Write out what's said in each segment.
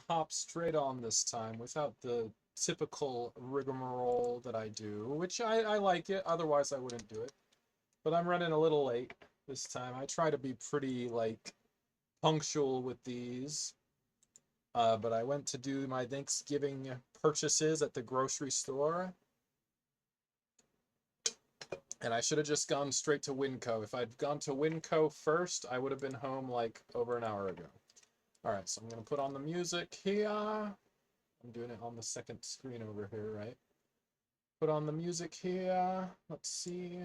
hop straight on this time without the typical rigmarole that I do, which I like it, otherwise I wouldn't do it. But I'm running a little late this time. I try to be pretty, like, punctual with these. But I went to do my Thanksgiving purchases at the grocery store, and I should have just gone straight to Winco. If I'd gone to Winco first, I would have been home like over an hour ago. All right, so I'm gonna put on the music here. I'm doing it on the second screen over here, right? Put on the music here. Let's see.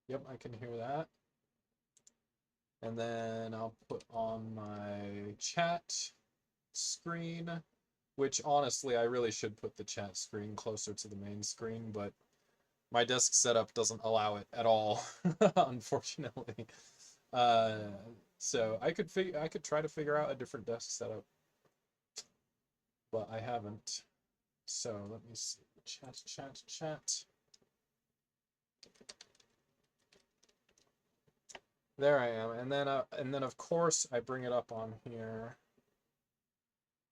Yep, I can hear that. And then I'll put on my chat screen, which honestly, I really should put the chat screen closer to the main screen, but my desk setup doesn't allow it at all, unfortunately. Uh, so I could try to figure out a different desk setup, but I haven't. So let me see. Chat. There I am, and then of course I bring it up on here.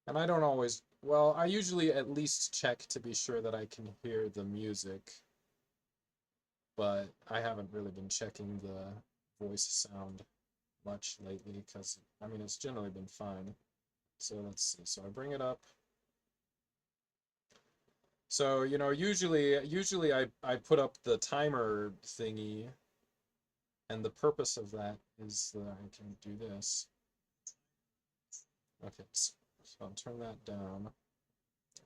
And I don't always, well, I usually at least check to be sure that I can hear the music, but I haven't really been checking the voice sound much lately because, I mean, it's generally been fine. So let's see. So I bring it up. So, you know, usually I put up the timer thingy, and the purpose of that is that I can do this. Okay, so I'll turn that down.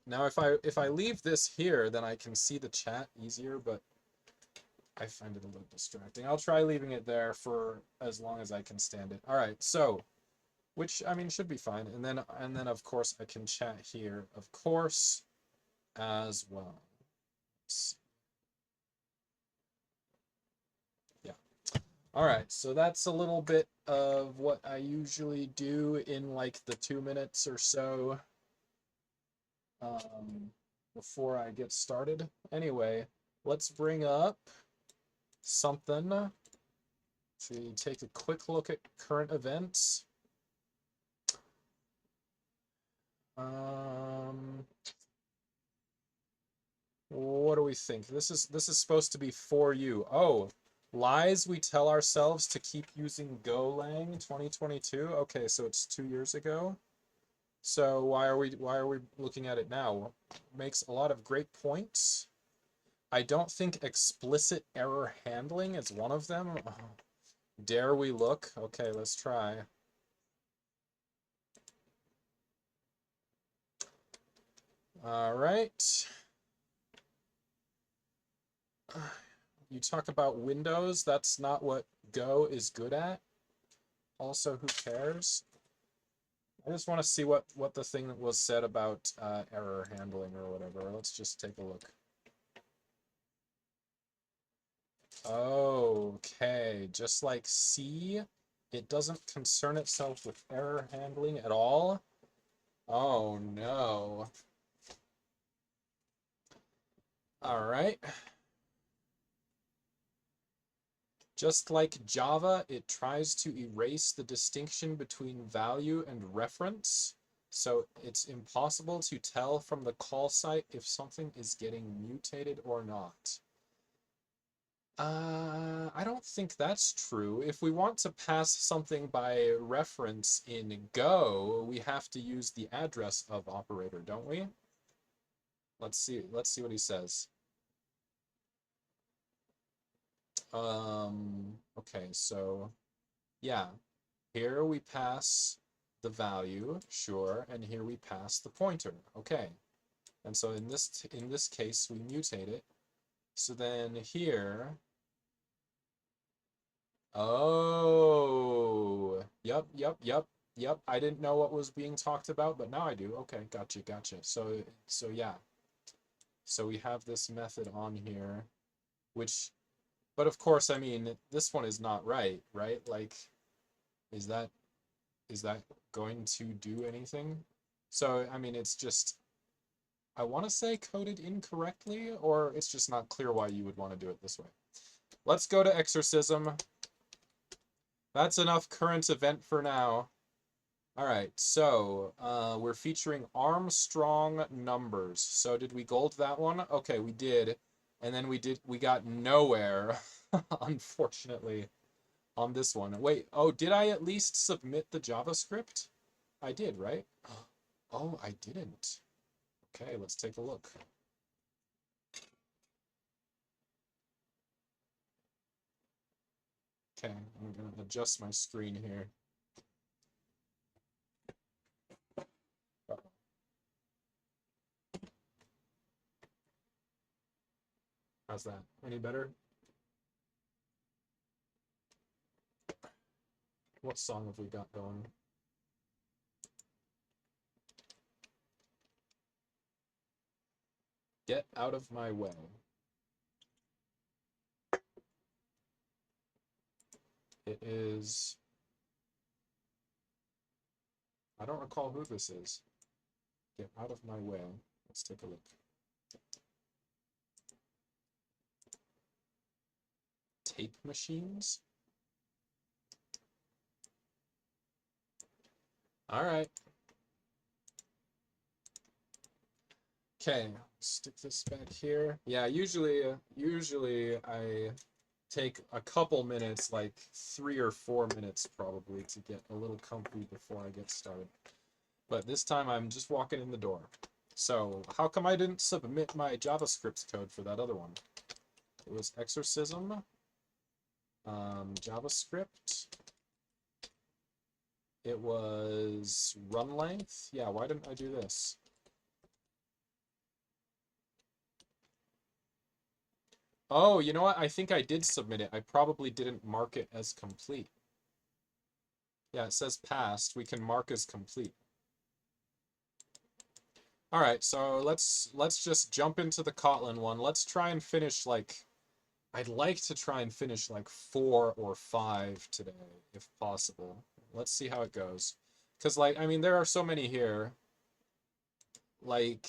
Now if I leave this here, then I can see the chat easier, but I find it a little distracting. I'll try leaving it there for as long as I can stand it. All right, so which I mean should be fine. And then of course I can chat here, of course, as well. Yeah. All right, so that's a little bit of what I usually do in like the 2 minutes or so before I get started. Anyway, let's bring up something to take a quick look at current events. What do we think? This is supposed to be for you. Oh, lies we tell ourselves to keep using Golang 2022. Okay, so it's 2 years ago. So why are we looking at it now? Makes a lot of great points. I don't think explicit error handling is one of them. Oh, dare we look? Okay, let's try. All right. You talk about Windows, that's not what Go is good at. Also, who cares? I just want to see what the thing that was said about error handling or whatever. Let's just take a look. Okay, just like C, it doesn't concern itself with error handling at all. Oh no. All right. Just like Java, it tries to erase the distinction between value and reference. So it's impossible to tell from the call site if something is getting mutated or not. I don't think that's true. If we want to pass something by reference in Go, we have to use the address of operator, don't we? Let's see what he says. Okay, so yeah, here we pass the value, sure, and here we pass the pointer. Okay. And so in this case we mutate it. So then here, oh, yep. I didn't know what was being talked about, but now I do. Okay, gotcha. So yeah. So we have this method on here, which, but of course, I mean, this one is not right? Like, is that going to do anything? So, I mean, it's just, I want to say coded incorrectly, or it's just not clear why you would want to do it this way. Let's go to exorcism. That's enough current event for now. All right, so we're featuring Armstrong numbers. So did we gold that one? Okay, we did. And then we got nowhere, unfortunately, on this one. Wait, oh, did I at least submit the JavaScript? I did, right? Oh, I didn't. Okay, let's take a look. Okay, I'm going to adjust my screen here. How's that? Any better? What song have we got going? Get out of my way. It is... I don't recall who this is. Get out of my way. Let's take a look. Tape machines? All right. Okay, stick this back here. Yeah, usually I take a couple minutes, like 3 or 4 minutes probably, to get a little comfy before I get started. But this time I'm just walking in the door. So how come I didn't submit my JavaScript code for that other one? It was exorcism, JavaScript. It was run length. Yeah, why didn't I do this? Oh, you know what? I think I did submit it. I probably didn't mark it as complete. Yeah, it says passed. We can mark as complete. All right, so let's just jump into the Kotlin one. Let's try and finish like I'd like to try and finish like 4 or 5 today if possible. Let's see how it goes. Cuz like I mean there are so many here. Like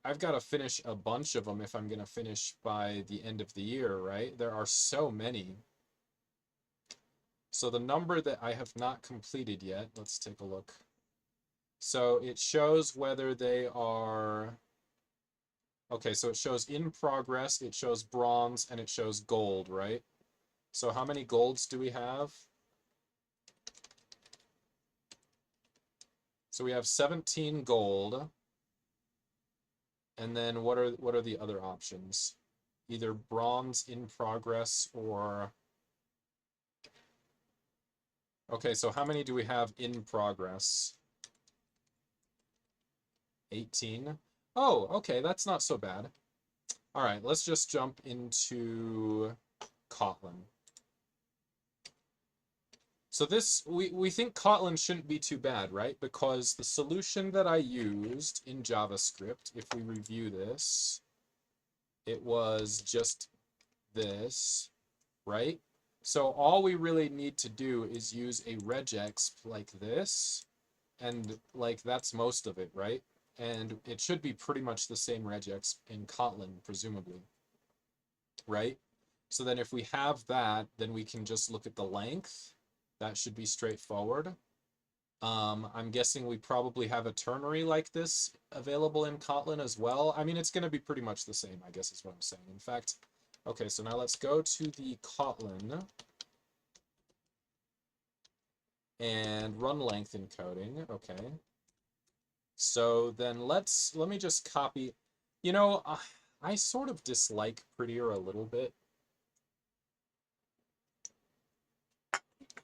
I've got to finish a bunch of them if I'm going to finish by the end of the year, right? There are so many. So the number that I have not completed yet, let's take a look. So it shows whether they are... Okay, so it shows in progress, it shows bronze, and it shows gold, right? So how many golds do we have? So we have 17 gold. And then what are the other options? Either bronze in progress or... Okay, so how many do we have in progress? 18. Oh, okay, that's not so bad. All right, let's just jump into Kotlin. So this, we think Kotlin shouldn't be too bad, right? Because the solution that I used in JavaScript, if we review this, it was just this, right? So all we really need to do is use a regex like this, and like that's most of it, right? And it should be pretty much the same regex in Kotlin, presumably, right? So then if we have that, then we can just look at the length. That should be straightforward. I'm guessing we probably have a ternary like this available in Kotlin as well. I mean, it's going to be pretty much the same, I guess is what I'm saying. In fact, okay, so now let's go to the Kotlin and run length encoding. Okay. So then let me just copy. You know, I sort of dislike Prettier a little bit.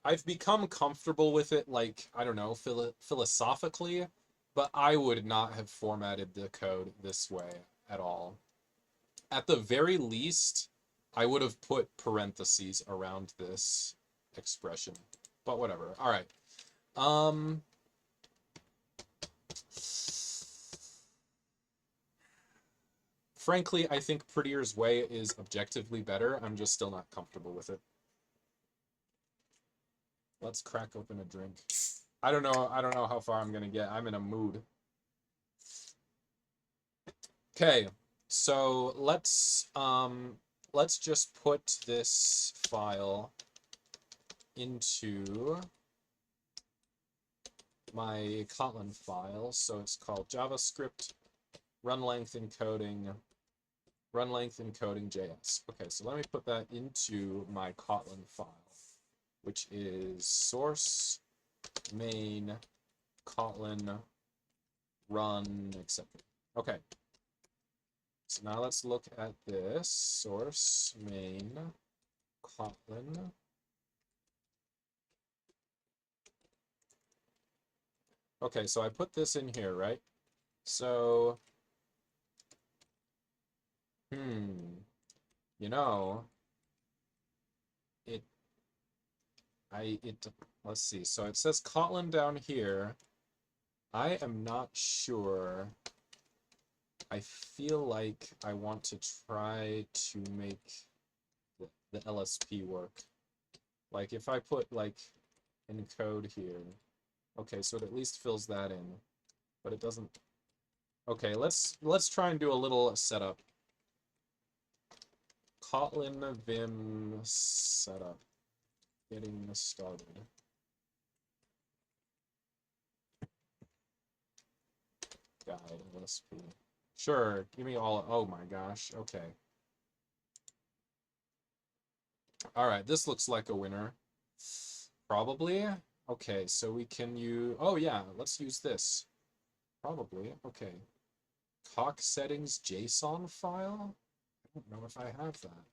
I've become comfortable with it, like, I don't know, philosophically, but I would not have formatted the code this way at all. At the very least, I would have put parentheses around this expression, but whatever. All right. Frankly, I think Prettier's way is objectively better. I'm just still not comfortable with it. Let's crack open a drink. I don't know how far I'm gonna get. I'm in a mood. Okay, so let's just put this file into my Kotlin file. So it's called JavaScript run length encoding JS. Okay, so let me put that into my Kotlin file, which is source main Kotlin run, etc. Okay. So now let's look at this source main Kotlin. Okay, so I put this in here, right? So, you know, let's see. So it says Kotlin down here. I am not sure. I feel like I want to try to make the LSP work. Like if I put like encode here. Okay, so it at least fills that in, but it doesn't. Okay, let's try and do a little setup. Kotlin Vim setup. Getting started. Guide LSP. Sure, give me all. Oh my gosh. Okay. All right, this looks like a winner. Probably. Okay, so we can use. Oh yeah, let's use this. Probably. Okay. Cock settings JSON file. I don't know if I have that.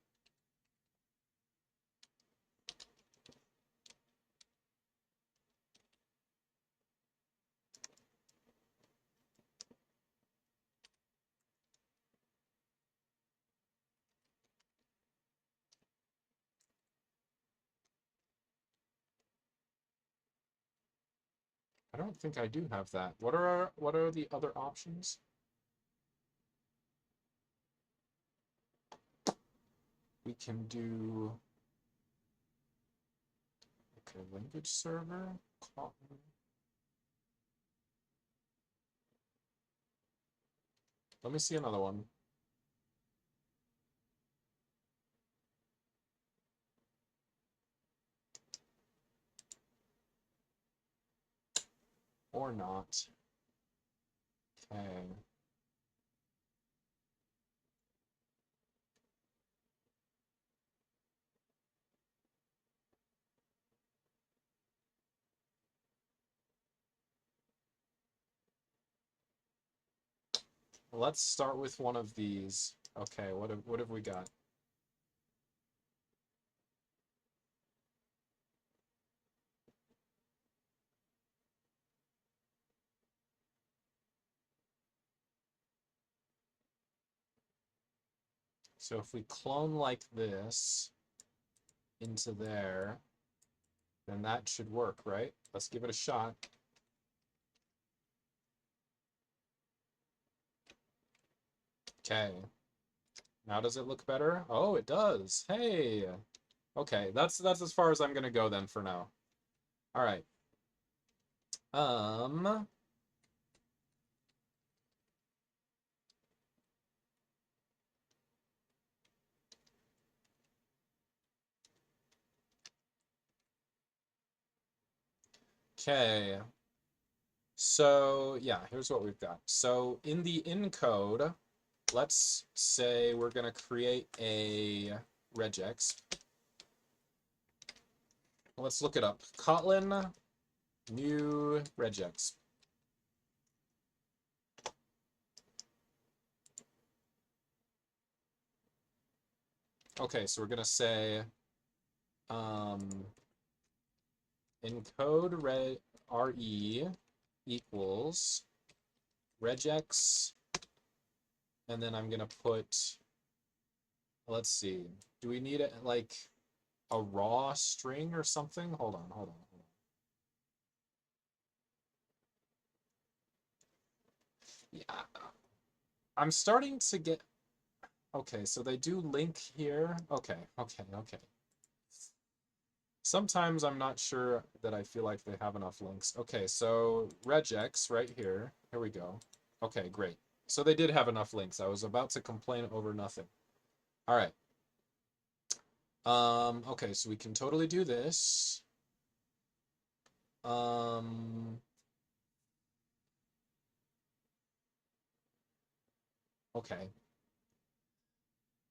I don't think I do have that. What are the other options? We can do okay, language server, Kotlin. Let me see another one. Or not. Okay. Let's start with one of these. Okay, what have we got? So if we clone like this into there, then that should work, right? Let's give it a shot. Okay. Now does it look better? Oh, it does. Hey. Okay, that's as far as I'm gonna go then for now. All right. Okay. So yeah, here's what we've got. So in the encode, let's say we're gonna create a regex. Let's look it up. Kotlin new regex. Okay, so we're gonna say encode re equals regex, and then I'm gonna put, let's see, do we need it like a raw string or something? Hold on. Yeah, I'm starting to get, okay, so they do link here. Okay. Sometimes I'm not sure that I feel like they have enough links. Okay, so regex right here. Here we go. Okay, great. So they did have enough links. I was about to complain over nothing. All right. Okay, so we can totally do this. Okay.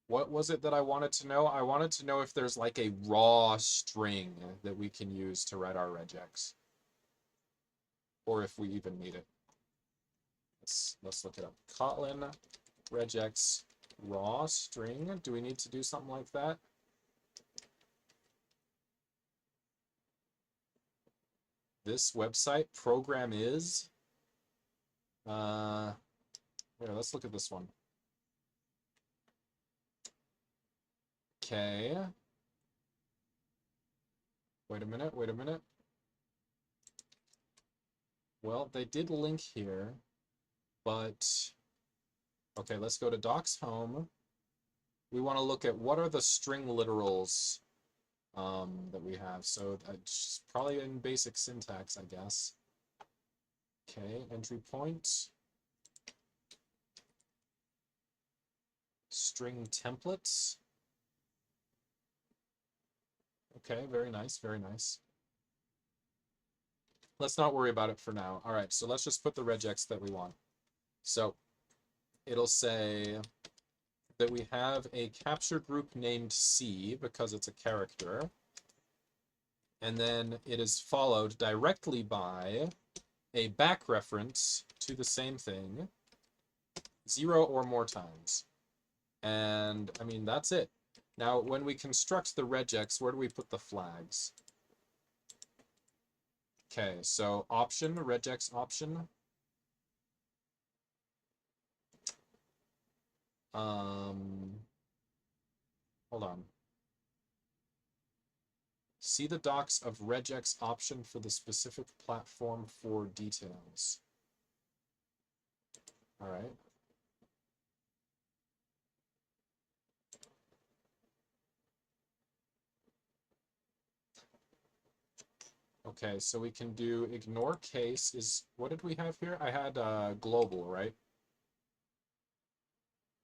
What was it that I wanted to know? I wanted to know if there's like a raw string that we can use to write our regex. Or if we even need it. Let's look it up. Kotlin regex raw string. Do we need to do something like that? This website program is. Here, let's look at this one. Okay. Wait a minute, wait a minute. Well, they did link here, but okay, let's go to docs home. We want to look at what are the string literals that we have. So that's probably in basic syntax, I guess. Okay, entry point. String templates. Okay, very nice, very nice. Let's not worry about it for now. All right, so let's just put the regex that we want. So it'll say that we have a capture group named C because it's a character. And then it is followed directly by a back reference to the same thing 0 or more times. And I mean, that's it. Now, when we construct the regex, where do we put the flags? Okay, so option, regex option. Hold on. See the docs of regex option for the specific platform for details. All right. Okay, so we can do ignore case is, what did we have here? I had global, right?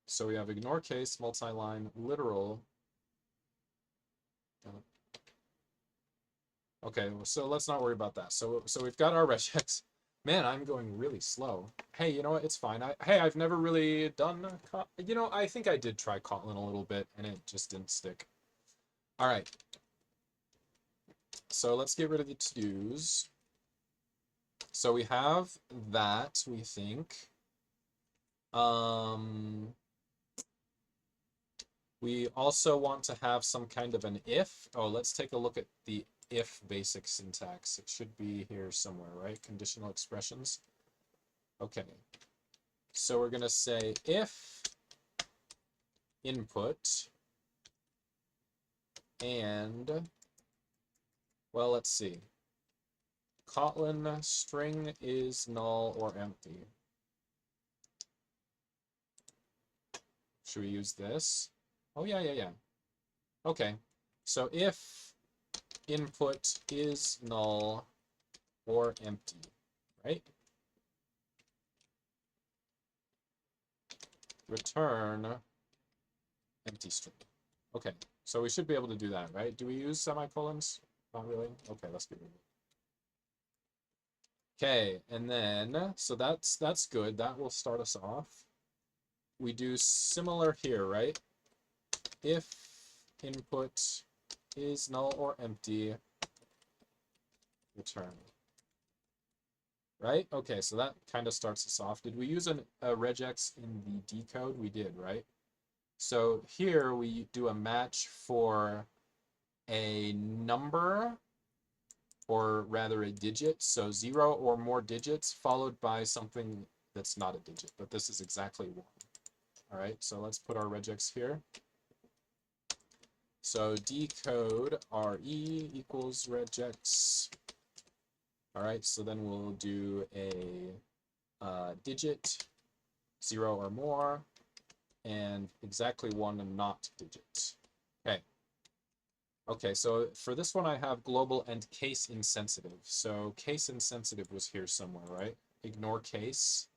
So we have ignore case, multi-line, literal. Okay, so let's not worry about that. So we've got our regex. Man, I'm going really slow. Hey, you know what? It's fine. Hey, I've never really done, you know, I think I did try Kotlin a little bit and it just didn't stick. All right. So let's get rid of the to-dos. So we have that, we think. We also want to have some kind of an if. Oh, let's take a look at the if basic syntax. It should be here somewhere, right? Conditional expressions. Okay. So we're going to say if input and, well, let's see. Kotlin string is null or empty. Should we use this? Oh, yeah. Okay. So if input is null or empty, right? Return empty string. Okay, so we should be able to do that, right? Do we use semicolons? Not really? Okay, let's get rid of it. Okay, and then, so that's good. That will start us off. We do similar here, right? If input is null or empty, return. Right? Okay, so that kind of starts us off. Did we use a regex in the decode? We did, right? So here we do a match for a number, or rather a digit. So 0 or more digits followed by something that's not a digit, but this is exactly 1. All right, so let's put our regex here. So decode re equals regex. All right, so then we'll do a digit, 0 or more, and exactly 1 and not digit. Okay. Okay, so for this one I have global and case insensitive. So case insensitive was here somewhere, right? Ignore case.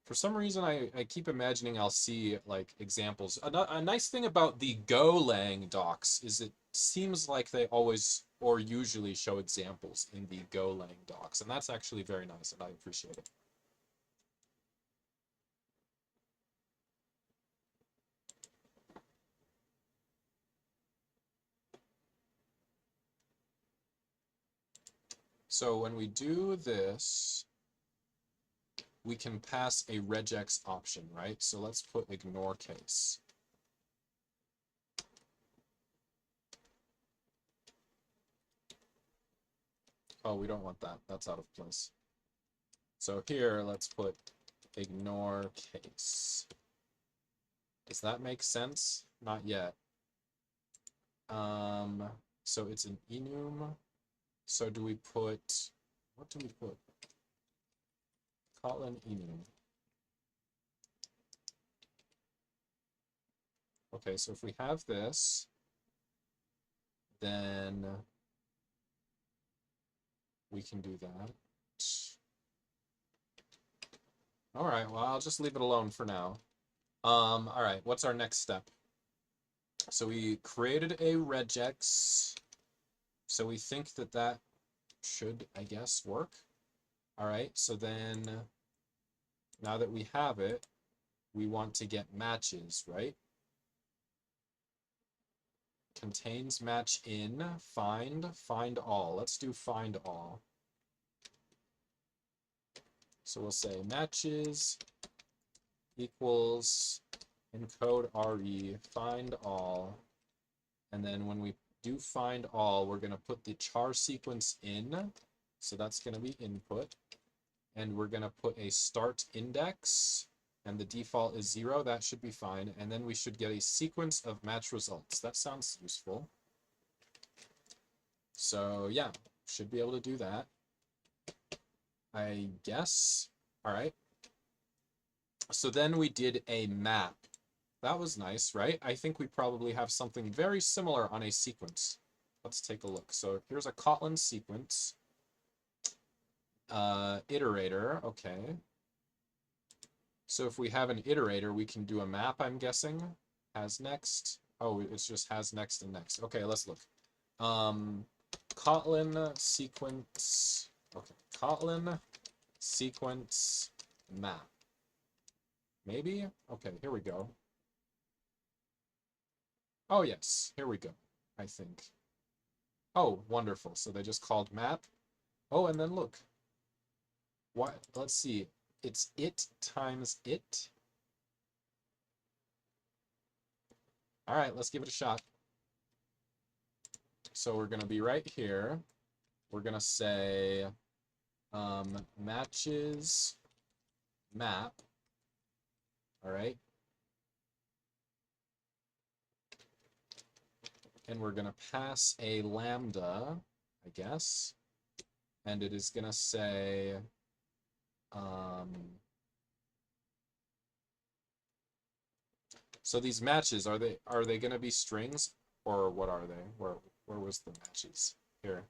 For some reason, I keep imagining I'll see like examples. A nice thing about the Golang docs is it seems like they always or usually show examples in the Golang docs, and that's actually very nice, and I appreciate it. So when we do this, we can pass a regex option, right? So let's put ignore case. Oh, we don't want that. That's out of place. So here, let's put ignore case. Does that make sense? Not yet. So it's an enum. So do we put, what do we put? Kotlin enum. Okay, so if we have this, then we can do that. All right, well, I'll just leave it alone for now. All right, what's our next step? So we created a regex. So we think that that should, I guess, work. All right, so then now that we have it, we want to get matches, right? Contains match in, find all. Let's do find all. So we'll say matches equals encode RE, find all. And then when we do find all, we're going to put the char sequence in. So that's going to be input. And we're going to put a start index. And the default is 0. That should be fine. And then we should get a sequence of match results. That sounds useful. So yeah, should be able to do that, I guess. All right. So then we did a map. That was nice, right? I think we probably have something very similar on a sequence. Let's take a look. So here's a Kotlin sequence. Iterator, okay. So if we have an iterator, we can do a map, I'm guessing. Has next. Oh, it's just has next and next. Okay, let's look. Kotlin sequence. Okay, Kotlin sequence map. Maybe? Okay, here we go. Oh, yes, here we go, I think. Oh, wonderful. So they just called map. Oh, and then look. What? Let's see. It's it times it. All right, let's give it a shot. So we're going to be right here. We're going to say matches map. All right. And we're going to pass a lambda, I guess. And it is going to say so these matches, are they going to be strings, or what are they? Where was the matches? Here.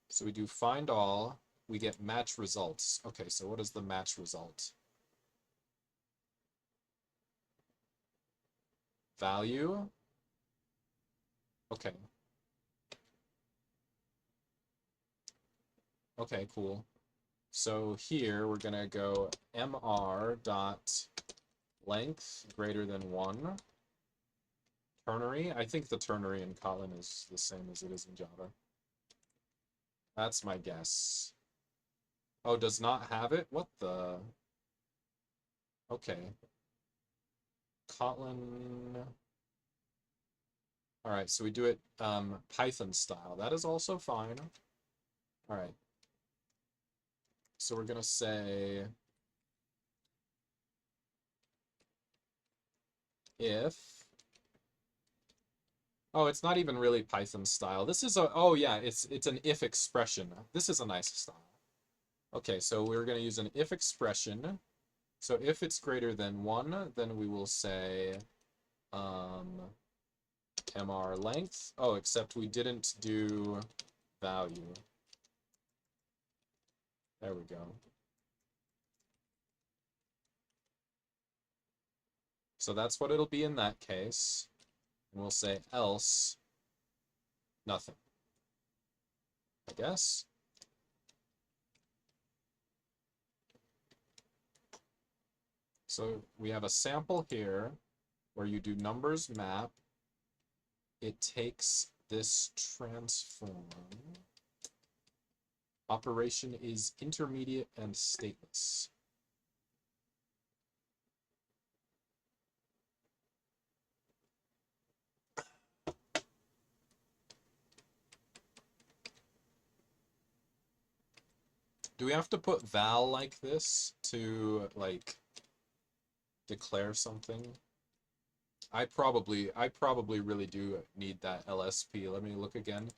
So we do find all, we get match results. Okay, so what is the match result? Value. Okay. Okay, cool. So here we're gonna go mr dot length greater than 1. Ternary. I think the ternary in Kotlin is the same as it is in Java. That's my guess. Oh, does not have it? What the? Okay. Kotlin. All right, so we do it Python style. That is also fine. All right. So we're gonna say if. Oh, it's not even really Python style. This is a, oh yeah, it's an if expression. This is a nice style. Okay, so we're gonna use an if expression. So if it's greater than 1, then we will say mr length. Oh, except we didn't do value. There we go. So that's what it'll be in that case. And we'll say else nothing, I guess. So we have a sample here where you do numbers map. It takes this transform. Operation is intermediate and stateless. Do we have to put val like this to, like, declare something? I probably really do need that LSP. Let me look again.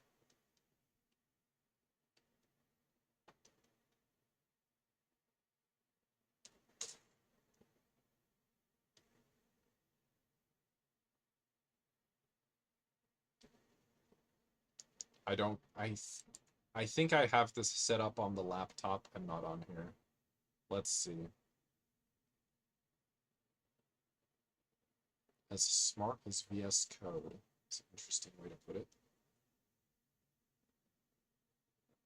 I think I have this set up on the laptop and not on here. Let's see. As smart as VS Code. It's an interesting way to put it.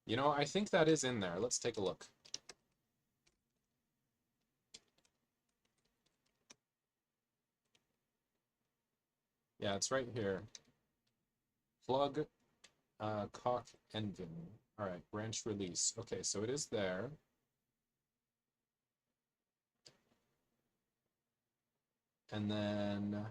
You know, I think that is in there. Let's take a look. Yeah, it's right here. Plug cock engine. All right, branch release. Okay, so it is there. And then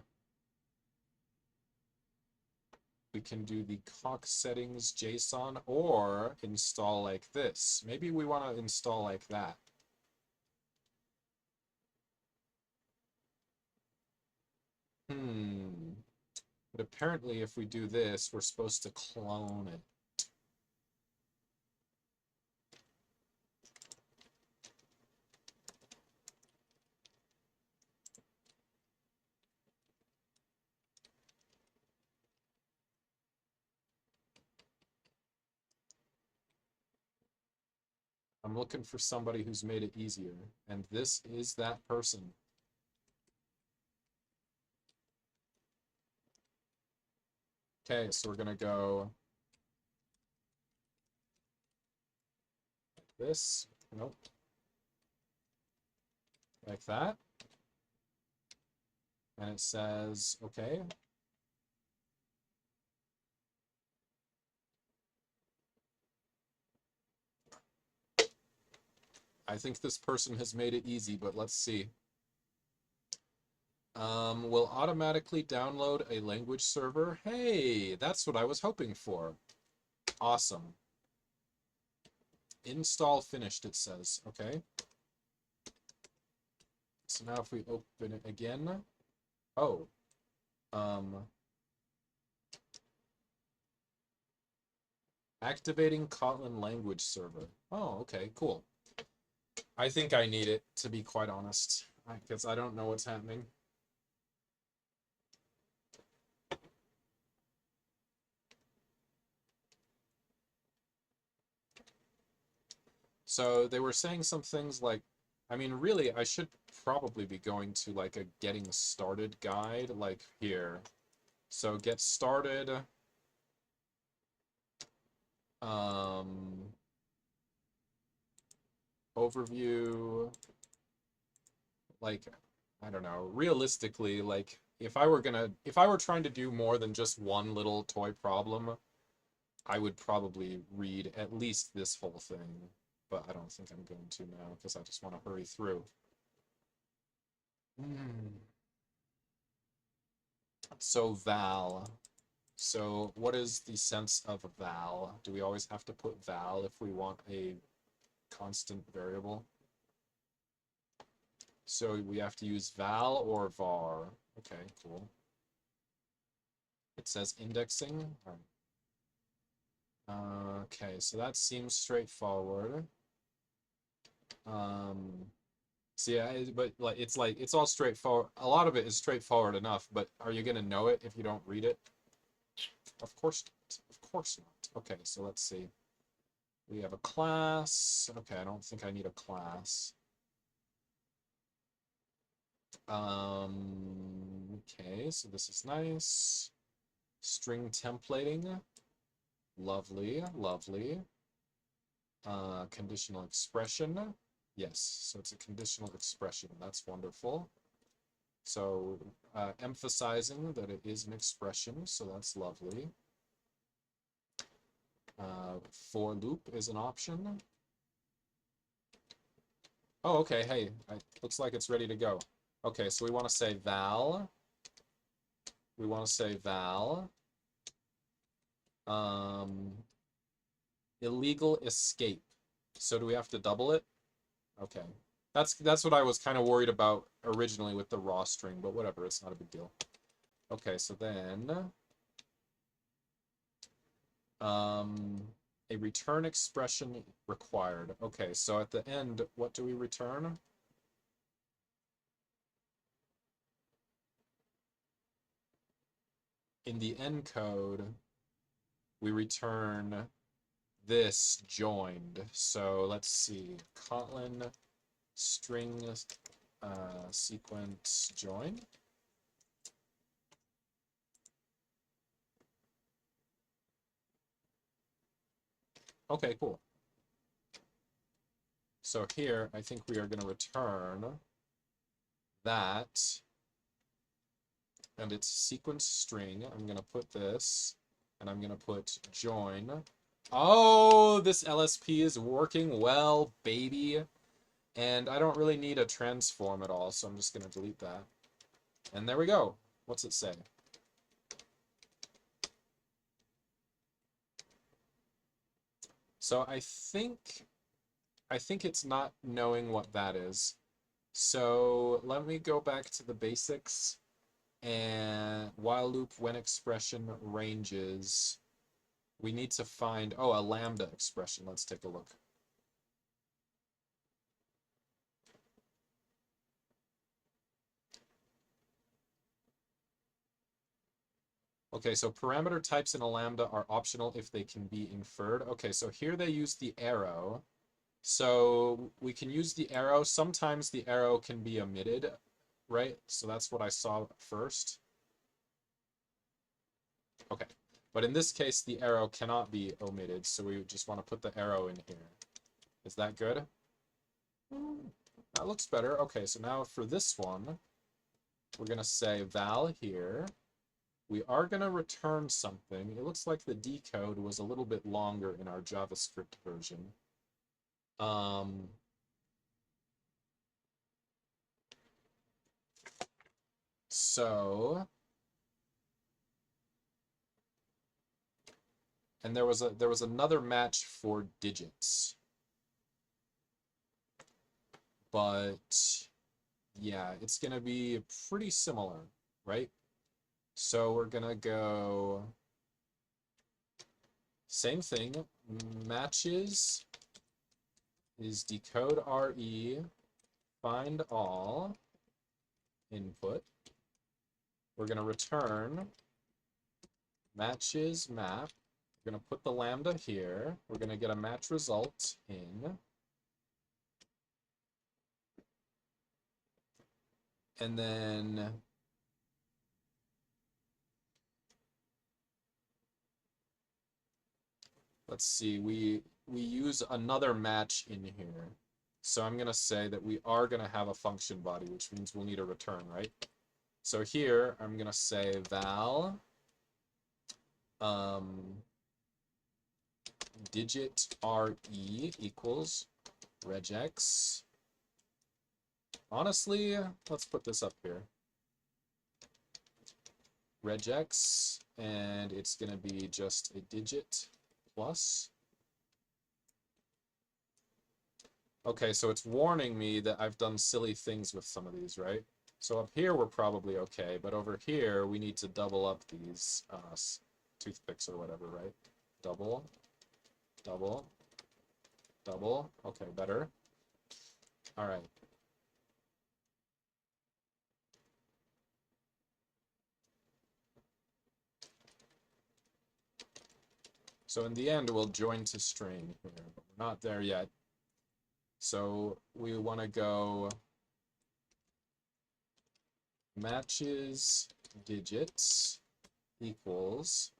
we can do the cock settings JSON or install like this. Maybe we want to install like that. But apparently if we do this, we're supposed to clone it. I'm looking for somebody who's made it easier, and this is that person. Okay, so we're gonna go like this. Nope. Like that. And it says, okay. I think this person has made it easy, but let's see. Will automatically download a language server. Hey, that's what I was hoping for. Awesome. Install finished, it says. Okay. So now if we open it again. Oh. Activating Kotlin language server. Oh, okay, cool. I think I need it, to be quite honest, because I don't know what's happening. So they were saying some things like, I mean, really, I should probably be going to like a getting started guide, like here. So get started. Overview. Like, I don't know, realistically, like, if I were trying to do more than just one little toy problem, I would probably read at least this whole thing, but I don't think I'm going to now because I just want to hurry through. So val. So what is the sense of val? Do we always have to put val if we want a constant variable? So we have to use val or var. Okay, cool. It says indexing. All right. Okay, so that seems straightforward. So yeah, but it's all straightforward. A lot of it is straightforward enough, but are you gonna know it if you don't read it? Of course not. Of course not. Okay, so let's see. We have a class. Okay, I don't think I need a class. Okay, so this is nice. String templating. Lovely, lovely. Conditional expression. Yes, so it's a conditional expression. That's wonderful. So emphasizing that it is an expression, so that's lovely. For loop is an option. Oh, okay, hey, looks like it's ready to go. Okay, so we want to say val. We want to say val. Illegal escape. So do we have to double it? Okay. That's what I was kind of worried about originally with the raw string, but whatever, it's not a big deal. Okay, so then a return expression required. Okay, so at the end, what do we return? In the end code, we return this joined. So let's see, Kotlin string sequence join. Okay, cool. So here, I think we are going to return that, and it's sequence string. I'm going to put this, and I'm going to put join. Oh, this LSP is working well, baby. And I don't really need a transform at all, so I'm just going to delete that. And there we go. What's it say? So I think it's not knowing what that is. So let me go back to the basics. And while loop when expression ranges, we need to find, oh, a lambda expression. Let's take a look. Okay, so parameter types in a lambda are optional if they can be inferred. Okay, so here they use the arrow. So we can use the arrow. Sometimes the arrow can be omitted, right? So that's what I saw first. Okay, but in this case, the arrow cannot be omitted, so we just want to put the arrow in here. Is that good? That looks better. Okay, so now for this one, we're going to say val here. We are going to return something. It looks like the decode was a little bit longer in our JavaScript version. So, and there was another match for digits. But yeah, it's going to be pretty similar, right? So we're going to go same thing, matches is decode RE, find all, input. We're going to return matches map. We're going to put the lambda here. We're going to get a match result in. And then let's see, we use another match in here. So I'm going to say that we are going to have a function body, which means we'll need a return, right? So here, I'm going to say val digit RE equals regex. Honestly, let's put this up here. Regex, and it's going to be just a digit plus. Okay, so it's warning me that I've done silly things with some of these, right? So up here, we're probably okay, but over here, we need to double up these toothpicks or whatever, right? Double, double, double. Okay, better. All right. So in the end, we'll join to string here, but we're not there yet. So we want to go matches digits equals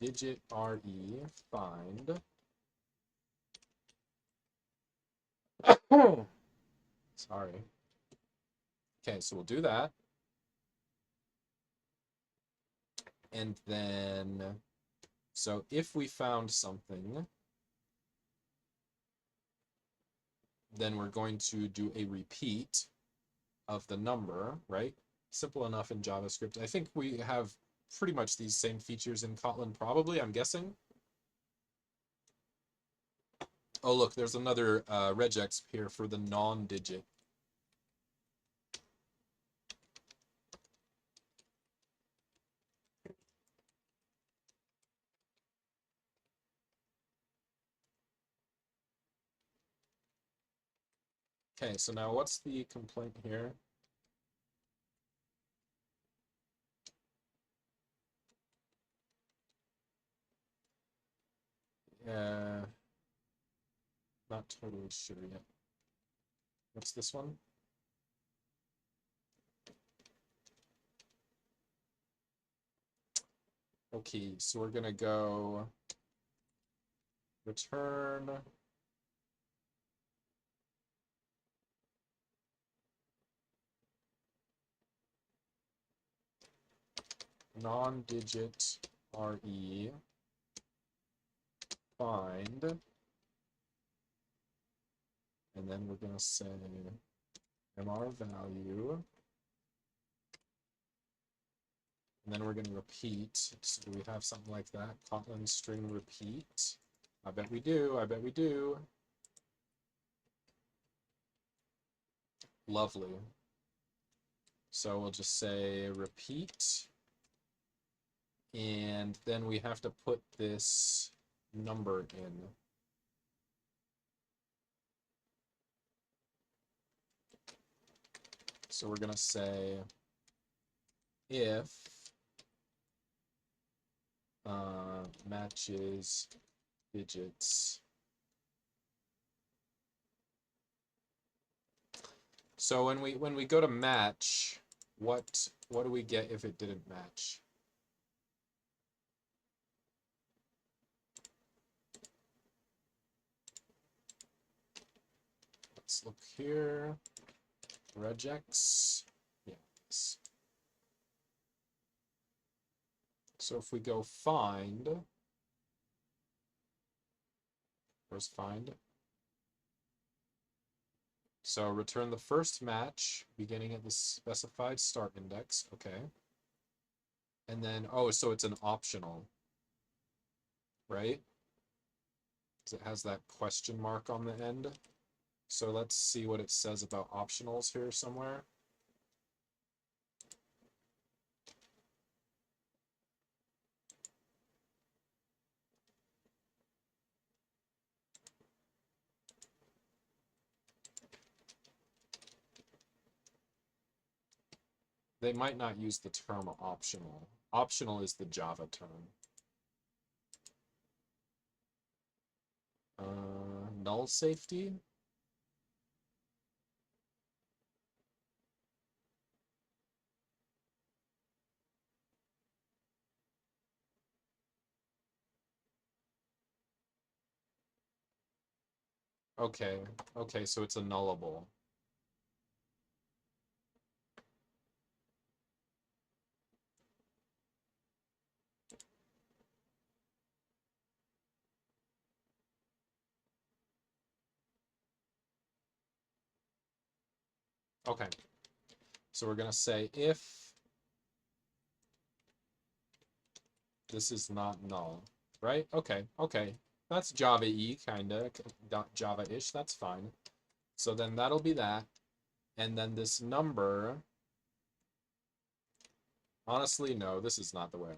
digit RE find. Sorry. Okay, so we'll do that. And then, so if we found something, then we're going to do a repeat of the number, right? Simple enough in JavaScript. I think we have pretty much these same features in Kotlin, probably, I'm guessing. Oh, look, there's another regex here for the non-digit. Okay, so now what's the complaint here? Not totally sure yet. What's this one? Okay, so we're gonna go return non-digit RE find, and then we're gonna say MR value, and then we're gonna repeat. So do we have something like that? Kotlin string repeat. I bet we do. I bet we do. Lovely. So we'll just say repeat, and then we have to put this number in. So we're gonna say if matches digits. So when we go to match, what do we get if it didn't match? Let's look here. Regex. Yes. So if we go find, where's find? So return the first match beginning at the specified start index. Okay. And then, oh, so it's an optional, right? Because it has that question mark on the end. So let's see what it says about optionals here somewhere. They might not use the term optional. Optional is the Java term. Null safety. Okay, okay, so it's a nullable. Okay, so we're gonna say if this is not null, right? Okay, okay, that's Java-y, kinda, Java-ish, that's fine. So then that'll be that, and then this number, honestly, no, this is not the way.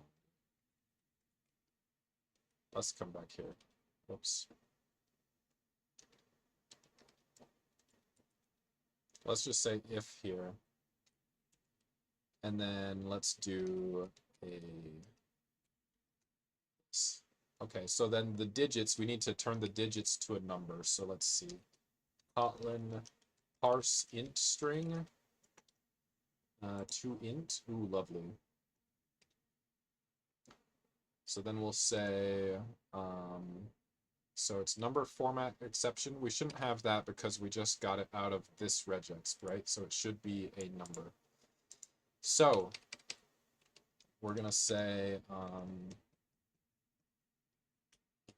Let's come back here. Whoops. Let's just say if here. And then let's do a... Okay, so then the digits, we need to turn the digits to a number. So let's see. Kotlin parse int string. To int. Ooh, lovely. So then we'll say, so it's number format exception. We shouldn't have that because we just got it out of this regex, right? So it should be a number. So we're going to say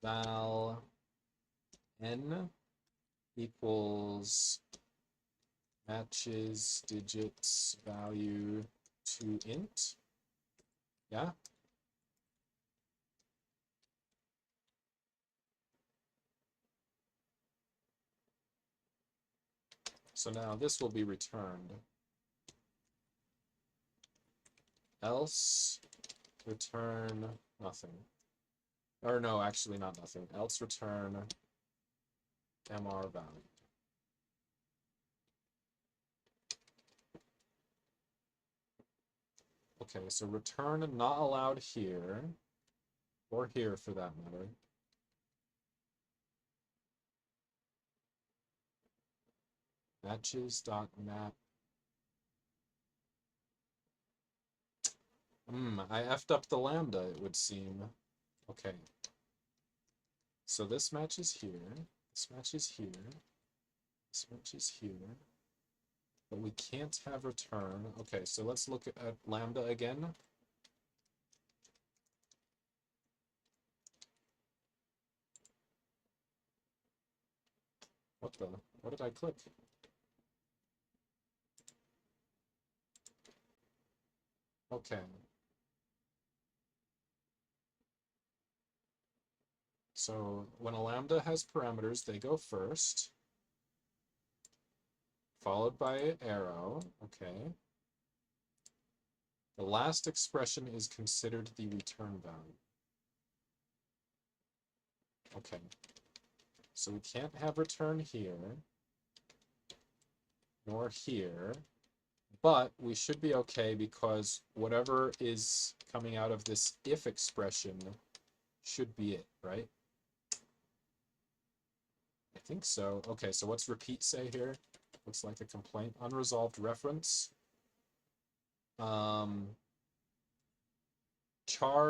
val n equals matches digits value to int. Yeah. So now this will be returned. Else return nothing. Or no, actually not nothing. Else return mr value. Okay, so return not allowed here, or here for that matter. Matches.map. I effed up the lambda, it would seem. Okay. So this matches here, this matches here, this matches here. But we can't have return. Okay, so let's look at lambda again. What did I click? Okay. So when a lambda has parameters, they go first, followed by an arrow. Okay. The last expression is considered the return value. Okay. So we can't have return here, nor here, but we should be okay because whatever is coming out of this if expression should be it, right? I think so. Okay, so what's repeat say here? Looks like a complaint. Unresolved reference. Char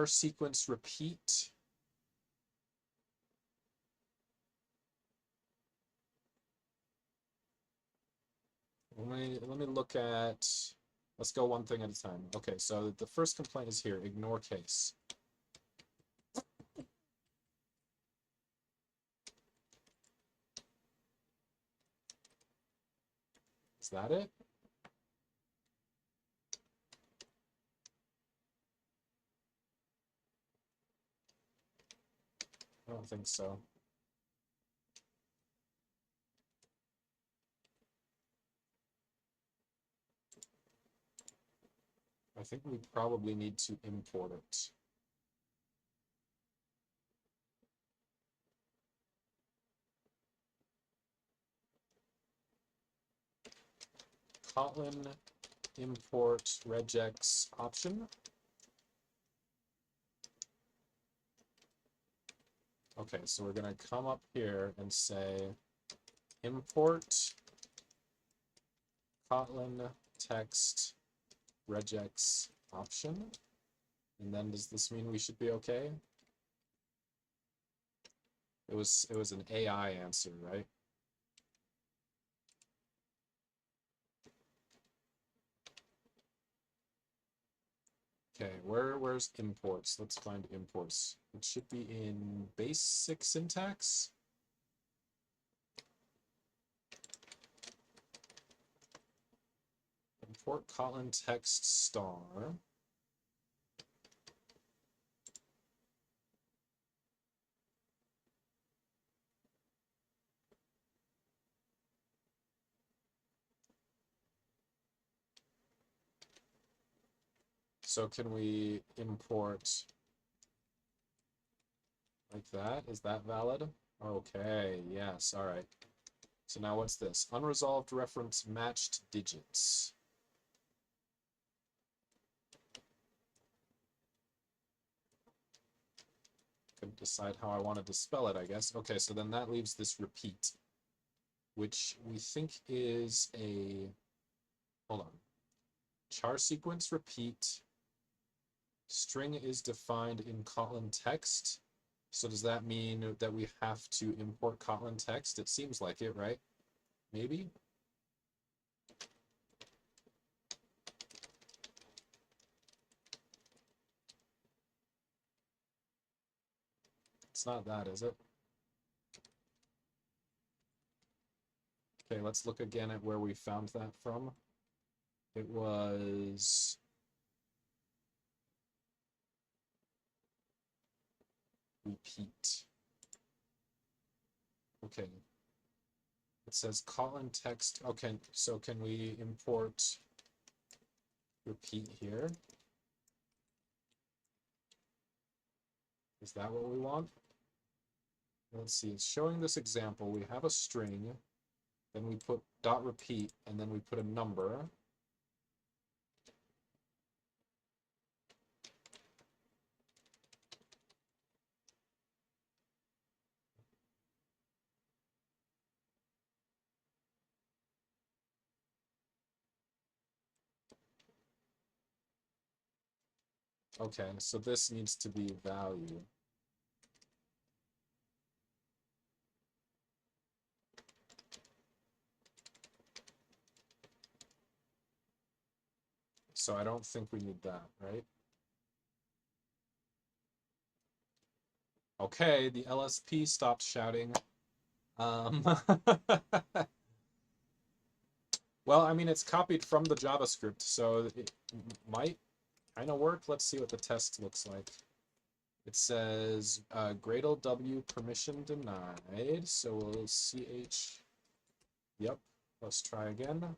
sequence repeat. Let me look at, let's go one thing at a time. Okay, so the first complaint is here, ignore case. Is that it? I don't think so. I think we probably need to import it. Kotlin import regex option. Okay, so we're going to come up here and say import Kotlin text regex option. And then does this mean we should be okay? It was an AI answer, right? Okay, where's imports? Let's find imports. It should be in basic syntax. Import Kotlin text star. So can we import like that? Is that valid? Okay, yes, all right. So now what's this? Unresolved reference matched digits. Could decide how I wanted to spell it, I guess. Okay, so then that leaves this repeat, which we think is a, hold on. char sequence repeat. String is defined in Kotlin text. So does that mean that we have to import Kotlin text? It seems like it, right? Maybe? It's not that, is it? Okay, let's look again at where we found that from. It was... repeat. Okay. It says Kotlin text. Okay, so can we import repeat here? Is that what we want? Let's see, it's showing this example. We have a string, then we put dot repeat, and then we put a number. Okay, so this needs to be value. So I don't think we need that, right? Okay, the LSP stopped shouting. Well, I mean, it's copied from the JavaScript, so it might kind of work. Let's see what the test looks like. It says Gradle W permission denied, so we'll ch. Yep, let's try again.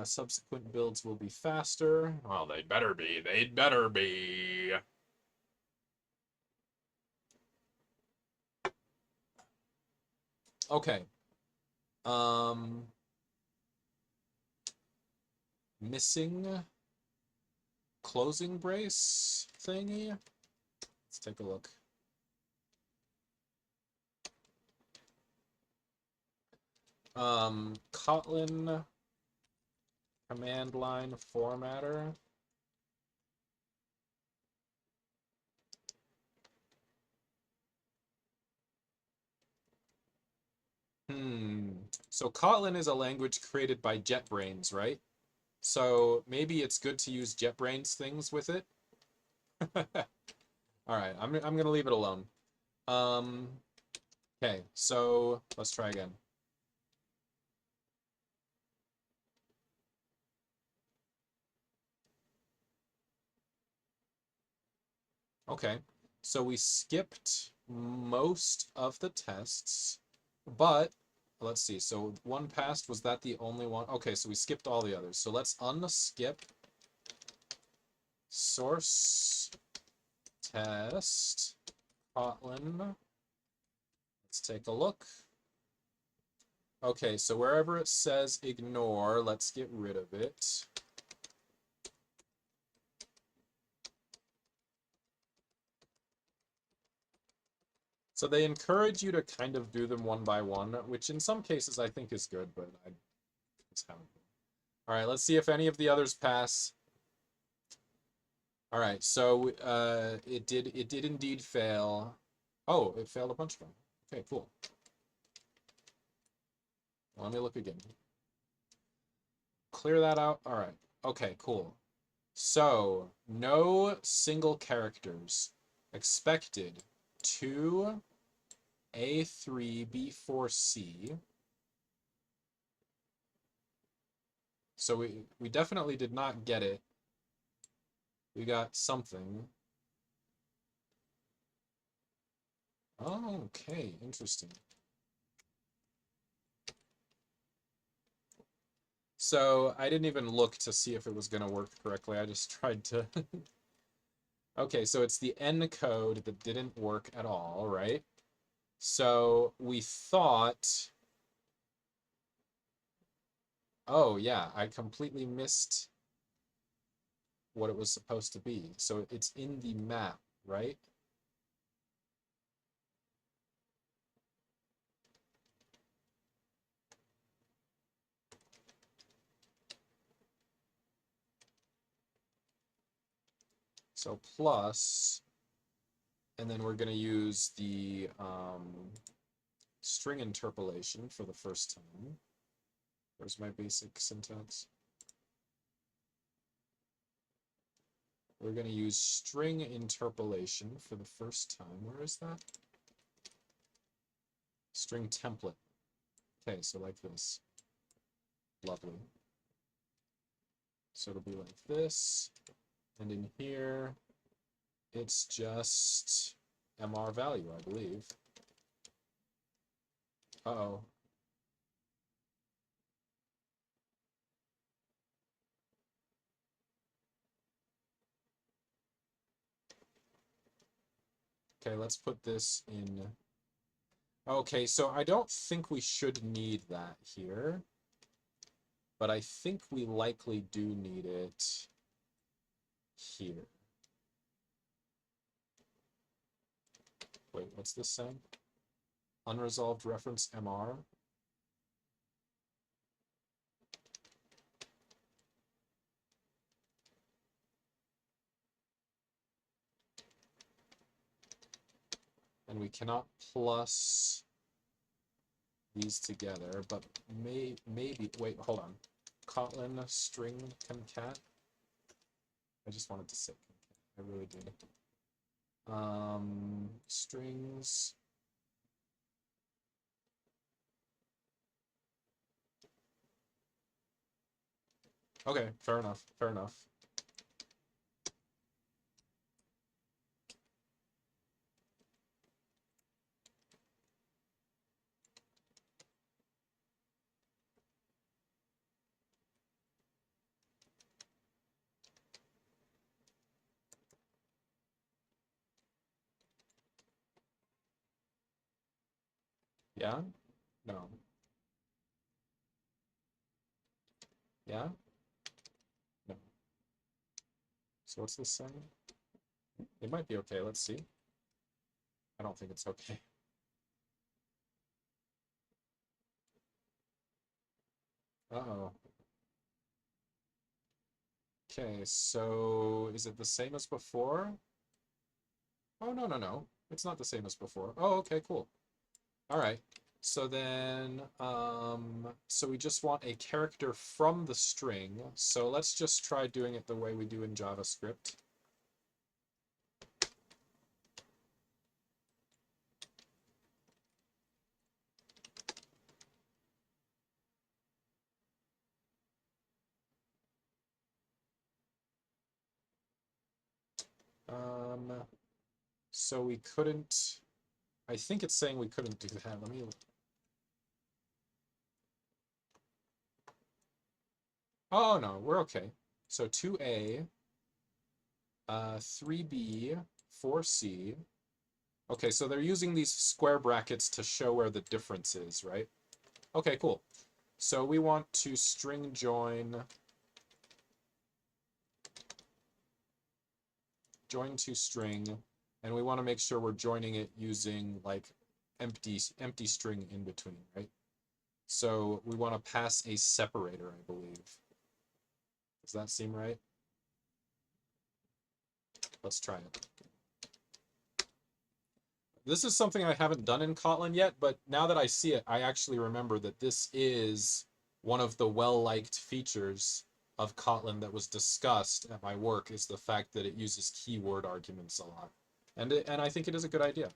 Subsequent builds will be faster. Well, they'd better be. They'd better be. Okay. Missing closing brace thingy. Let's take a look. Kotlin command line formatter. So Kotlin is a language created by JetBrains, right? So maybe it's good to use JetBrains things with it. All right, I'm gonna leave it alone. Okay, so let's try again. Okay, so we skipped most of the tests, but let's see. So one passed, was that the only one? Okay, so we skipped all the others. So let's unskip source test Kotlin. Let's take a look. Okay, so wherever it says ignore, let's get rid of it. So they encourage you to kind of do them one by one, which in some cases I think is good, but I just haven't. All right, let's see if any of the others pass. All right, so it did indeed fail. Oh, it failed a bunch of them. Okay, cool. Let me look again. Clear that out. All right. Okay, cool. So, no single characters. Expected 2 A3 B4C. So we definitely did not get it. We got something. Oh, okay, interesting. So I didn't even look to see if it was going to work correctly. I just tried to... Okay, so it's the N code that didn't work at all, right? So we thought... Oh, yeah, I completely missed what it was supposed to be. So it's in the map, right? So plus, and then we're going to use the string interpolation for the first time. Where's my basic syntax? We're going to use string interpolation for the first time. Where is that? String template. Okay, so like this. Lovely. So it'll be like this. And in here, it's just MR value, I believe. Uh-oh. Okay, let's put this in. Okay, so I don't think we should need that here, but I think we likely do need it here. Wait, what's this saying? Unresolved reference MR. And we cannot plus these together, but maybe, wait, hold on. Kotlin string concat. I just wanted to say concat. I really did. Strings. Okay, fair enough, fair enough. Yeah? No. Yeah? No. So what's this saying? It might be okay, let's see. I don't think it's okay. Uh-oh. Okay, so is it the same as before? Oh, no, no, no. It's not the same as before. Oh, okay, cool. All right. So then, so we just want a character from the string. So let's just try doing it the way we do in JavaScript. So we couldn't, I think it's saying we couldn't do that. Let me, oh no, we're okay. So 2A, 3B, 4C. Okay, so they're using these square brackets to show where the difference is, right? Okay, cool. So we want to string join to string, and we want to make sure we're joining it using like empty string in between, right? So we want to pass a separator, I believe. Does that seem right? Let's try it. This is something I haven't done in Kotlin yet, but now that I see it, I actually remember that this is one of the well-liked features of Kotlin that was discussed at my work, is the fact that it uses keyword arguments a lot. And I think it is a good idea.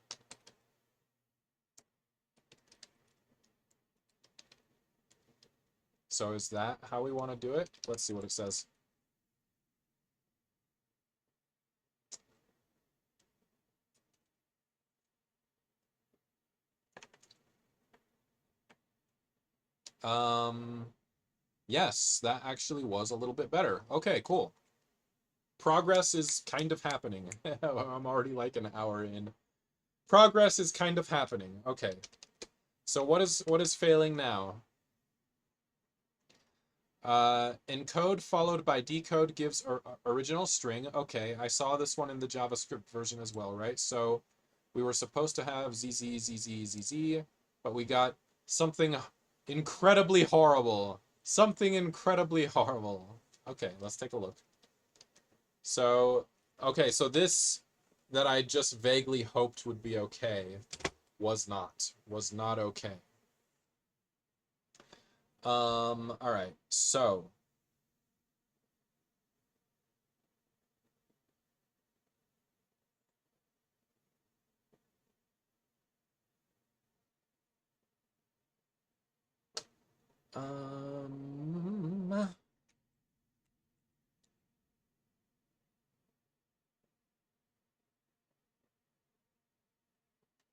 So is that how we want to do it? Let's see what it says. Yes, that actually was a little bit better. Okay, cool. Progress is kind of happening. I'm already like an hour in. Progress is kind of happening. Okay. So what is failing now? Encode followed by decode gives original string. Okay, I saw this one in the JavaScript version as well, right? So we were supposed to have ZZ, but we got something incredibly horrible. Something incredibly horrible. Okay, let's take a look. So Okay, so this that I just vaguely hoped would be okay was not okay. All right, so um,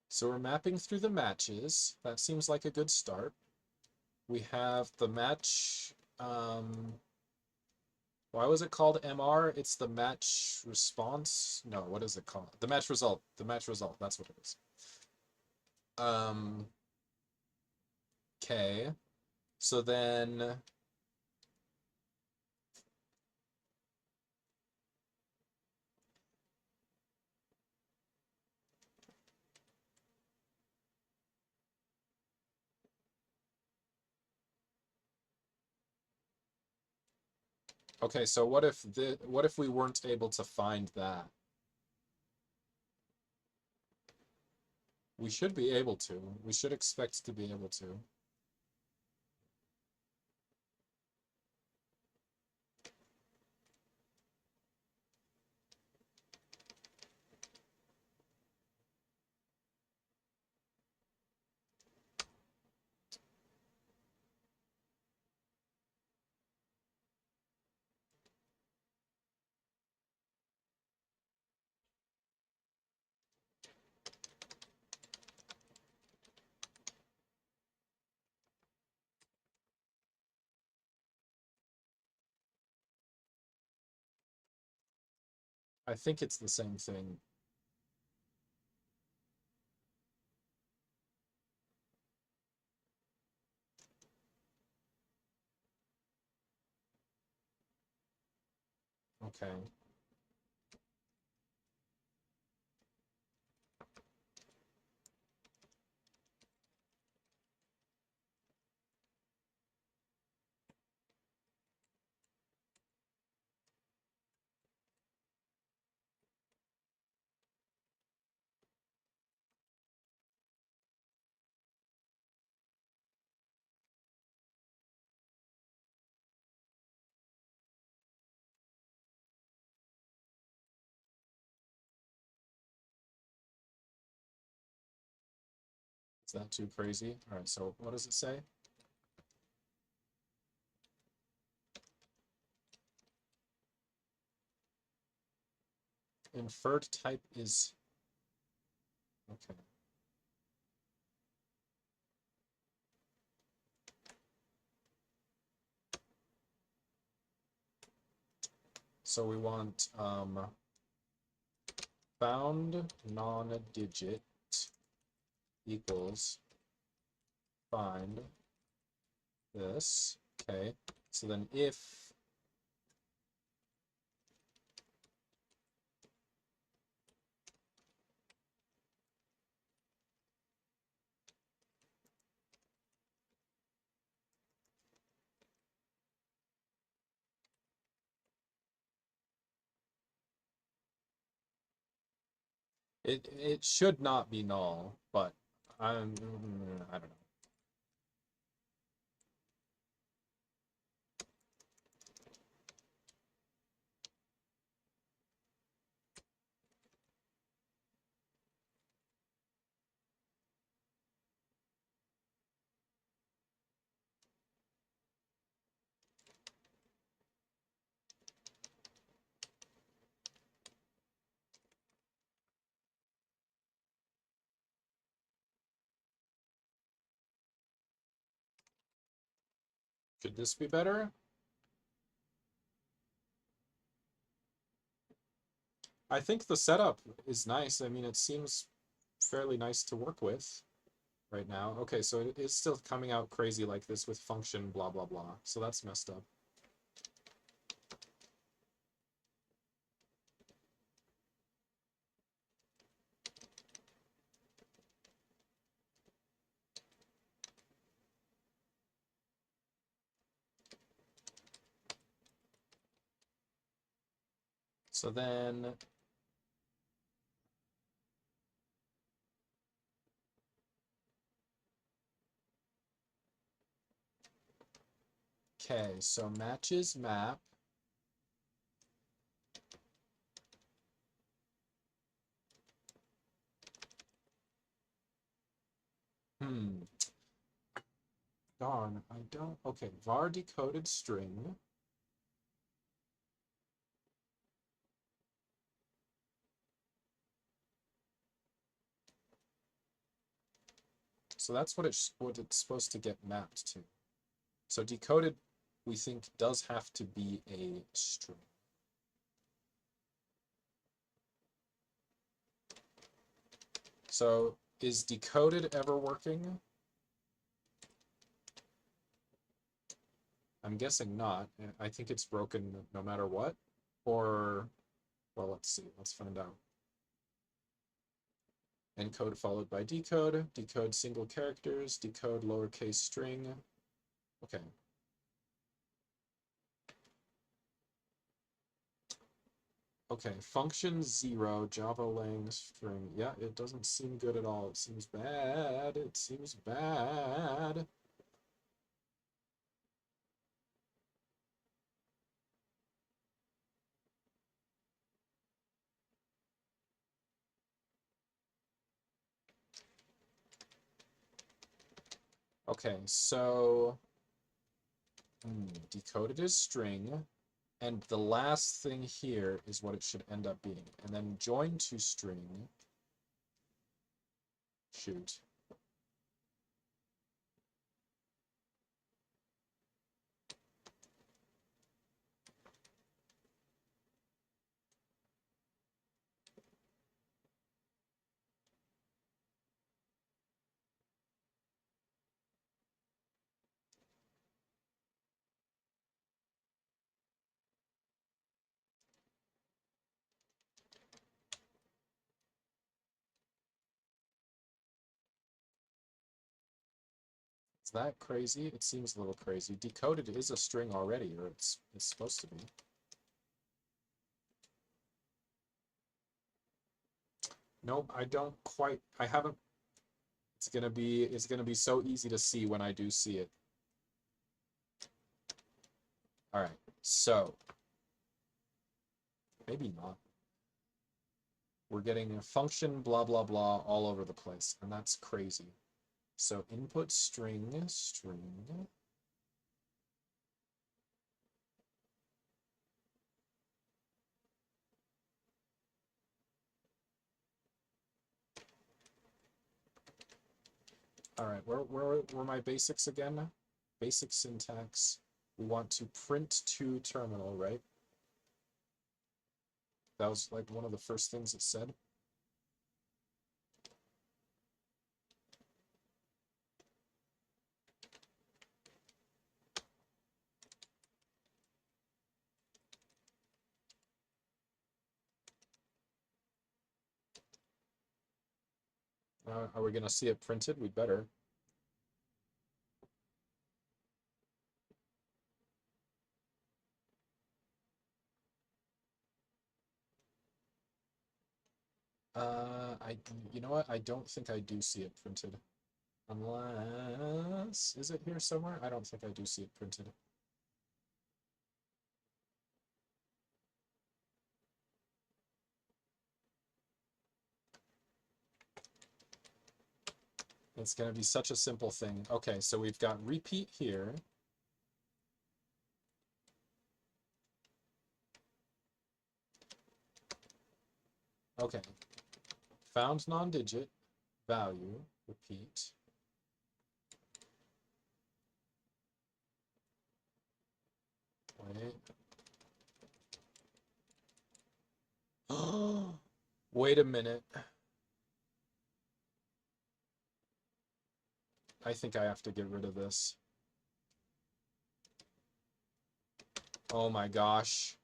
so we're mapping through the matches. That seems like a good start. We have the match, why was it called MR? It's the match response. No, what is it called? The match result. The match result. That's what it is. Um, okay. So then, okay, so what if we weren't able to find that? We should be able to. We should expect to be able to. I think it's the same thing. Okay. Is that too crazy? All right, so what does it say? Inferred type is okay. So we want found non-digit equals find this. Okay. So then if it should not be null, but I don't know. Could this be better? I think the setup is nice. I mean, it seems fairly nice to work with right now. Okay, so it is still coming out crazy like this with function blah blah blah. So that's messed up. So then okay, so matches map. Darn, I don't. Okay, var decoded string. So that's what it's supposed to get mapped to. So decoded, we think, does have to be a string. So is decoded ever working? I'm guessing not. I think it's broken no matter what. Or, well, let's see. Let's find out. Encode followed by decode. Decode single characters. Decode lowercase string. Okay. Okay, function 0, Java lang string. Yeah, it doesn't seem good at all. It seems bad. It seems bad. Okay, so decoded as string, and the last thing here is what it should end up being. And then join to string. Shoot. Is that crazy? It seems a little crazy. Decoded is a string already, or it's supposed to be. Nope, I don't quite. I haven't. It's gonna be so easy to see when I do see it. All right, so maybe not. We're getting a function blah blah blah all over the place, and that's crazy. So input string string. All right, where were my basics again? Basic syntax. We want to print to terminal, right? That was like one of the first things it said. Are we gonna see it printed? We better. You know what? I don't think I do see it printed. Unless, is it here somewhere? I don't think I do see it printed. It's going to be such a simple thing. Okay, so we've got repeat here. Okay. Found non-digit, value, repeat. Wait. Wait a minute. I think I have to get rid of this. Oh my gosh.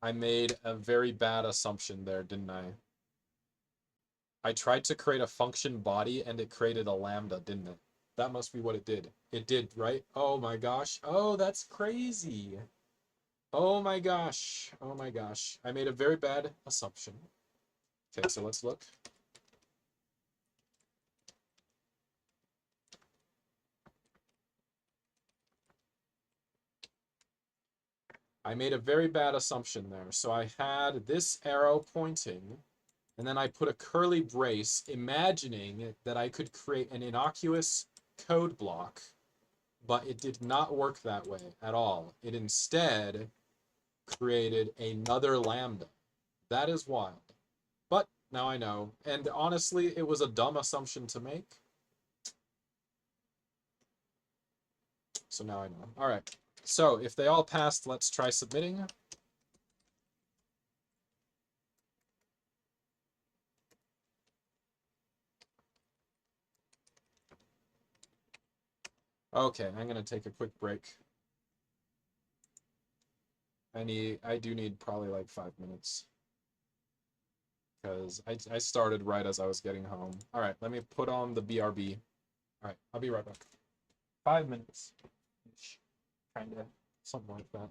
I made a very bad assumption there, didn't I? I tried to create a function body and it created a lambda, didn't it? That must be what it did. It did, right? Oh my gosh. Oh, that's crazy. Oh my gosh. Oh my gosh. I made a very bad assumption. Okay, so let's look. I made a very bad assumption there. So I had this arrow pointing, and then I put a curly brace, imagining that I could create an innocuous code block, but it did not work that way at all. It instead created another lambda. That is wild. But now I know. And honestly, it was a dumb assumption to make. So now I know. All right. So if they all passed, let's try submitting. Okay, I'm gonna take a quick break. I do need probably like 5 minutes because I started right as I was getting home. All right, let me put on the BRB. All right, I'll be right back. 5 minutes, kind of something like that.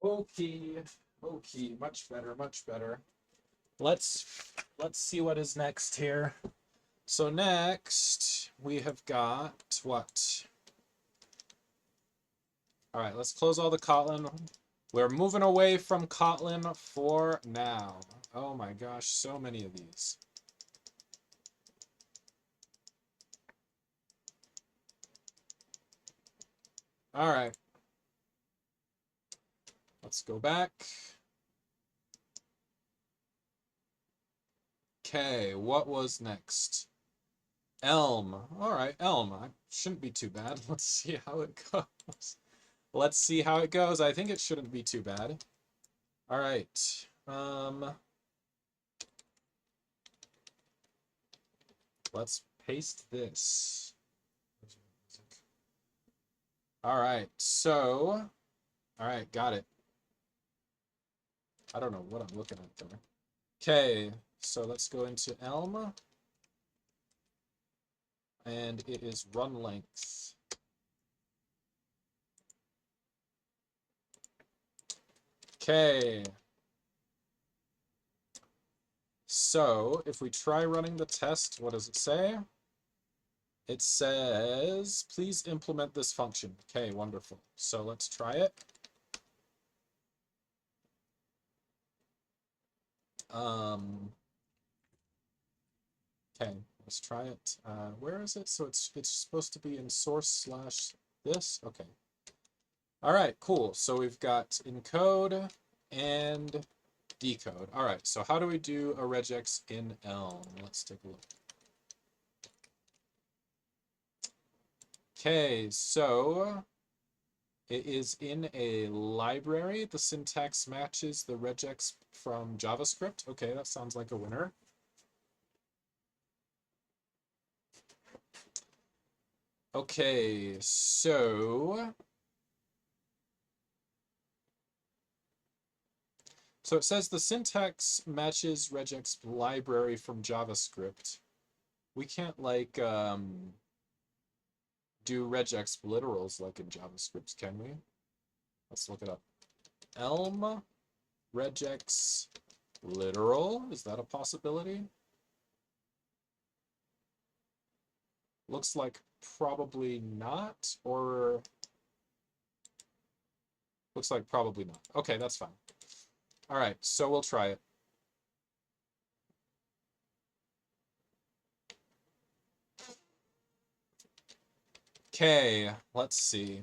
Okay, okay, much better, much better. Let's see what is next here. So next we have got what? All right, let's close all the Kotlin. We're moving away from Kotlin for now. Oh my gosh, so many of these. All right. Let's go back. Okay, what was next? Elm. All right, Elm. I shouldn't be too bad. Let's see how it goes. Let's see how it goes. I think it shouldn't be too bad. All right. Let's paste this. All right. So, all right, got it. I don't know what I'm looking at there. Okay, so let's go into Elm. And it is run length. Okay. So if we try running the test, what does it say? It says, please implement this function. Okay, wonderful. So let's try it. Okay, let's try it. Where is it? So it's supposed to be in source / this. Okay. All right, cool. So we've got encode and decode. All right, so how do we do a regex in Elm? Let's take a look. Okay, so it is in a library. The syntax matches the regex from JavaScript. Okay, that sounds like a winner. Okay, so it says the syntax matches regex library from JavaScript. We can't like do regex literals like in JavaScript, can we? Let's look it up. Elm regex literal, is that a possibility? Looks like probably not, or looks like probably not. Okay, that's fine. All right, so we'll try it. Okay, let's see.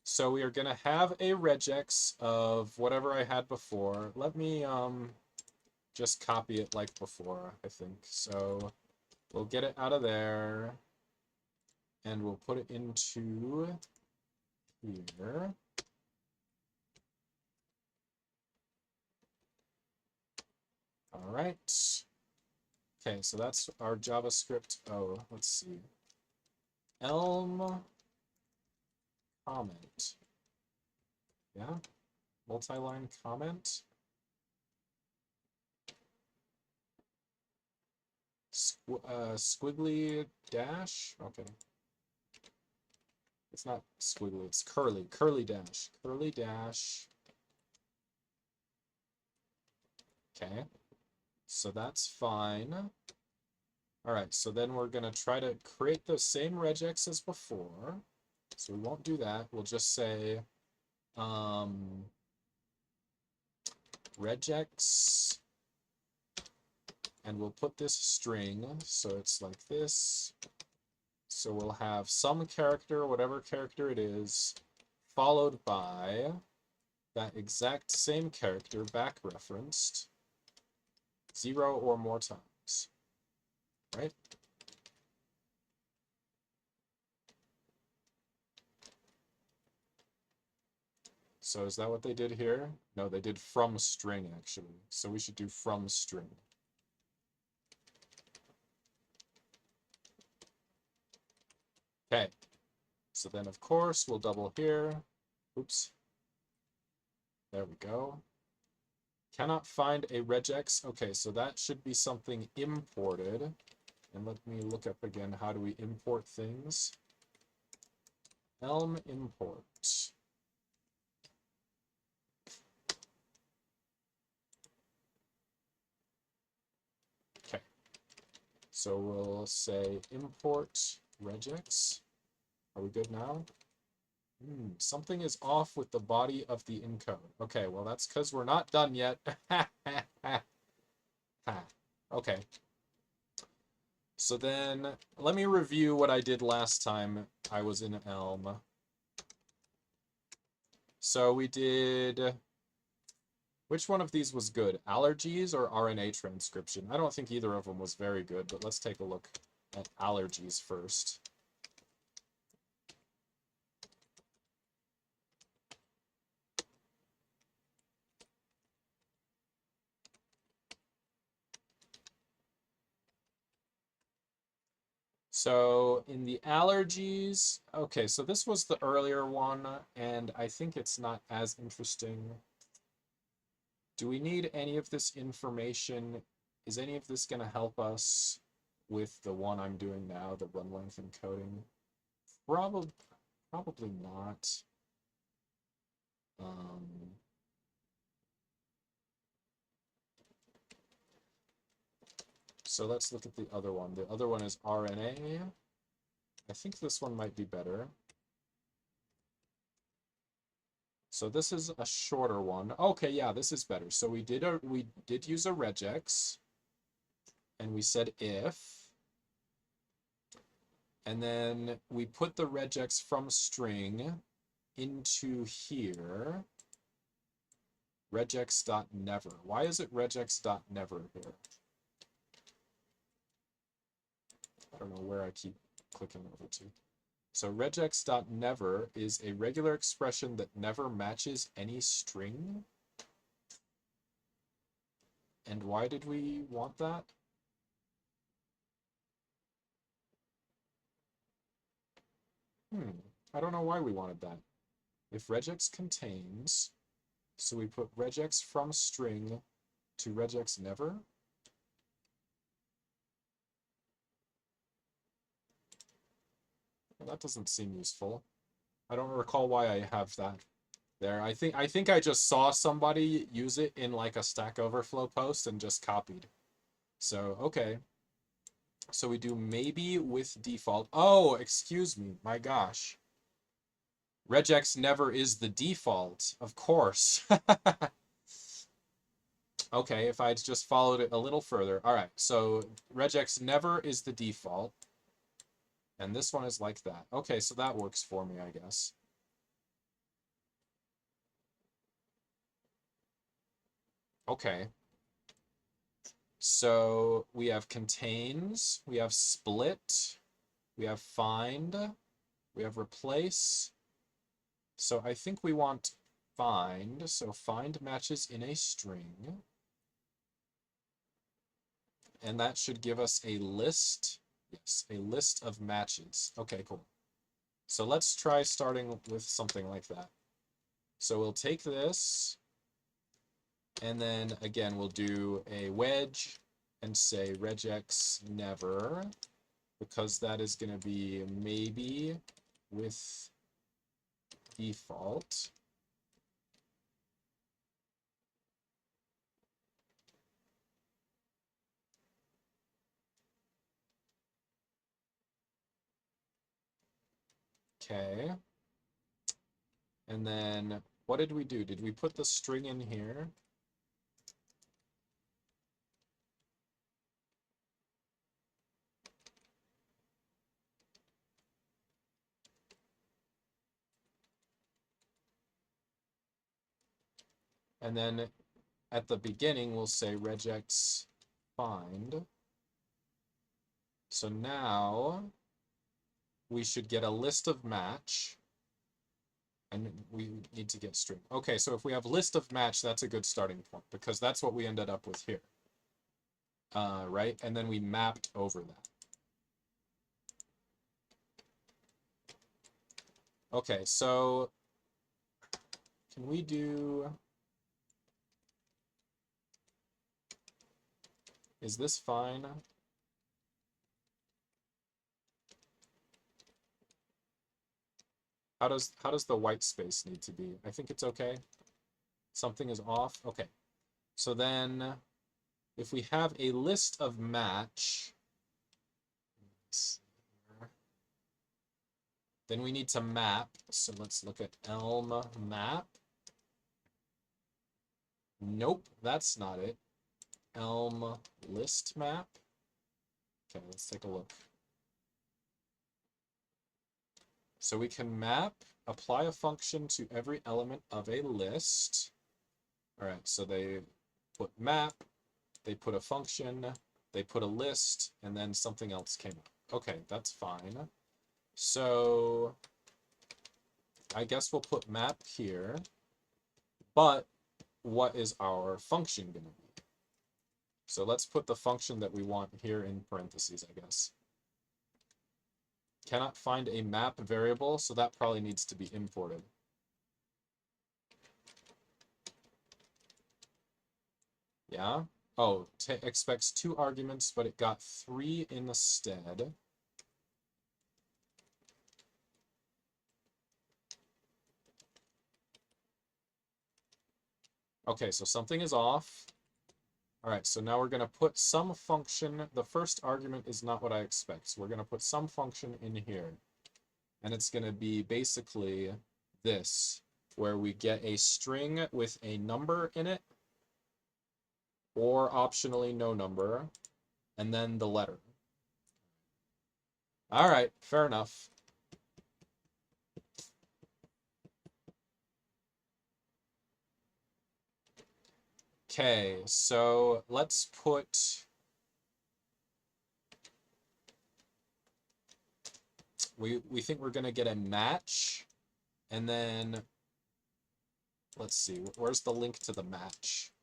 So we are gonna have a regex of whatever I had before. Let me just copy it like before, I think. So we'll get it out of there and we'll put it into here. All right. Okay, so that's our JavaScript. Oh, let's see. Elm comment. Yeah, multi-line comment. Squiggly dash. Okay. It's not squiggly, it's curly. Curly dash. Curly dash. Okay. So that's fine. All right, so then we're going to try to create the same regex as before. So we won't do that. We'll just say regex, and we'll put this string, so it's like this. So we'll have some character, whatever character it is, followed by that exact same character back referenced 0 or more times, right? So is that what they did here? No, they did from string, actually. So we should do from string. Okay. So then, of course, we'll double here. Oops. There we go. Cannot find a regex. Okay, so that should be something imported. And let me look up again, how do we import things? Elm import. So we'll say import regex. Are we good now? Something is off with the body of the encode. Okay, well that's because we're not done yet. Okay. So then, let me review what I did last time I was in Elm. So we did... Which one of these was good? Allergies or RNA transcription? I don't think either of them was very good, but let's take a look at allergies first. So in the allergies, okay, so this was the earlier one, and I think it's not as interesting. Do we need any of this information? Is any of this going to help us with the one I'm doing now, the run length encoding? Probably not. So let's look at the other one. The other one is RNA. I think this one might be better. So this is a shorter one. Okay, yeah, this is better. So we did use a regex, and we said if, and then we put the regex from string into here, regex.never. Why is it regex.never here? I don't know where I keep clicking over to. So regex.never is a regular expression that never matches any string. And why did we want that? I don't know why we wanted that. If regex contains, so we put regex from string to regex never. Well, that doesn't seem useful. I don't recall why I have that there. I think I just saw somebody use it in like a Stack Overflow post and just copied. So, okay. So we do maybe with default. Oh, excuse me. My gosh. Regex never is the default, of course. Okay, if I'd just followed it a little further. All right, so regex never is the default. And this one is like that. Okay, so that works for me, I guess. Okay. So we have contains, we have split, we have find, we have replace. So I think we want find. So find matches in a string. And that should give us a list. Yes, a list of matches. Okay, cool. So let's try starting with something like that. So we'll take this, and then again, we'll do a wedge and say regex never, because that is going to be maybe with default. Okay. And then what did we do? Did we put the string in here? And then at the beginning, we'll say regex find. So now we should get a list of match. And we need to get string. Okay, so if we have list of match, that's a good starting point, because that's what we ended up with here. Right? And then we mapped over that. Okay, so can we do... Is this fine? How does the white space need to be? I think it's okay. Something is off. Okay. So then if we have a list of match, Then we need to map. So let's look at Elm map. Nope, that's not it. Elm list map. Okay, let's take a look. So we can map, apply a function to every element of a list. All right, so they put map, they put a function, they put a list, and then something else came up. Okay, that's fine. So I guess we'll put map here, but what is our function going to be? So let's put the function that we want here in parentheses, I guess. Cannot find a map variable, so that probably needs to be imported. Yeah? Oh, expects 2 arguments, but it got 3 instead. Okay, so something is off. All right, so now we're going to put some function. The first argument is not what I expect. So we're going to put some function in here. And it's going to be basically this, where we get a string with a number in it, or optionally no number, and then the letter. All right, fair enough. Okay, so let's put... We think we're going to get a match, and then... Let's see, where's the link to the match?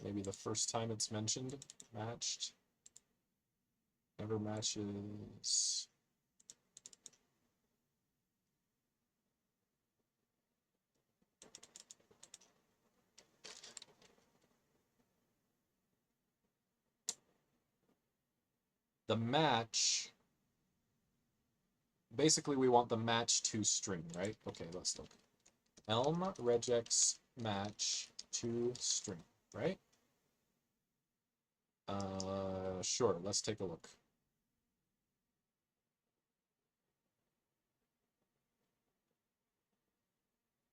Maybe the first time it's mentioned, matched. Never matches. The match, basically we want the match to string, right? Okay, let's look. Elm regex match to string, right? Sure, let's take a look.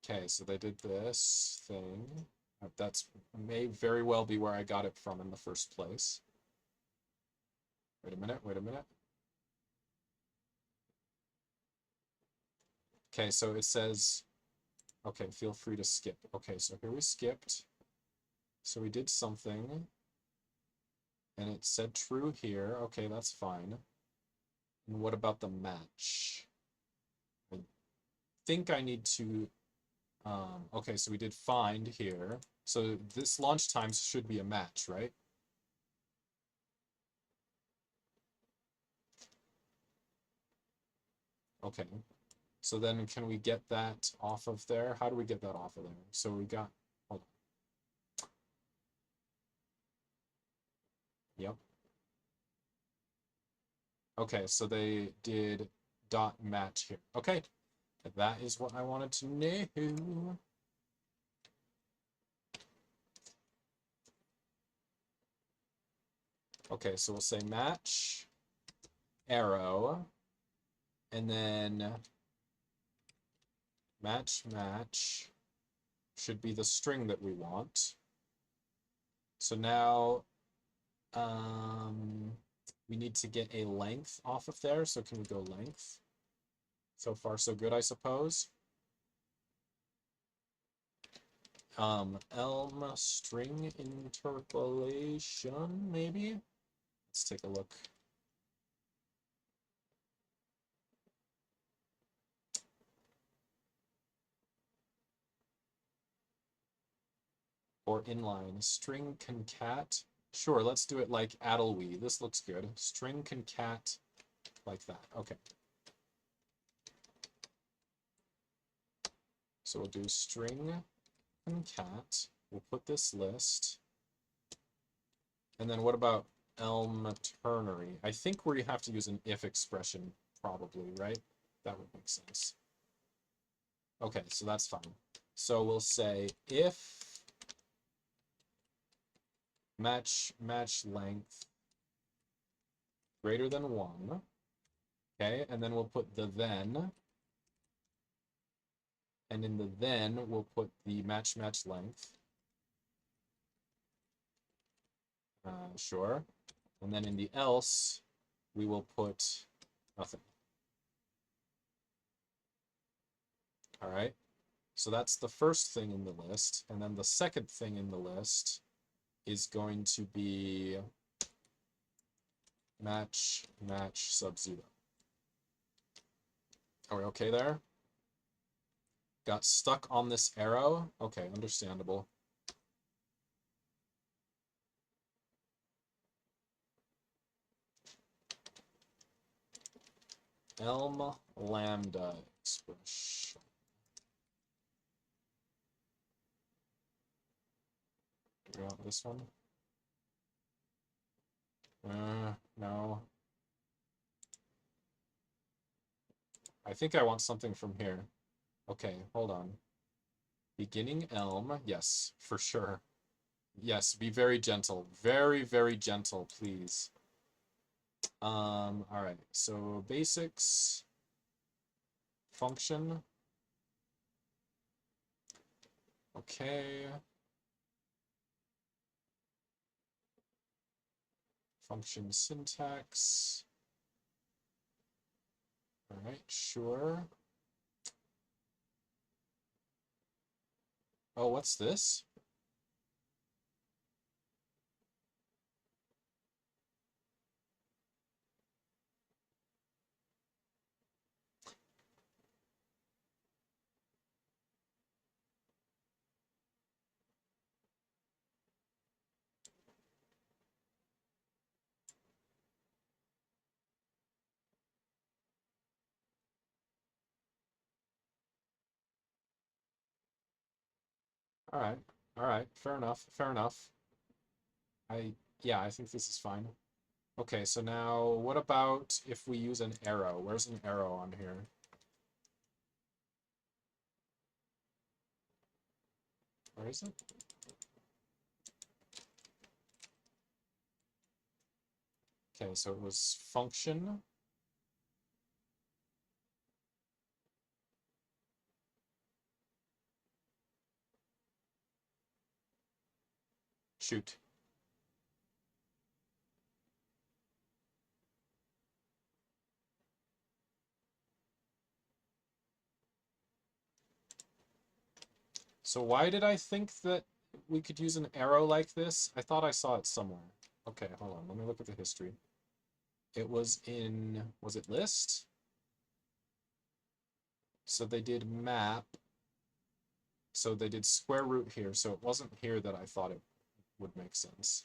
Okay, so they did this thing. That's may very well be where I got it from in the first place. Wait a minute, wait a minute. Okay, so it says, okay, feel free to skip. Okay, so here we skipped. So we did something, and it said true here. Okay, that's fine. And what about the match? I think I need to, okay, so we did find here. So this launch times should be a match, right? Okay, so then can we get that off of there? How do we get that off of there? So we got, hold on. Yep. Okay, so they did dot match here. Okay, that is what I wanted to know. Okay, so we'll say match, arrow, and then match match should be the string that we want. So now we need to get a length off of there. So can we go length? So far so good, I suppose. Elm string interpolation, maybe? Let's take a look. Or inline, string concat. Sure, let's do it like addlewee. This looks good. String concat like that. Okay. So we'll do string concat. We'll put this list. And then what about elm ternary? I think where you have to use an if expression, probably, right? That would make sense. Okay, so that's fine. So we'll say if match length greater than 1, okay, and then we'll put the then, and in the then we'll put the match length. Sure. And then in the else, we will put nothing. All right. So that's the first thing in the list. And then the second thing in the list is going to be match sub-0. Are we okay there? Got stuck on this arrow? Okay, understandable. Elm lambda expression. Figure out this one. No. I think I want something from here. Okay, hold on. Beginning elm, yes, for sure. Yes, be very gentle. Very, very gentle, please. All right, so basics, function. Okay. Function syntax. All right, sure. Oh, what's this? All right, fair enough, fair enough. Yeah, I think this is fine. Okay, so now what about if we use an arrow? Where's an arrow on here? Where is it? Okay, so it was function. Shoot. So why did I think that we could use an arrow like this? I thought I saw it somewhere. Okay, hold on. Let me look at the history. It was in, was it list? So they did map. So they did square root here. So it wasn't here that I thought it would make sense.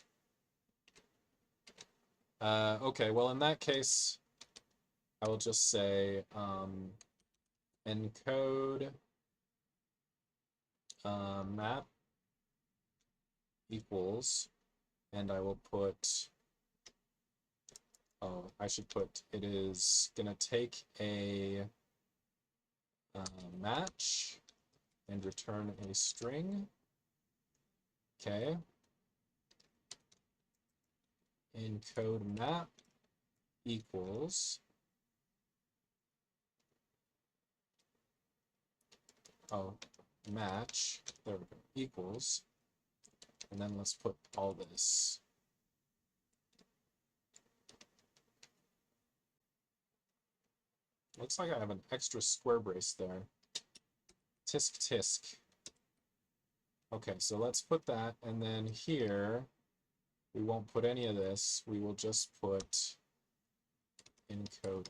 Okay, well, in that case, I will just say encode map equals, and I will put, oh, I should put, it is going to take a match and return a string. Okay. Encode map equals, oh, match, there we go, equals, and then let's put all this. Looks like I have an extra square brace there. Tisk tisk. Okay, so let's put that, and then here, we won't put any of this, we will just put encode.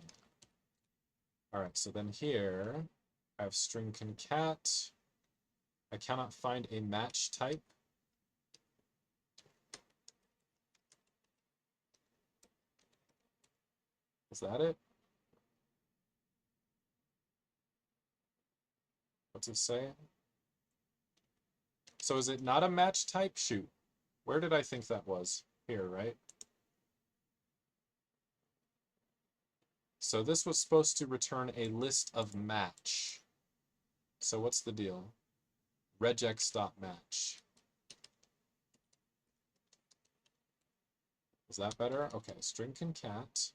All right, so then here, I have string concat. I cannot find a match type. Is that it? What's it say? So is it not a match type? Shoot. Where did I think that was? Here, right? So this was supposed to return a list of match. So what's the deal? regex.match. Is that better? Okay, string concat.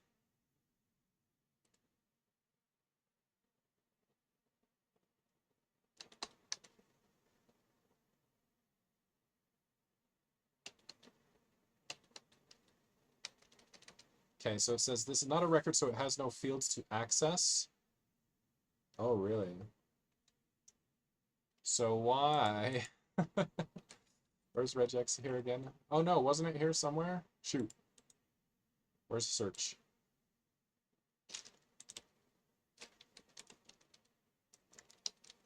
Okay, so it says this is not a record, so it has no fields to access. Oh, really? So why? Where's regex here again? Oh no, wasn't it here somewhere? Shoot. Where's search?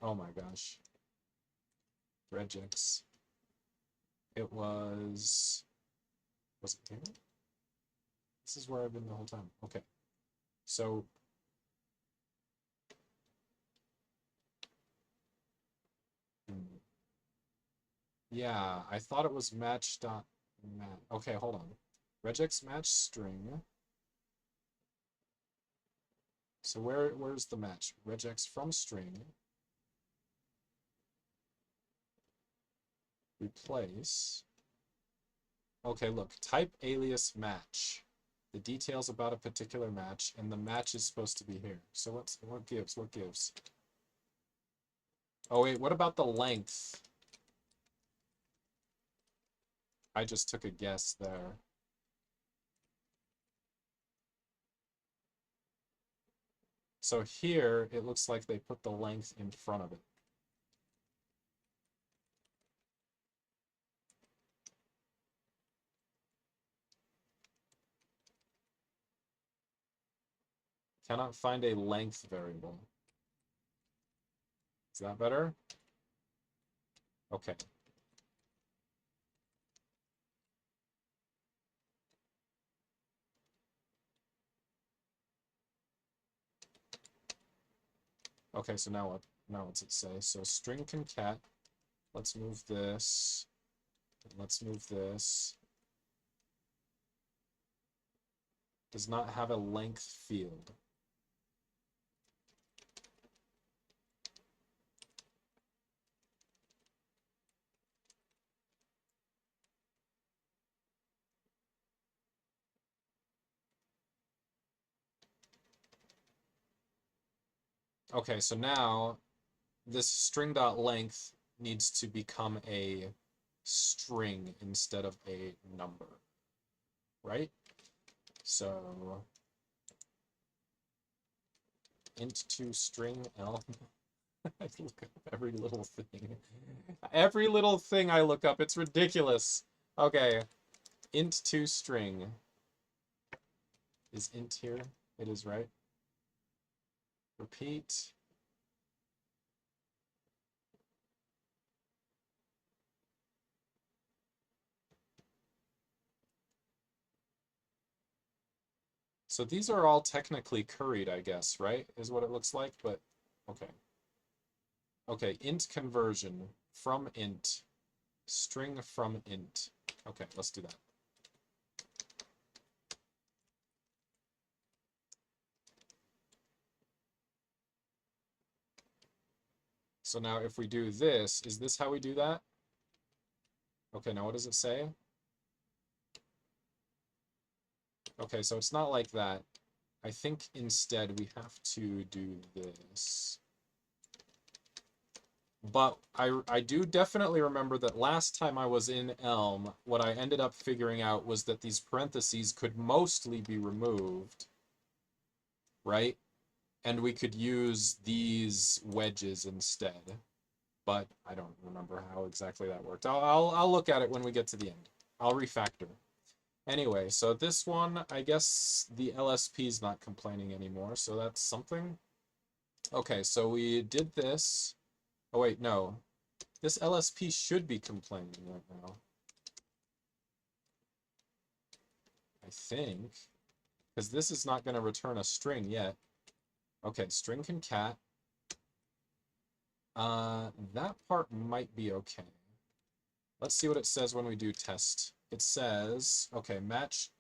Oh my gosh. Regex. It was it here? This is where I've been the whole time. Okay. So yeah, I thought it was match.mat. Okay, hold on. Regex match string. So where's the match? Regex from string. Replace. Okay, look, type alias match. The details about a particular match, and the match is supposed to be here. So what gives? What gives? Oh wait, what about the length? I just took a guess there. So here, it looks like they put the length in front of it. Cannot find a length variable. Is that better? Okay. Okay, so now what? Now what's it say? So string concat. Let's move this. Let's move this. Does not have a length field. Okay, so now this string.length needs to become a string instead of a number, right? So int2 string elm. I look up every little thing. Every little thing I look up, it's ridiculous. Okay, int2 string. Is int here? It is, right? Repeat. So these are all technically curried, I guess, right? Is what it looks like, but okay. Okay, int conversion from int, string from int. Okay, let's do that. So now if we do this, is this how we do that? Okay, now what does it say? Okay, so it's not like that. I think instead we have to do this. But I do definitely remember that last time I was in Elm, what I ended up figuring out was that these parentheses could mostly be removed, right? And we could use these wedges instead. But I don't remember how exactly that worked. I'll look at it when we get to the end. I'll refactor. Anyway, so this one, I guess the LSP is not complaining anymore, so that's something. Okay, so we did this. Oh wait, no. This LSP should be complaining right now. I think. Because this is not going to return a string yet. Okay, string concat. That part might be okay. Let's see what it says when we do test. It says, okay, match.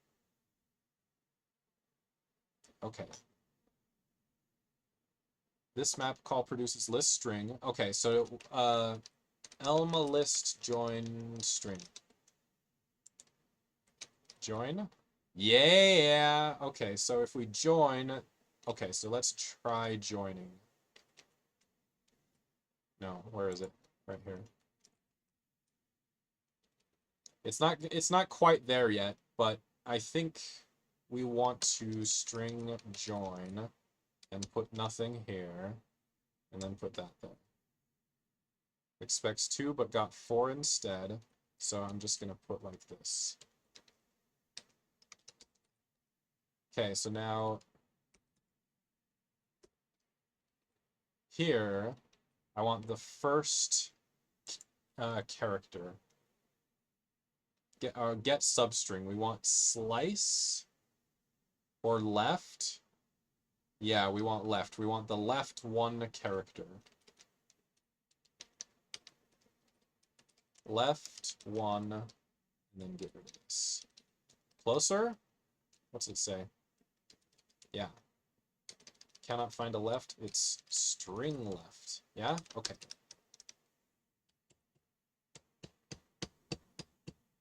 Okay. This map call produces list string. Okay, so Elma list join string. Join? Yeah! Okay, so if we join... Okay, so let's try joining. No, where is it? Right here. It's not quite there yet, but I think we want to string join and put nothing here, and then put that there. Expects 2, but got 4 instead, so I'm just gonna put like this. Okay, so now here, I want the first character. Get substring. We want slice or left. Yeah, we want left. We want the left one character. Left one, and then get rid of this. Closer? What's it say? Yeah. Cannot find a left. It's string left. Yeah? Okay.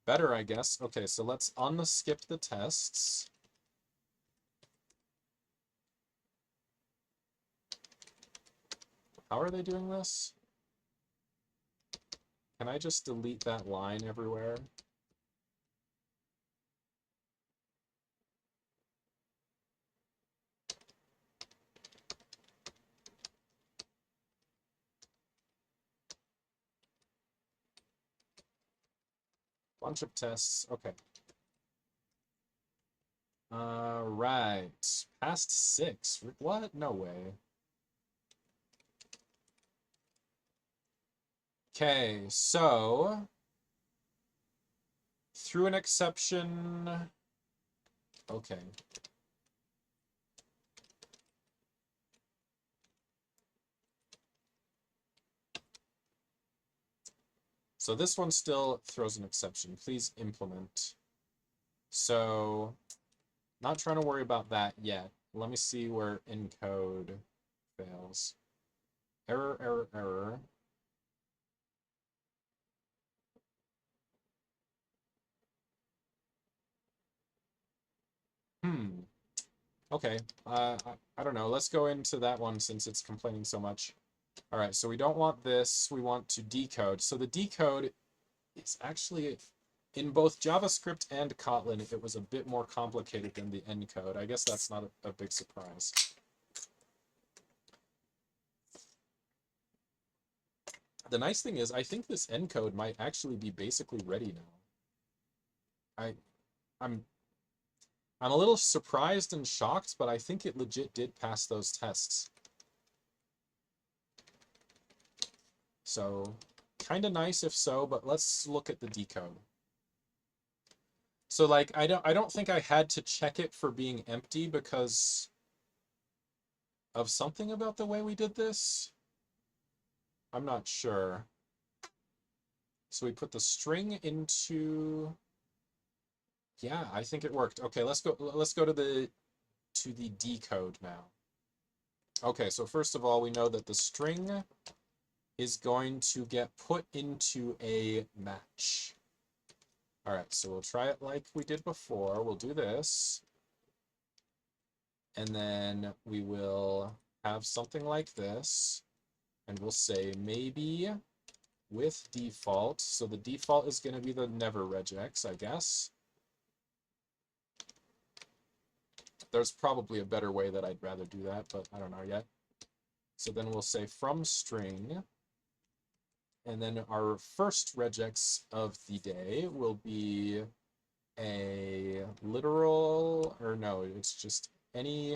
Better, I guess. Okay, so let's unskip the tests. How are they doing this? Can I just delete that line everywhere? Bunch of tests. Okay. Right. Past 6. What? No way. Okay, so through an exception. Okay. So this one still throws an exception. Please implement. So not trying to worry about that yet. Let me see where encode fails. Error, error, error. Okay. I don't know. Let's go into that one since it's complaining so much. All right, so we don't want this. We want to decode. So the decode is actually, in both JavaScript and Kotlin, it was a bit more complicated than the encode. I guess that's not a big surprise. The nice thing is, I think this encode might actually be basically ready now. I'm a little surprised and shocked, but I think it legit did pass those tests. So, kind of nice if so, but let's look at the decode. So like I don't think I had to check it for being empty because of something about the way we did this. I'm not sure. So we put the string into, yeah, I think it worked. Okay, let's go to the decode now. Okay, so first of all, we know that the string is going to get put into a match. All right, so we'll try it like we did before. We'll do this. And then we will have something like this. And we'll say maybe with default. So the default is going to be the never regex, I guess. There's probably a better way that I'd rather do that, but I don't know yet. So then we'll say from string. And then our first regex of the day will be a literal, or no, it's just any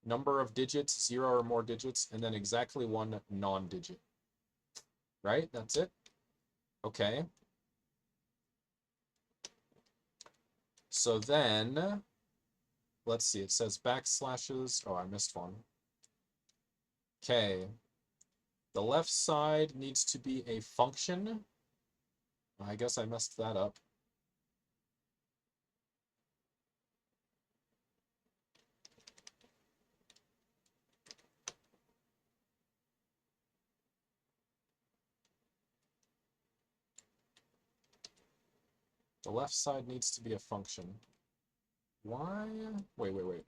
number of digits, 0 or more digits, and then exactly one non-digit. Right? That's it? Okay. So then, let's see, it says backslashes. Oh, I missed one. Okay. The left side needs to be a function. I guess I messed that up. The left side needs to be a function. Why? Wait.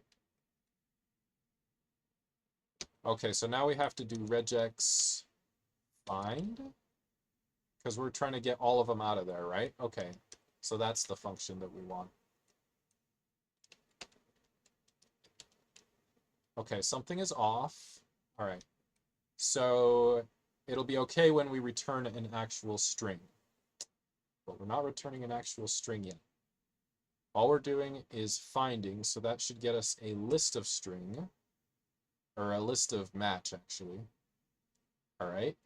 Okay, so now we have to do regex find, because we're trying to get all of them out of there, right? Okay, so that's the function that we want. Okay, something is off. All right, so it'll be okay when we return an actual string, but we're not returning an actual string yet. All we're doing is finding, so that should get us a list of string, or a list of match, actually. All right.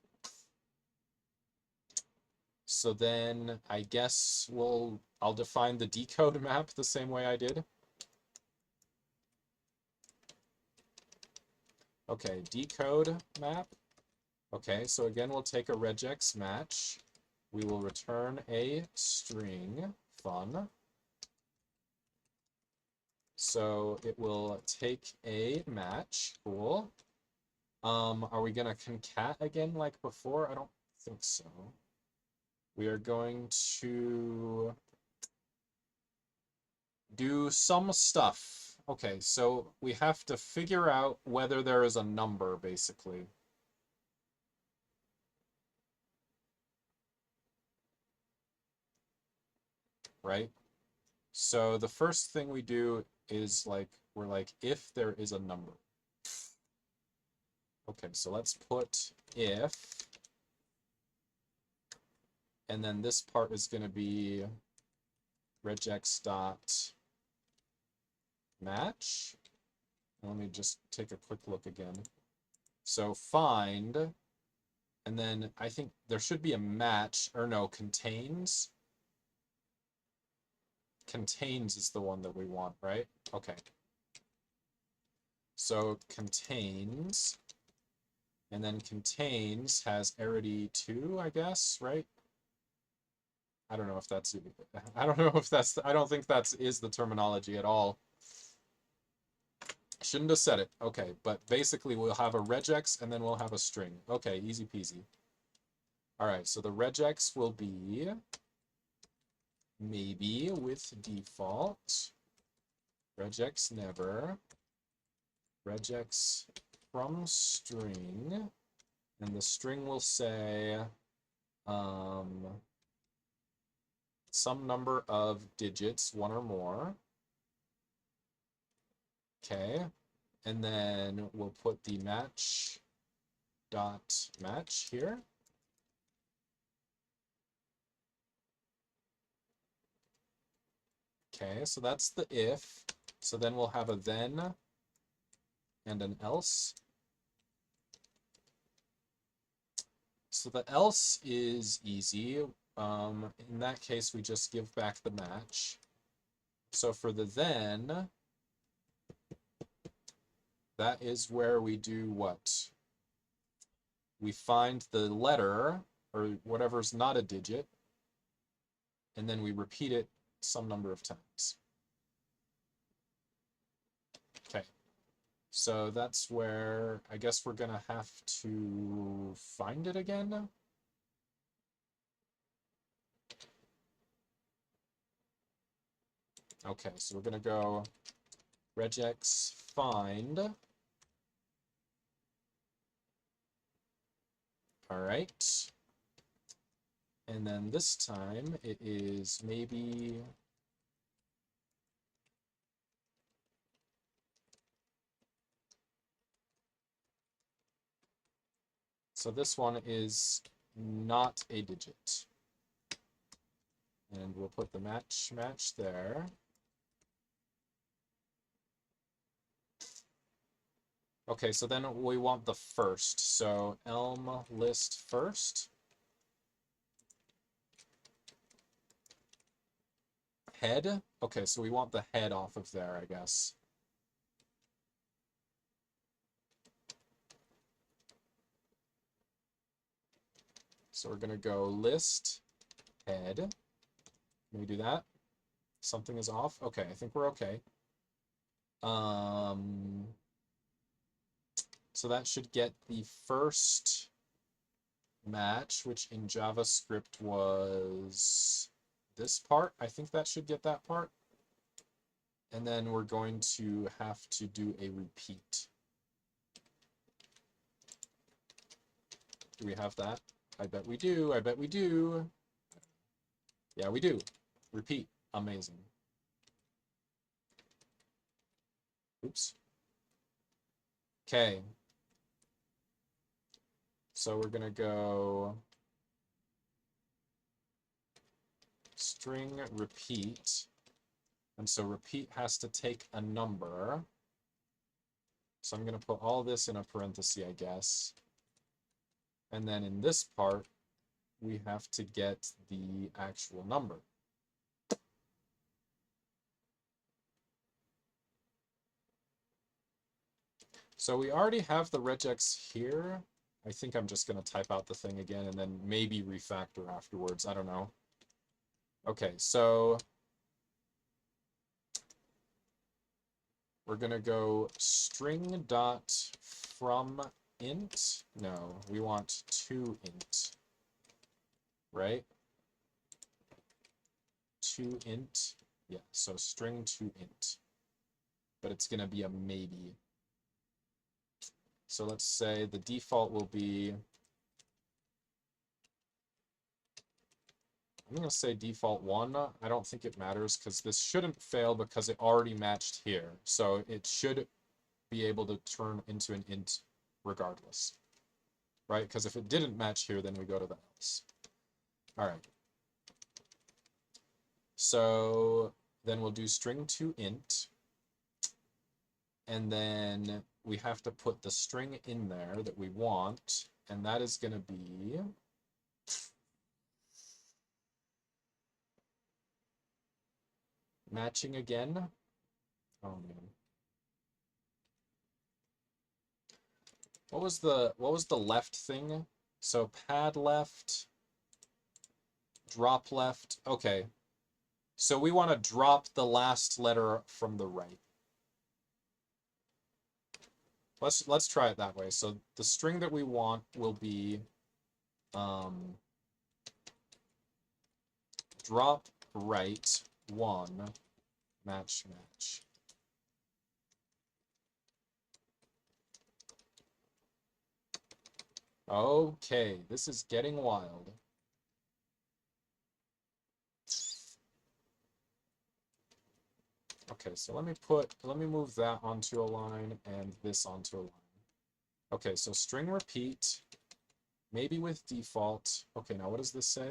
So then I guess I'll define the decode map the same way I did. Okay, decode map. Okay, so again, we'll take a regex match. We will return a string, fun. So it will take a match, cool. Are we gonna concat again like before? I don't think so. We are going to do some stuff. Okay, so we have to figure out whether there is a number, basically. Right? So the first thing we do is we're like, if there is a number. Okay, so let's put if, and then this part is going to be regex dot match. Let me just take a quick look again. So find, and then I think there should be a match, or no, contains. Contains is the one that we want, right? Okay. So contains, and then contains has arity 2, I guess, right? I don't know if that's, I don't know if that's, I don't think that is the terminology at all. Shouldn't have said it. Okay, but basically we'll have a regex and then we'll have a string. Okay, easy peasy. All right, so the regex will be maybe with default, regex never, regex from string, and the string will say some number of digits, one or more. Okay, and then we'll put the match dot match here. Okay, so that's the if. So then we'll have a then and an else. So the else is easy. In that case, we just give back the match. So for the then, that is where we do what? We find the letter, or whatever's not a digit, and then we repeat it some number of times. Okay, so that's where I guess we're gonna have to find it again. Okay, so we're gonna go regex find. All right. And then this time it is maybe so this one is not a digit. And we'll put the match there. Okay, so then we want the first. So elm list first. Head. Okay, so we want the head off of there, I guess. So we're gonna go list head. Can we do that? Something is off. Okay, I think we're okay. So that should get the first match, which in JavaScript was this part. I think that should get that part. And then we're going to have to do a repeat. Do we have that? I bet we do. I bet we do. Yeah, we do. Repeat. Amazing. Oops. Okay. So we're going to go string repeat. And so repeat has to take a number. So I'm going to put all this in a parenthesis, I guess. And then in this part, we have to get the actual number. So we already have the regex here. I think I'm just going to type out the thing again and then maybe refactor afterwards. I don't know. Okay, so we're going to go string dot from int. No, we want to int, right? To int. Yeah, so string to int. But it's going to be a maybe. So let's say the default will be, I'm going to say default 1. I don't think it matters because this shouldn't fail because it already matched here. So it should be able to turn into an int regardless, right? Because if it didn't match here, then we go to the else. All right. So then we'll do string to int. And then we have to put the string in there that we want. And that is going to be matching again. Oh man. What was the left thing? So pad left, drop left. Okay. So we want to drop the last letter from the right. Let's try it that way. So the string that we want will be drop right 1 match match. Okay, this is getting wild. Okay, so let me move that onto a line and this onto a line. Okay, so string repeat, maybe with default. Okay, now what does this say?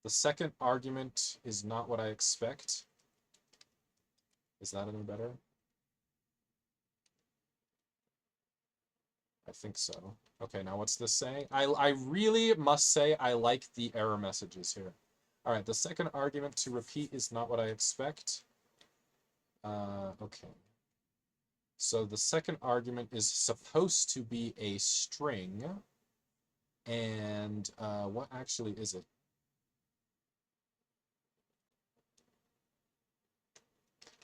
The second argument is not what I expect. Is that any better? I think so. Okay, now what's this saying? I really must say I like the error messages here. All right, the second argument to repeat is not what I expect. Okay. So the second argument is supposed to be a string. And what actually is it?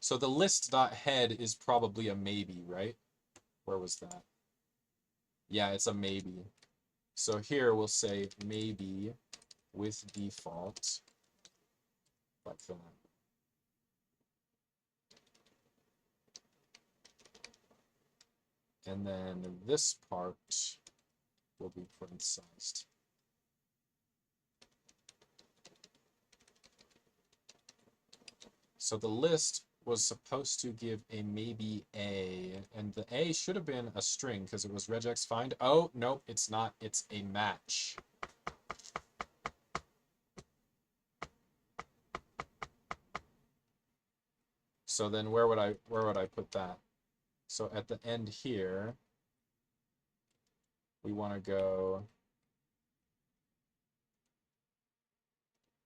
So the list.head is probably a maybe, right? Where was that? Yeah, it's a maybe. So here we'll say maybe with default, like that. And then this part will be parenthesized. So the list was supposed to give a maybe a, and the a should have been a string because it was regex find. Oh, nope, it's not. It's a match. So then where would I put that? So at the end here, we want to go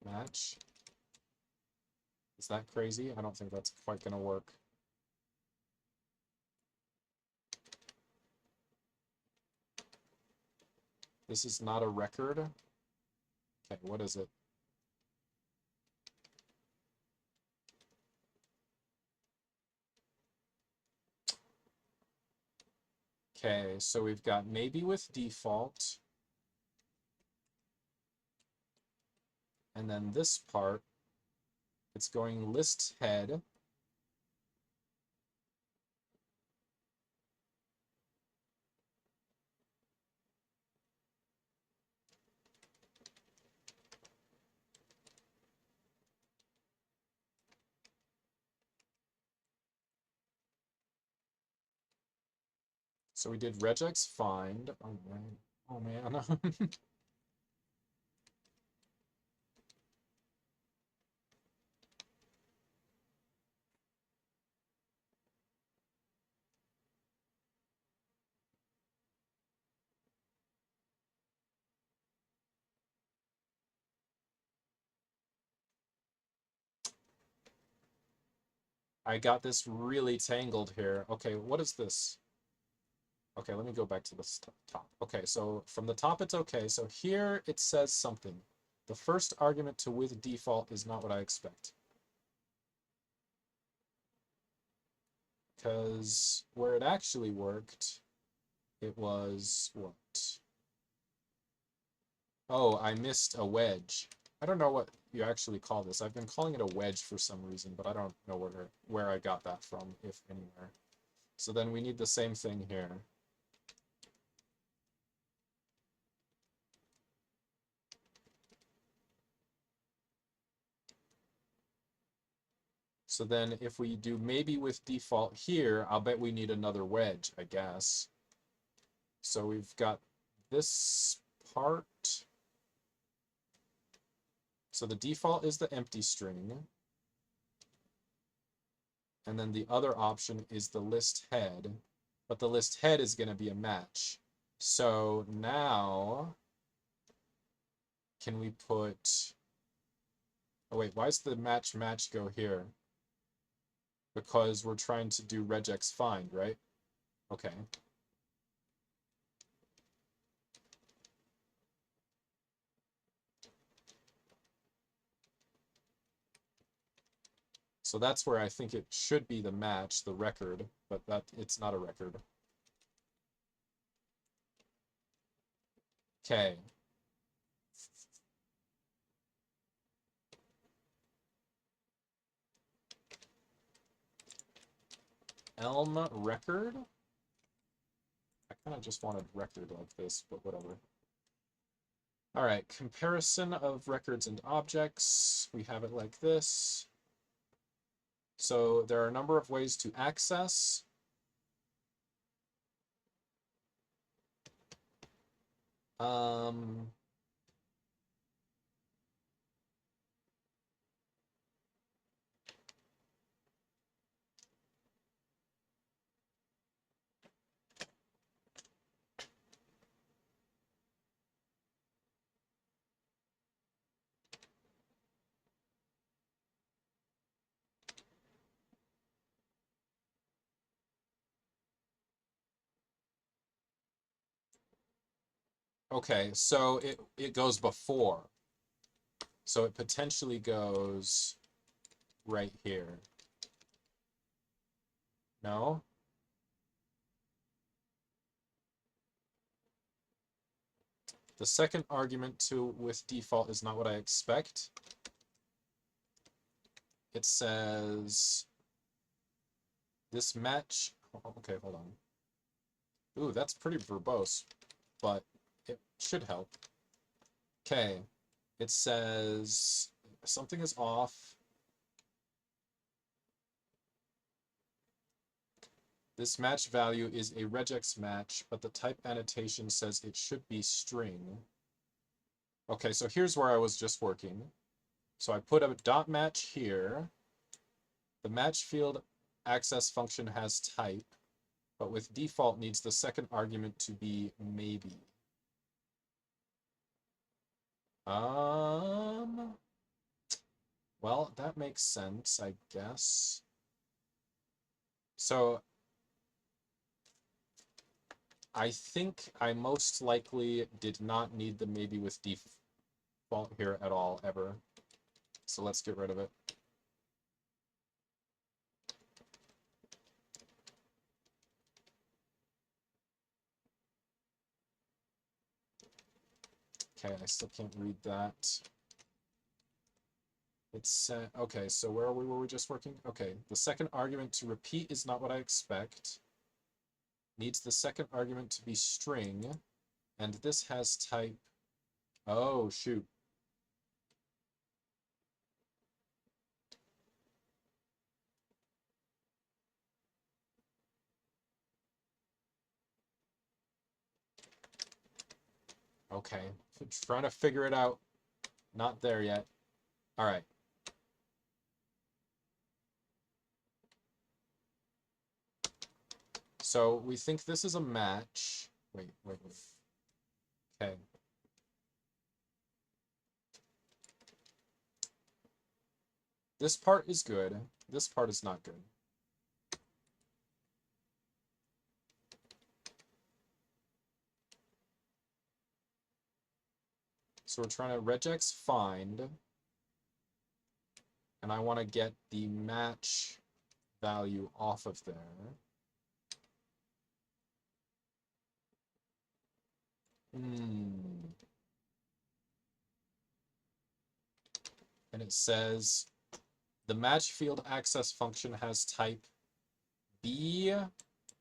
match. Is that crazy? I don't think that's quite going to work. This is not a record. Okay, what is it? Okay, so we've got maybe with default. And then this part It's going list head. So we did regex find. Oh man. Oh man. I got this really tangled here. Okay, what is this? Okay, let me go back to the top. Okay, so from the top it's okay. So here it says something. The first argument to with default is not what I expect. Because where it actually worked, it was what? Oh, I missed a wedge. I don't know what you actually call this. I've been calling it a wedge for some reason, but I don't know where I got that from, if anywhere. So then we need the same thing here. So then if we do maybe with default here, I'll bet we need another wedge, I guess. So we've got this part. So the default is the empty string. And then the other option is the list head. But the list head is going to be a match. So now, can we put... Oh wait, why does the match go here? Because we're trying to do regex find, right? Okay. So that's where I think it should be the match, the record, but that it's not a record. Okay. Elm record? I kind of just wanted record like this, but whatever. All right, comparison of records and objects. We have it like this. So there are a number of ways to access. Okay, so it goes before. So it potentially goes right here. No? The second argument to with default is not what I expect. It says this match. Okay, hold on. Ooh, that's pretty verbose, but it should help. Okay, it says something is off. This match value is a regex match, but the type annotation says it should be string. Okay, so here's where I was just working. So I put a dot match here. The match field access function has type, but with default needs the second argument to be maybe. Well, that makes sense, I guess. So I think I most likely did not need the maybe with default here at all, ever. So let's get rid of it. Okay, I still can't read that. It's okay, so where were we just working? Okay, the second argument to repeat is not what I expect. Needs the second argument to be string, and this has type. Oh, shoot. Okay, trying to figure it out. Not there yet. All right. So we think this is a match. Wait. Okay. This part is good. This part is not good. So we're trying to regex find, and I want to get the match value off of there. And it says the match field access function has type B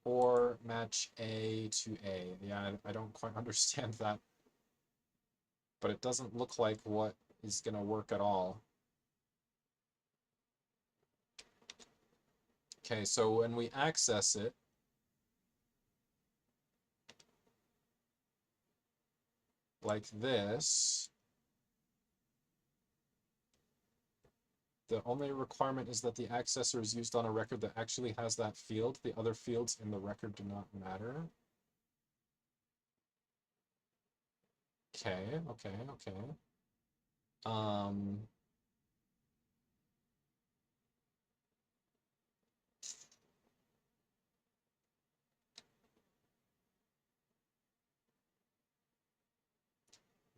or match A to A. Yeah, I don't quite understand that. But it doesn't look like what is going to work at all. Okay, so when we access it, like this, the only requirement is that the accessor is used on a record that actually has that field. The other fields in the record do not matter. Okay.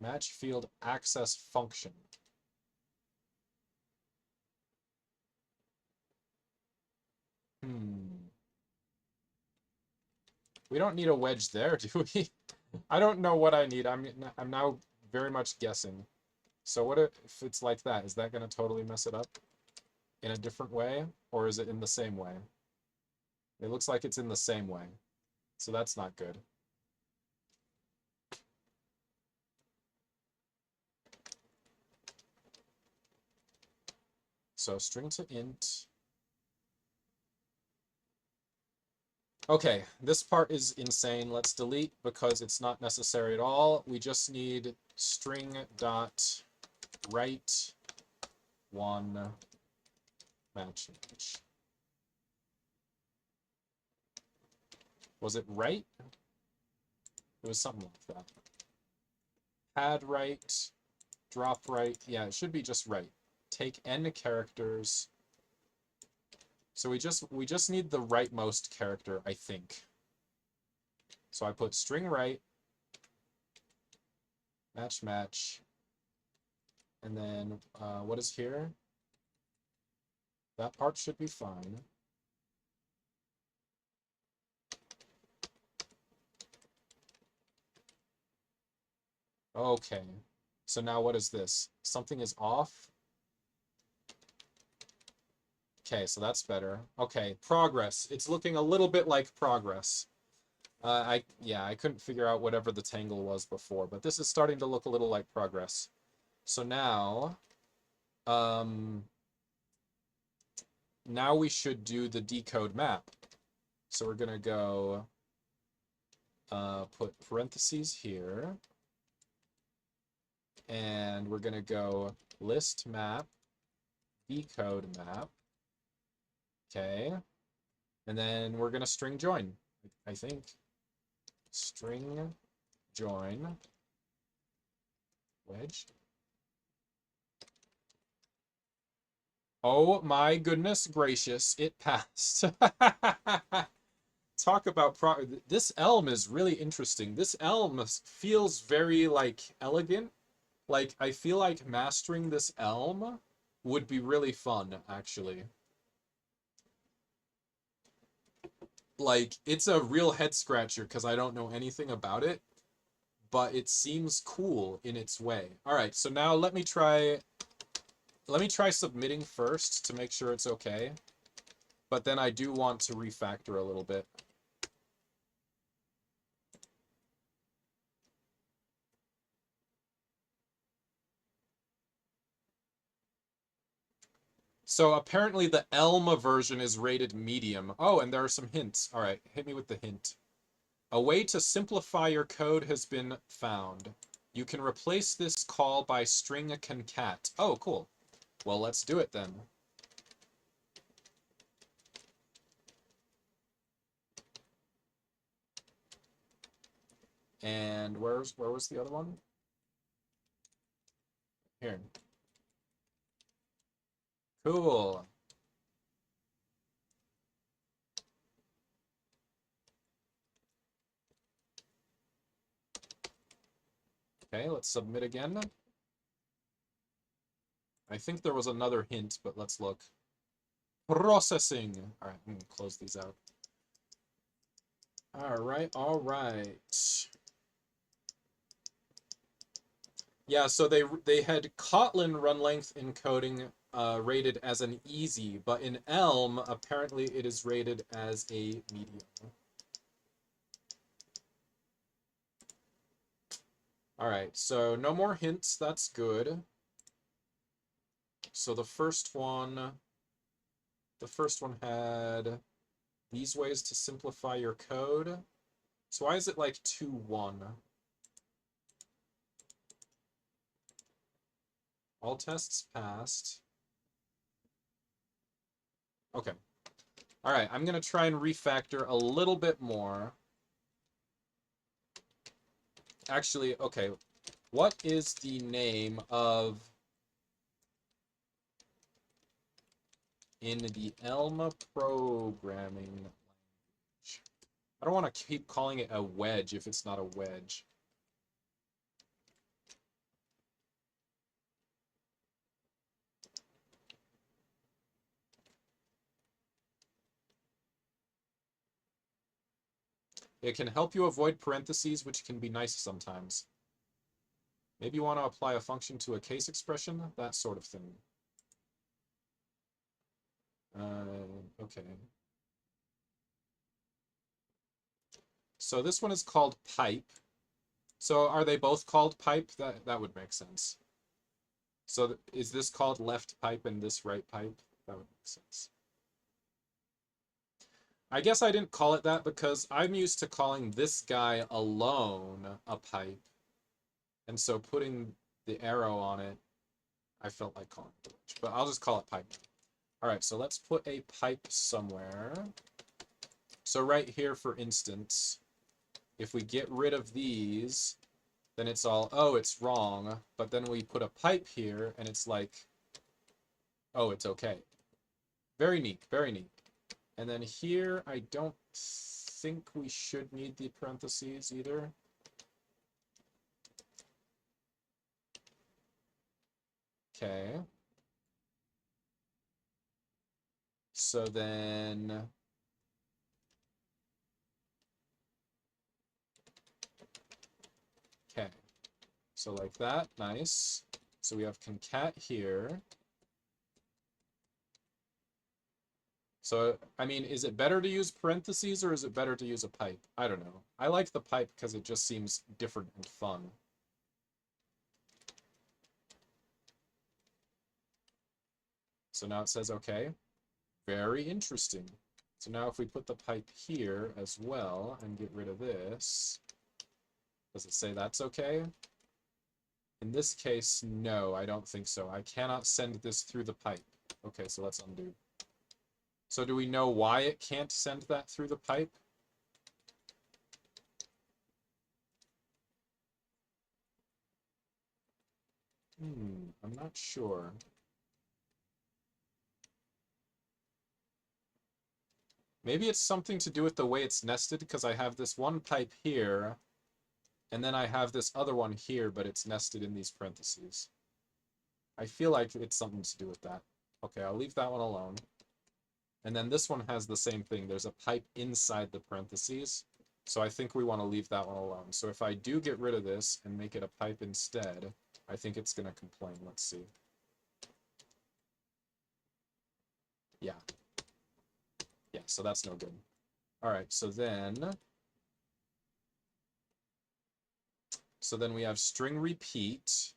Match field access function. We don't need a wedge there, do we? I don't know what I need. I'm now very much guessing. So what if it's like that? Is that going to totally mess it up in a different way? Or is it in the same way? It looks like it's in the same way. So that's not good. So string to int. Okay, this part is insane. Let's delete because it's not necessary at all. We just need string dot write one match. Was it right? It was something like that. Add right, drop right. Yeah, it should be just right. Take n characters. So we just need the rightmost character, I think. So I put string right, match, and then what is here? That part should be fine. Okay, so now what is this? Something is off. Okay, so that's better. Okay, progress. It's looking a little bit like progress. I couldn't figure out whatever the tangle was before, but this is starting to look a little like progress. So now, now we should do the decode map. So we're gonna go put parentheses here, and we're gonna go list map, decode map. Okay, and then we're gonna string join, I think. String join wedge. Oh my goodness gracious, it passed. Talk about this elm is really interesting. This elm feels very like elegant. Like I feel like mastering this elm would be really fun, actually. Like it's a real head scratcher because I don't know anything about it, but it seems cool in its way. All right, so now let me try let me try submitting first to make sure it's okay. But then I do want to refactor a little bit. So apparently the Elm version is rated medium. Oh, and there are some hints. All right, hit me with the hint. A way to simplify your code has been found. You can replace this call by string concat. Oh, cool. Well, let's do it then. And where was the other one? Here. Cool. Okay, let's submit again. I think there was another hint, but let's look. Processing. All right, I'm gonna close these out. All right, all right. Yeah, so they had Kotlin run length encoding rated as an easy, but in Elm apparently it is rated as a medium. All right, so no more hints. That's good. So the first one had these ways to simplify your code. So why is it like 2-1? All tests passed. Okay. All right, I'm going to try and refactor a little bit more. Actually, okay. What is the name of in the Elm programming language? I don't want to keep calling it a wedge if it's not a wedge. It can help you avoid parentheses, which can be nice sometimes. Maybe you want to apply a function to a case expression, that sort of thing. Okay. So this one is called pipe. So are they both called pipe? That would make sense. So is this called left pipe and this right pipe? That would make sense. I guess I didn't call it that because I'm used to calling this guy alone a pipe. And so putting the arrow on it, I felt like calling it a wedge. But I'll just call it pipe. All right, so let's put a pipe somewhere. So right here, for instance, if we get rid of these, then it's all, oh, it's wrong. But then we put a pipe here, and it's like, oh, it's okay. Very neat, very neat. And then here, I don't think we should need the parentheses either. Okay. So then... Okay. So like that, nice. So we have concat here. So, I mean, is it better to use parentheses or is it better to use a pipe? I don't know. I like the pipe because it just seems different and fun. So now it says okay. Very interesting. So now if we put the pipe here as well and get rid of this, does it say that's okay? In this case, no, I don't think so. I cannot send this through the pipe. Okay, so let's undo. So do we know why it can't send that through the pipe? I'm not sure. Maybe it's something to do with the way it's nested, because I have this one pipe here, and then I have this other one here, but it's nested in these parentheses. I feel like it's something to do with that. Okay, I'll leave that one alone. And then this one has the same thing. There's a pipe inside the parentheses. So I think we want to leave that one alone. So if I do get rid of this and make it a pipe instead, I think it's going to complain. Let's see. Yeah. Yeah, so that's no good. All right, so then we have string repeat.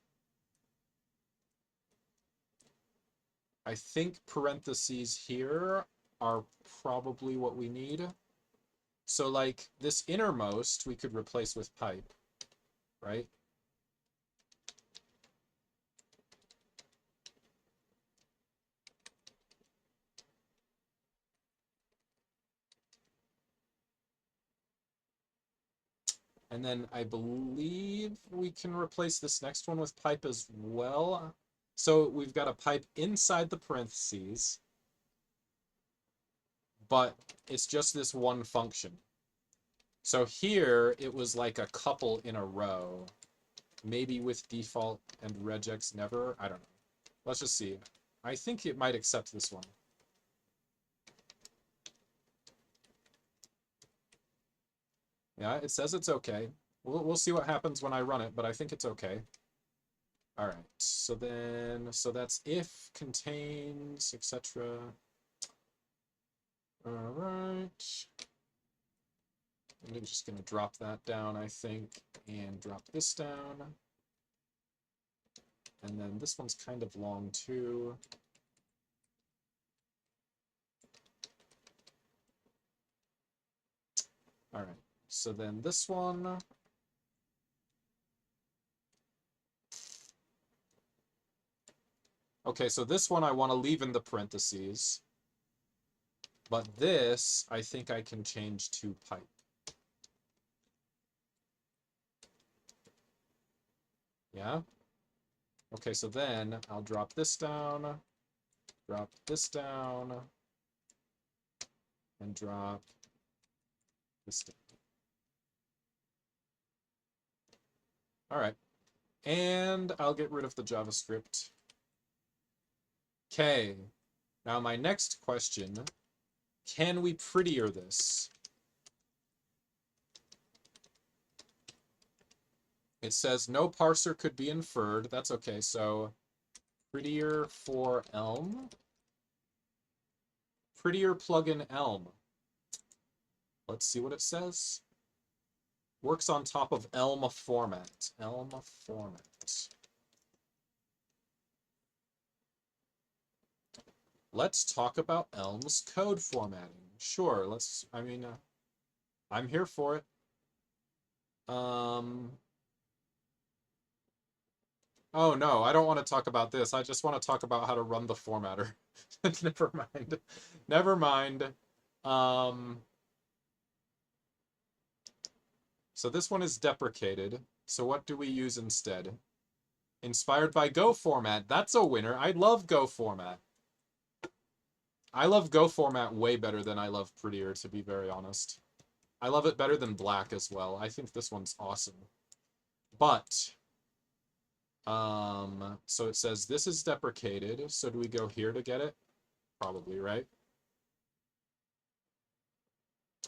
I think parentheses here are probably what we need. So like this innermost we could replace with pipe, right? And then I believe we can replace this next one with pipe as well. So we've got a pipe inside the parentheses, but it's just this one function. So here it was like a couple in a row, maybe with default and regex never. I don't know. Let's just see. I think it might accept this one. Yeah, it says it's okay. We'll see what happens when I run it, but I think it's okay. All right, so that's if contains, etc. All right. I'm just going to drop that down, I think, and drop this down. And then this one's kind of long, too. All right, so then this one. Okay, so this one I want to leave in the parentheses. But this, I think I can change to pipe. Yeah? Okay, so then I'll drop this down, and drop this down. All right. And I'll get rid of the JavaScript. Okay. Now my next question, can we prettier this? It says no parser could be inferred. That's okay. So prettier for Elm. Prettier plugin Elm. Let's see what it says. Works on top of Elm format. Elm format. Let's talk about Elm's code formatting. Sure, I'm here for it. Oh no, I don't want to talk about this. I just want to talk about how to run the formatter. Never mind. Never mind. So this one is deprecated. So what do we use instead? Inspired by Go format. That's a winner. I love Go format. I love Go format way better than I love Prettier, to be very honest. I love it better than Black as well. I think this one's awesome. But, so it says this is deprecated. So do we go here to get it? Probably, right?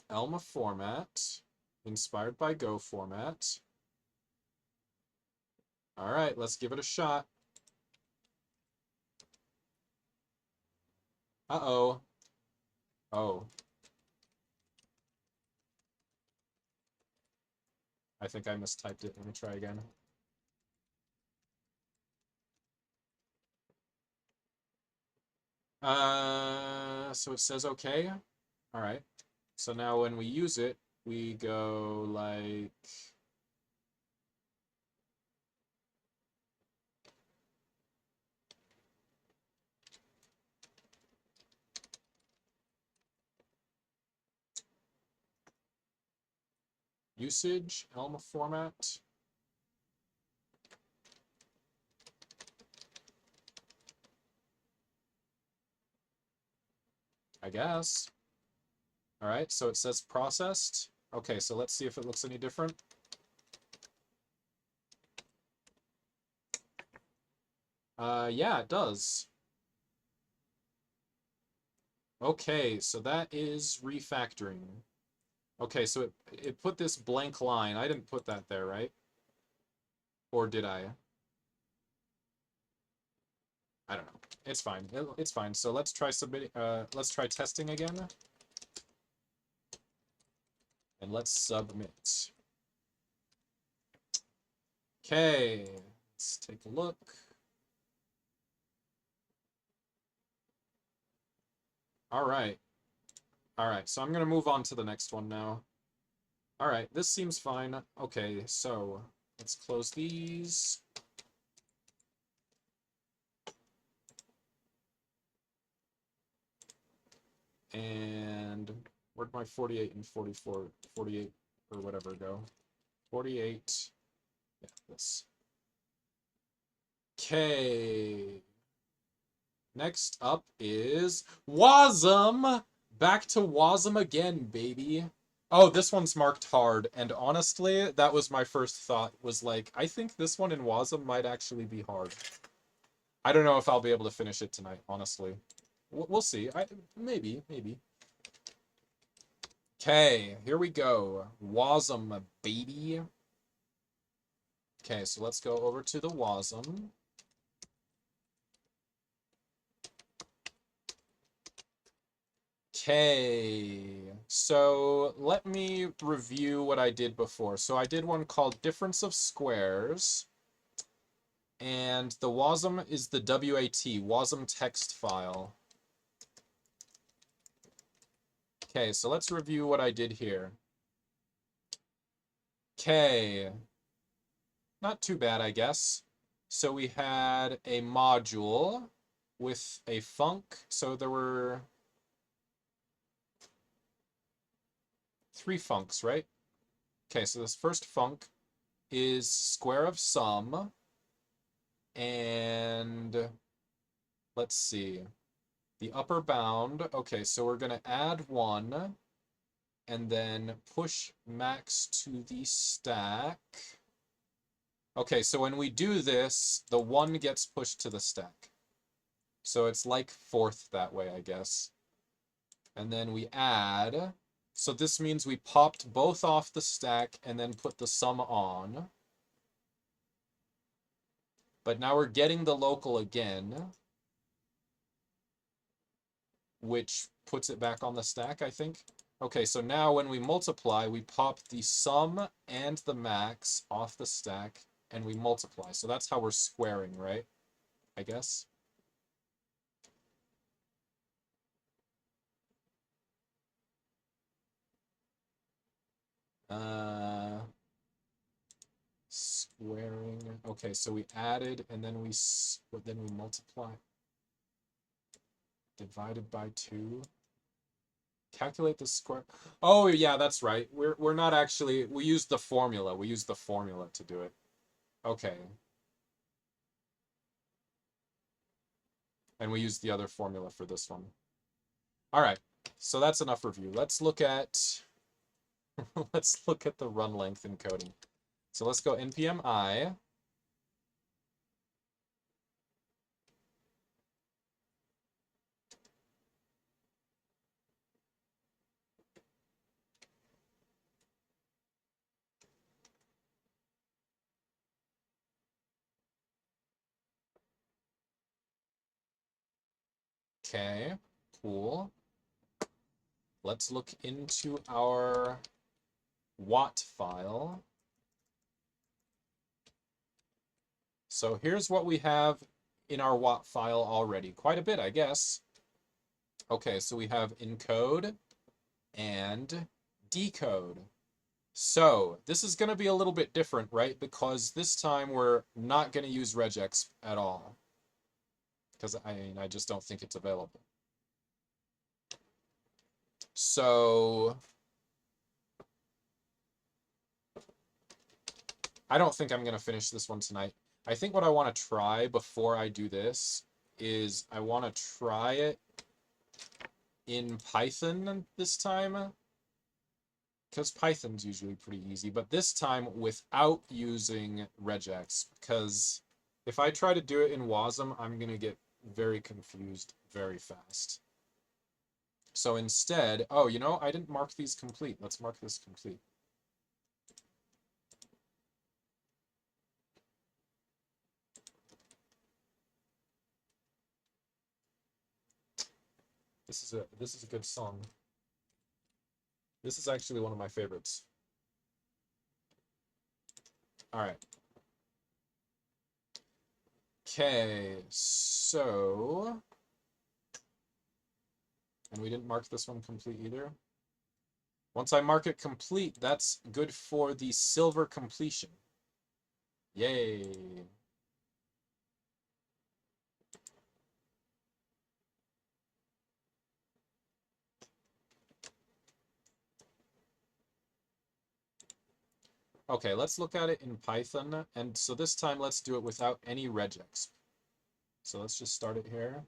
Elm format. Inspired by Go format. All right, let's give it a shot. Uh-oh. Oh. I think I mistyped it. Let me try again. So it says okay. All right. So now when we use it, we go like... Usage, Elm format. I guess. All right, so it says processed. Okay, so let's see if it looks any different. Yeah, it does. Okay, so that is refactoring. Okay, so it put this blank line. I didn't put that there, right? Or did I? I don't know. It's fine. It's fine. So let's try submitting. Let's try testing again. And let's submit. Okay. Let's take a look. All right. All right. So I'm gonna move on to the next one now. All right. This seems fine. Okay. So let's close these. And where'd my 48 and 44, 48 or whatever go? 48. Yeah, this. Okay. Next up is Wasm. Back to Wasm again, baby. Oh, this one's marked hard, and honestly, that was my first thought, was like, I think this one in Wasm might actually be hard. I don't know if I'll be able to finish it tonight, honestly. We'll see. Maybe. Okay, here we go. Wasm, baby. Okay, so let's go over to the Wasm. Okay, so let me review what I did before. So I did one called Difference of Squares, and the WASM is the WAT, WASM text file. Okay, so let's review what I did here. Okay, not too bad, I guess. So we had a module with a func, so there were 3 funcs, right? Okay, so this first func is square of sum, and let's see, the upper bound. Okay, so we're going to add 1 and then push max to the stack. Okay, so when we do this, the 1 gets pushed to the stack. So it's like fourth that way, I guess. And then we add. So this means we popped both off the stack and then put the sum on. But now we're getting the local again, which puts it back on the stack, I think. Okay, so now when we multiply, we pop the sum and the max off the stack, and we multiply. So that's how we're squaring, right? I guess. Squaring. Okay, so we added, and then we multiply. Divided by 2. Calculate the square. Oh yeah, that's right. We're not actually. We used the formula. We used the formula to do it. Okay. And we used the other formula for this one. All right. So that's enough review. Let's look at let's look at the run length encoding. So let's go npm I. Okay, cool. Let's look into our watt file. So here's what we have in our watt file already. Quite a bit, I guess. Okay, so we have encode and decode. So this is going to be a little bit different, right? Because this time we're not going to use regex at all. Because I just don't think it's available. So I don't think I'm going to finish this one tonight. I think what I want to try before I do this is I want to try it in Python this time. Because Python's usually pretty easy, but this time without using regex. Because if I try to do it in WASM, I'm going to get very confused very fast. So instead, oh, you know, I didn't mark these complete. Let's mark this complete. This is a good song. This is actually one of my favorites. All right. Okay, so, and we didn't mark this one complete either. Once I mark it complete, that's good for the silver completion. Yay. Okay, let's look at it in Python. And so this time, let's do it without any regex. So let's just start it here.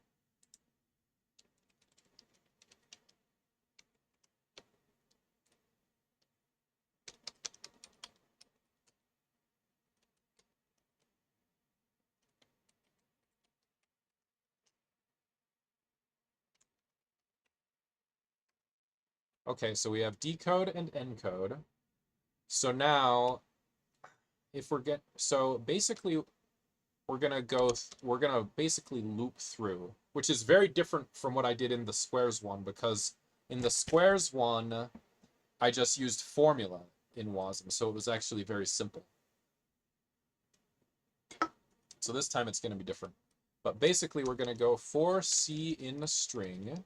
Okay, so we have decode and encode. So now, if so basically, we're gonna basically loop through, which is very different from what I did in the squares one, because in the squares one, I just used formula in WASM, so it was actually very simple. So this time it's gonna be different. But basically, we're gonna go for C in a string,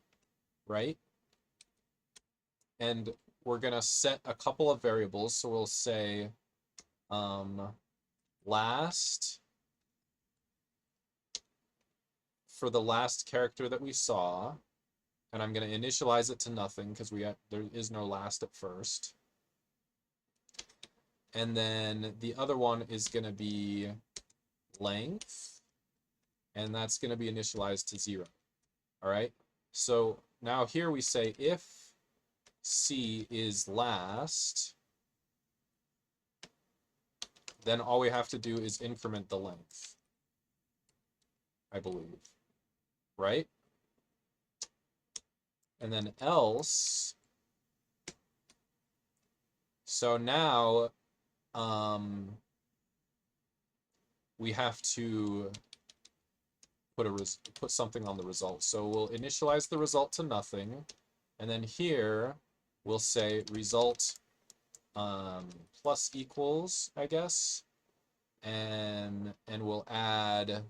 right? And we're gonna set a couple of variables. So we'll say last for the last character that we saw, and I'm going to initialize it to nothing because there is no last at first. And then the other one is going to be length, and that's going to be initialized to 0. All right. So now here we say if C is last, then all we have to do is increment the length, I believe, right? And then else, so now we have to put something on the result. So we'll initialize the result to nothing, and then here we'll say result plus equals, I guess, and we'll add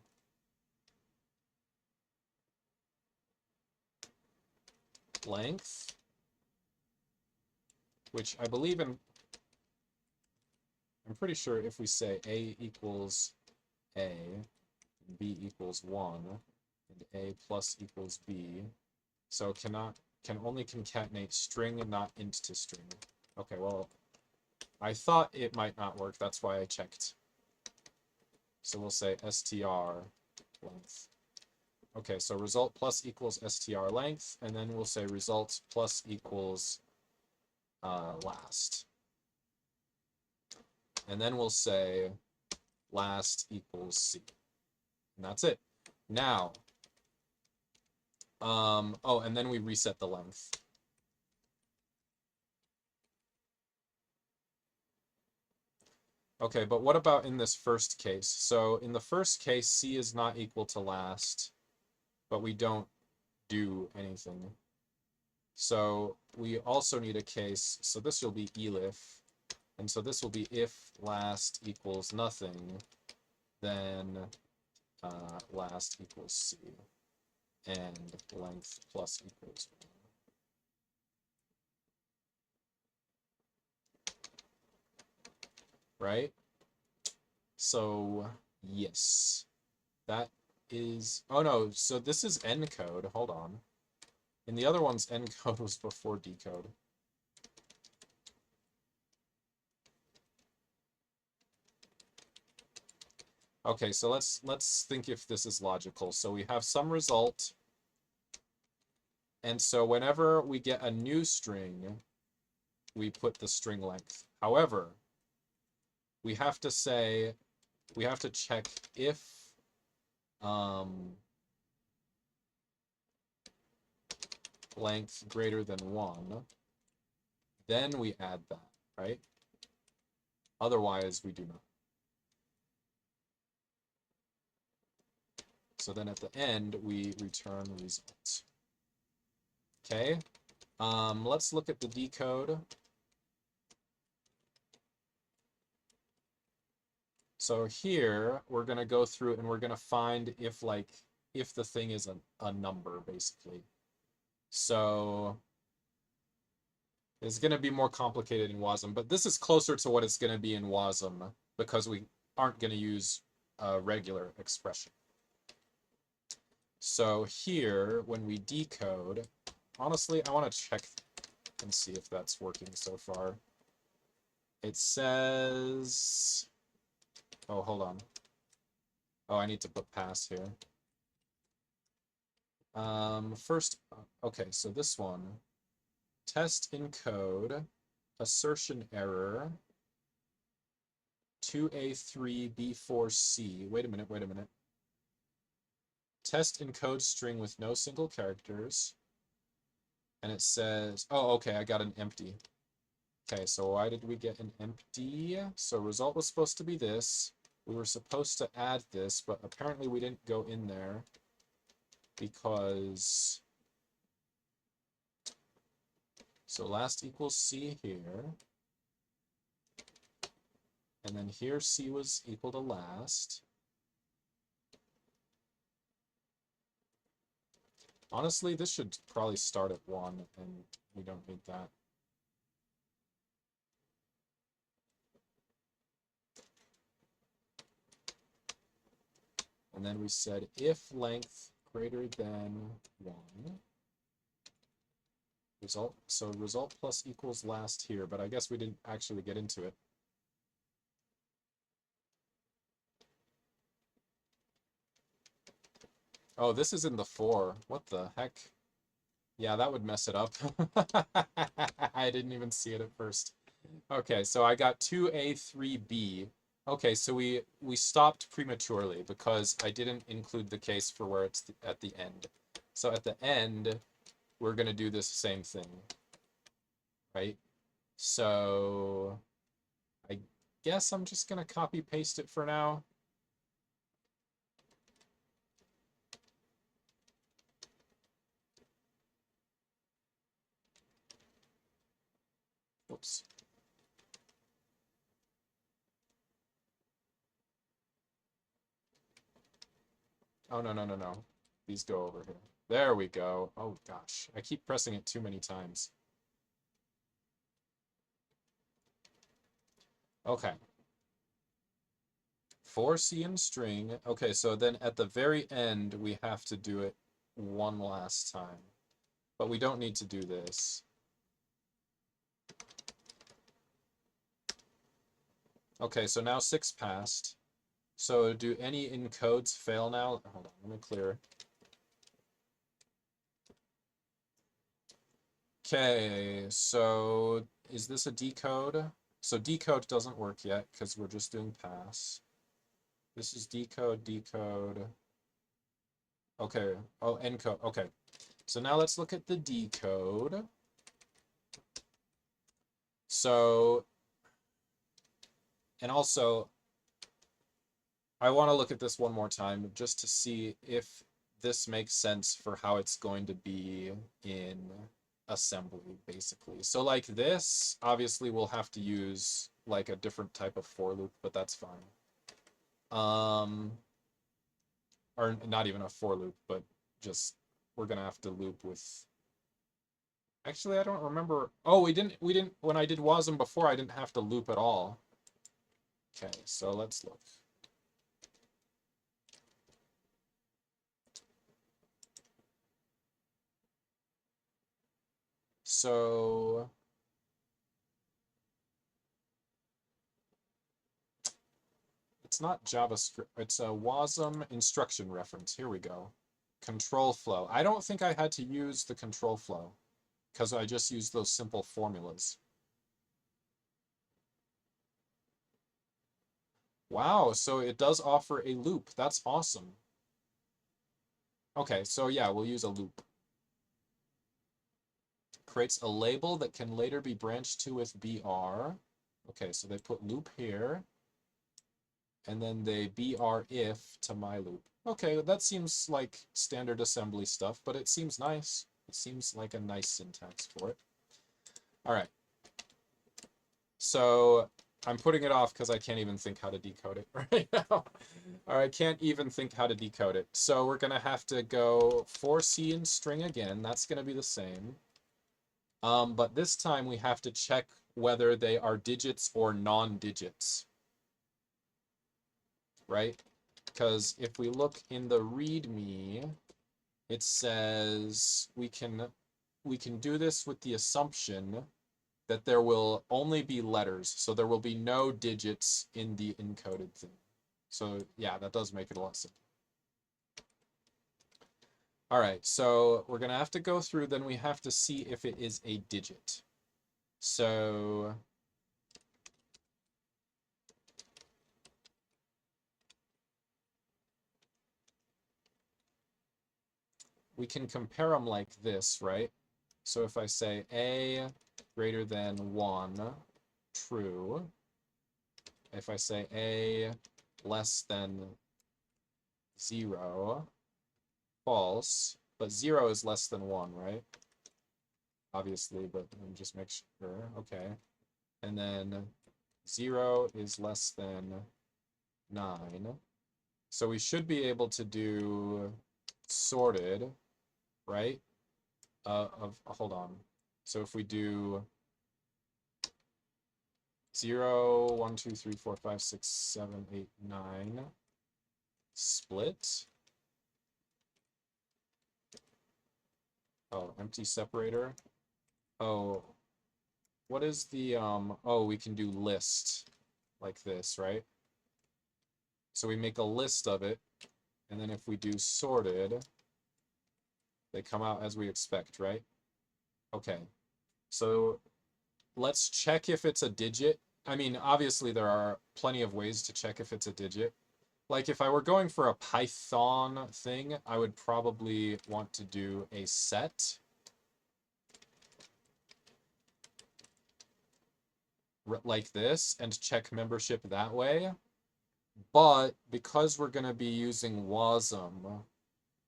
length, which I believe I'm pretty sure if we say A equals A, B equals 1, and A plus equals B, so can only concatenate string and not int to string. Okay, well, I thought it might not work, that's why I checked. So we'll say str length. Okay, so result plus equals str length, and then we'll say result plus equals last. And then we'll say last equals C. And that's it. Now, oh, and then we reset the length. Okay, but what about in this first case? So in the first case, C is not equal to last, but we don't do anything. So we also need a case, so this will be elif, and so this will be if last equals nothing, then last equals C, and length plus equals 1. Right? So, yes. That is... Oh, no. So this is encode. Hold on. In the other ones, encode was before decode. Okay, so let's think if this is logical. So we have some result, and so whenever we get a new string, we put the string length. However, we have to check if length greater than 1, then we add that, right? Otherwise, we do not. So then at the end, we return results. Okay, let's look at the decode. So here, we're going to go through and we're going to find if the thing is a number, basically. So it's going to be more complicated in WASM, but this is closer to what it's going to be in WASM because we aren't going to use a regular expression. So here, when we decode, honestly, I want to check and see if that's working so far. It says, oh, hold on. Oh, I need to put pass here. First, okay, so this one, test encode, assertion error, 2a3b4c. Wait a minute. Test encode string with no single characters. And it says, oh, okay, I got an empty. Okay, so why did we get an empty? So result was supposed to be this. We were supposed to add this, but apparently we didn't go in there because... So last equals C here. And then here C was equal to last. Honestly, this should probably start at 1, and we don't need that. And then we said if length greater than 1, result, so result plus equals last here, but I guess we didn't actually get into it. Oh, this is in the 4. What the heck? Yeah, that would mess it up. I didn't even see it at first. Okay, so I got 2a3b. Okay, so we stopped prematurely because I didn't include the case for where it's at the end. So at the end, we're going to do this same thing, right? So I guess I'm just going to copy paste it for now. Whoops. Oh, no. These go over here. There we go. Oh, gosh. I keep pressing it too many times. Okay. For C in string. Okay, so then at the very end, we have to do it one last time. But we don't need to do this. Okay, so now 6 passed. So do any encodes fail now? Hold on, let me clear. Okay, so is this a decode? So decode doesn't work yet because we're just doing pass. This is decode. Okay, oh, encode, okay. So now let's look at the decode. So, and also, I want to look at this one more time just to see if this makes sense for how it's going to be in assembly, basically. So like this, obviously we'll have to use like a different type of for loop, but that's fine. Or not even a for loop, but just we're gonna have to loop with. Actually, I don't remember. Oh, we didn't. When I did WASM before, I didn't have to loop at all. Okay, so let's look. So it's not JavaScript. It's a WASM instruction reference. Here we go. Control flow. I don't think I had to use the control flow because I just used those simple formulas. Wow, so it does offer a loop. That's awesome. Okay, so yeah, we'll use a loop. Creates a label that can later be branched to with BR. Okay, so they put loop here. And then they BR if to my loop. Okay, that seems like standard assembly stuff, but it seems nice. It seems like a nice syntax for it. All right. So I'm putting it off because I can't even think how to decode it right now. Or I can't even think how to decode it. So we're going to have to go for C in string again. That's going to be the same. But this time we have to check whether they are digits or non-digits. Right? Because if we look in the README, it says we can do this with the assumption that there will only be letters, so there will be no digits in the encoded thing. So yeah, that does make it a lot simpler. All right, so we're gonna have to go through, then we have to see if it is a digit. So we can compare them like this, right? So if I say a greater than 1, true. If I say a less than 0, false. But 0 is less than 1, right? Obviously, but let me just make sure. Okay. And then 0 is less than 9. So we should be able to do sorted, right? Hold on. So if we do 0, 1, 2, 3, 4, 5, 6, 7, 8, 9, split. Oh, empty separator. Oh, what is the, oh, we can do list like this, right? So we make a list of it, and then if we do sorted, they come out as we expect, right? Okay, so let's check if it's a digit. I mean, obviously there are plenty of ways to check if it's a digit. Like if I were going for a Python thing, I would probably want to do a set. Like this, and check membership that way. But because we're going to be using WASM,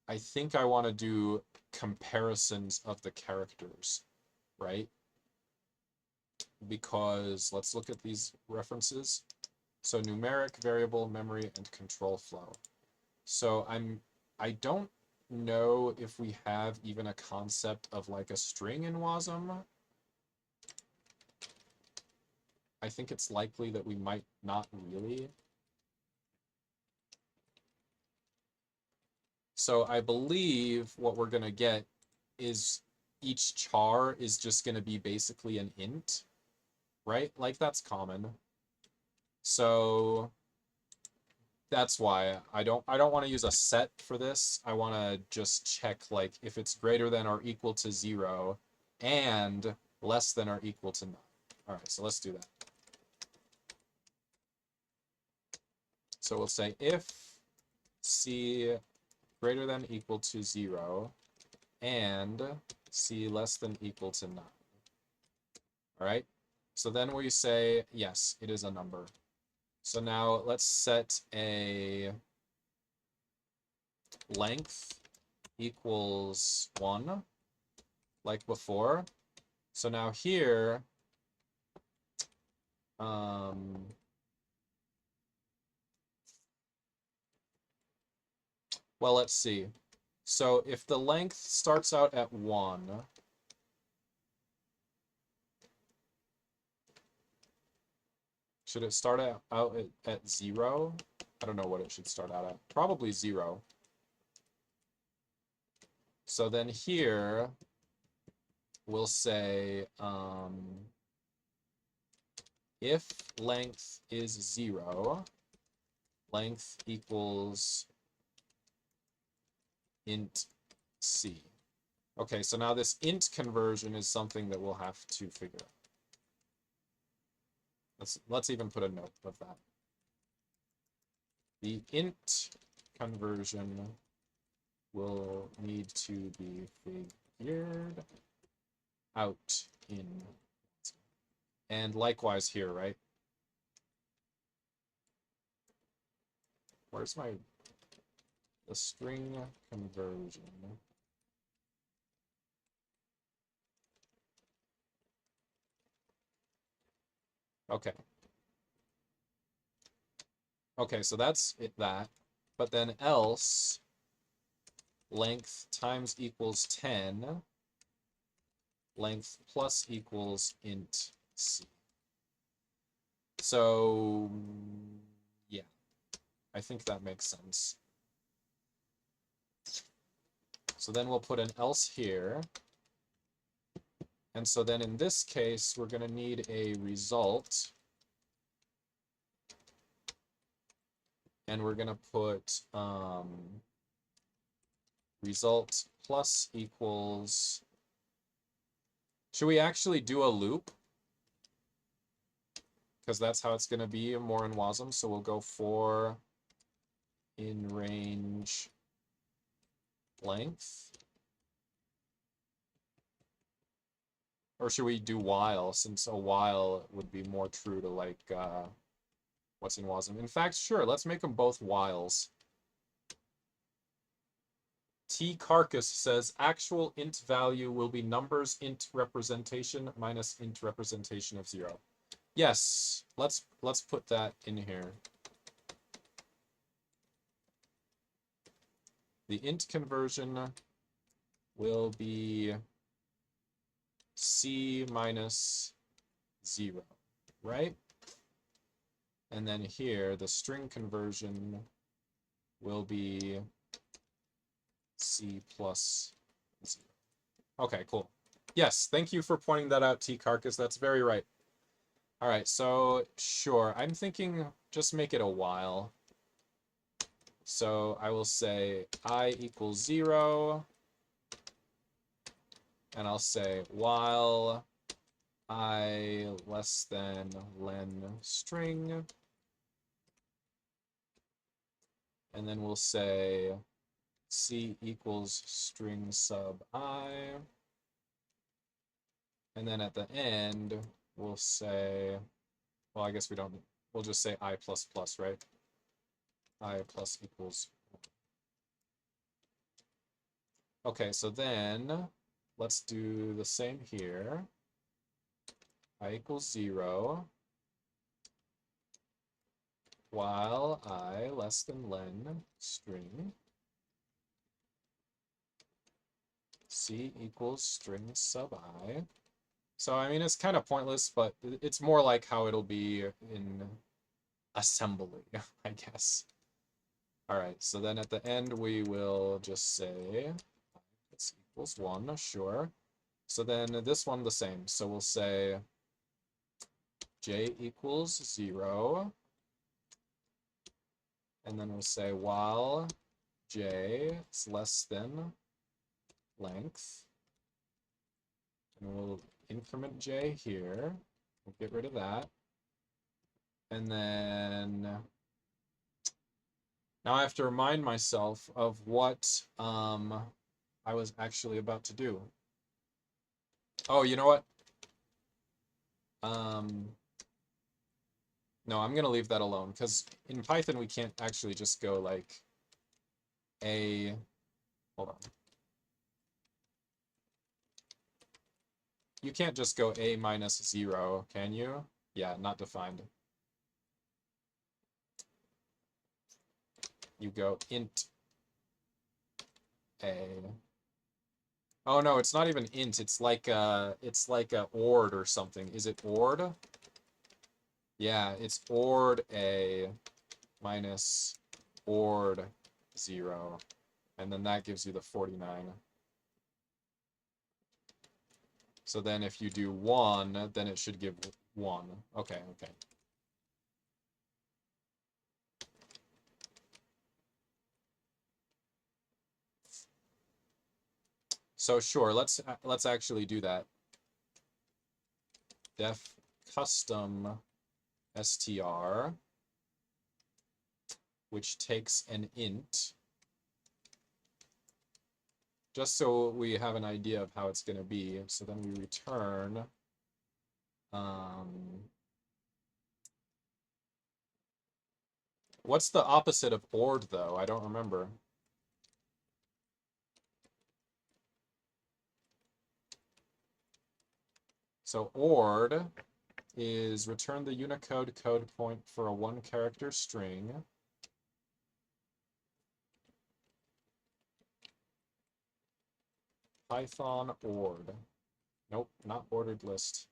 I think I want to do comparisons of the characters, right? Because let's look at these references. So numeric, variable, memory, and control flow. So I don't know if we have even a concept of like a string in WASM. I think it's likely that we might not really. So I believe what we're going to get is each char is just going to be basically an int, right? Like that's common. So that's why I don't want to use a set for this. I want to just check like if it's greater than or equal to 0 and less than or equal to 9. All right, so let's do that. So we'll say if C greater than equal to 0 and C less than equal to 9. All right, so then we say, yes, it is a number. So now let's set a length equals 1, like before. So now here, well, let's see. So if the length starts out at 1, should it start out at 0? I don't know what it should start out at. Probably 0. So then here, we'll say if length is 0, length equals int c. Okay, so now this int conversion is something that we'll have to figure out. Let's even put a note of that. The int conversion will need to be figured out in, and likewise here, right? Where's the string conversion? Okay. Okay, so that's it, that. But then else length times equals 10, length plus equals int c. So, yeah, I think that makes sense. So then we'll put an else here. And so then in this case, we're going to need a result. And we're going to put result plus equals. Should we actually do a loop? Because that's how it's going to be more in WASM. So we'll go for in range length. Or should we do while, since a while would be more true to like what's in WASM. In fact, sure, let's make them both whiles. T Carcass says actual int value will be numbers int representation minus int representation of 0. Yes, let's put that in here. The int conversion will be c minus 0, right? And then here, the string conversion will be c plus 0. Okay, cool. Yes, thank you for pointing that out, T Carcass. That's very right. All right, so sure, I'm thinking just make it a while. So I will say I equals 0, and I'll say while I less than len string, and then we'll say c equals string sub I, and then at the end we'll say, well, I guess we don't, we'll just say I plus plus, right? I plus equals 1. Okay, so then let's do the same here. I equals 0 while I less than len string c equals string sub I. So, I mean, it's kind of pointless, but it's more like how it'll be in assembly, I guess. All right, so then at the end, we will just say this equals 1, sure. So then this one the same. So we'll say j equals 0. And then we'll say while j is less than length. And we'll increment j here. We'll get rid of that. And then now I have to remind myself of what I was actually about to do. Oh, you know what? No, I'm going to leave that alone, because in Python we can't actually just go like a, hold on. You can't just go a minus 0, can you? Yeah, not defined. You go int a. Oh no, it's not even int. It's like a ord or something. Is it ord? Yeah, it's ord a minus ord 0, and then that gives you the 49. So then if you do 1, then it should give 1. Okay, okay. So sure, let's actually do that. Def custom str, which takes an int, just so we have an idea of how it's going to be. So then we return what's the opposite of ord, though? I don't remember. So ord is return the Unicode code point for a 1-character string. Python ord. Nope, not ordered list.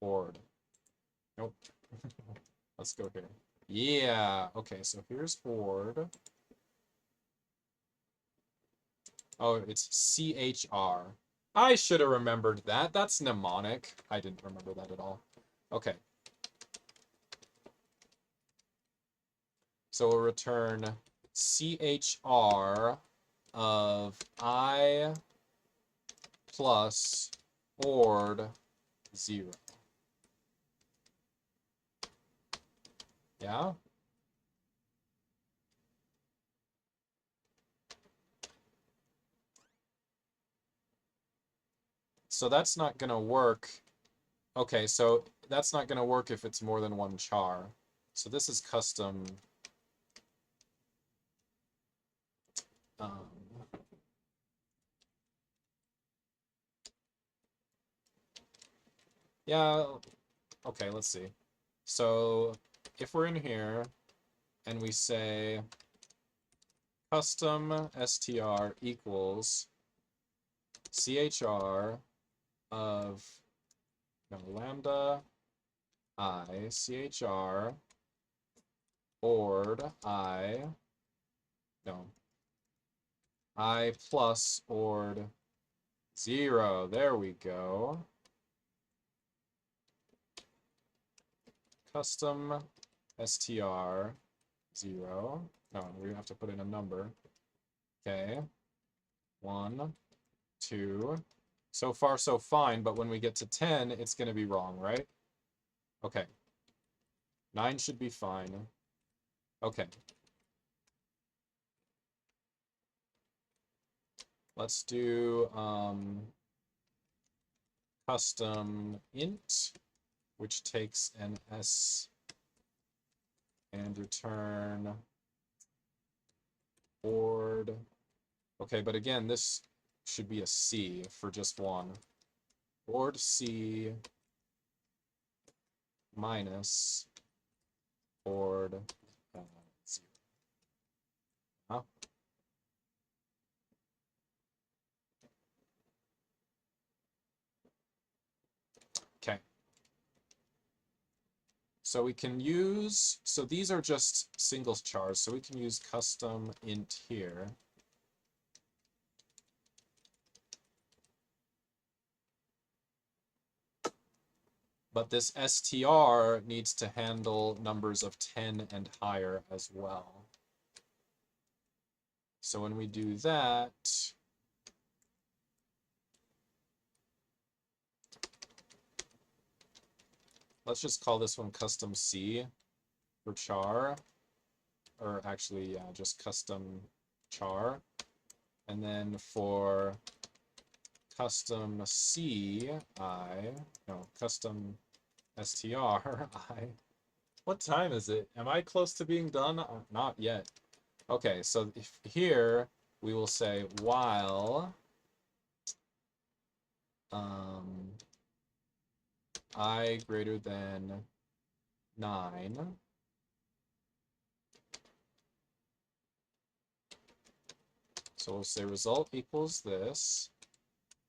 Ord. Nope. Let's go here. Yeah, okay, so here's ord. Oh, it's CHR. I should have remembered that. That's mnemonic. I didn't remember that at all. Okay. So we'll return CHR of I plus ord 0. Yeah? So that's not going to work. Okay, so that's not going to work if it's more than 1 char. So this is custom. Yeah, okay, let's see. So if we're in here and we say custom str equals chr of lambda I chr ord I plus ord 0. There we go. Custom str 0. No, we have to put in a number. Okay. 1, 2. So far, so fine, but when we get to 10, it's going to be wrong, right? Okay. 9 should be fine. Okay. Let's do custom int, which takes an s and return ord. Okay, but again, this should be a C for just one. Ord C minus ord 0. Huh? Okay. So we can use, so these are just singles chars, so we can use custom int here. But this str needs to handle numbers of 10 and higher as well. So when we do that, let's just call this one custom C for char. Or actually, yeah, just custom char. And then for custom custom str I. What time is it? Am I close to being done? Not yet. Okay, so here we will say while I greater than 9. So we'll say result equals this.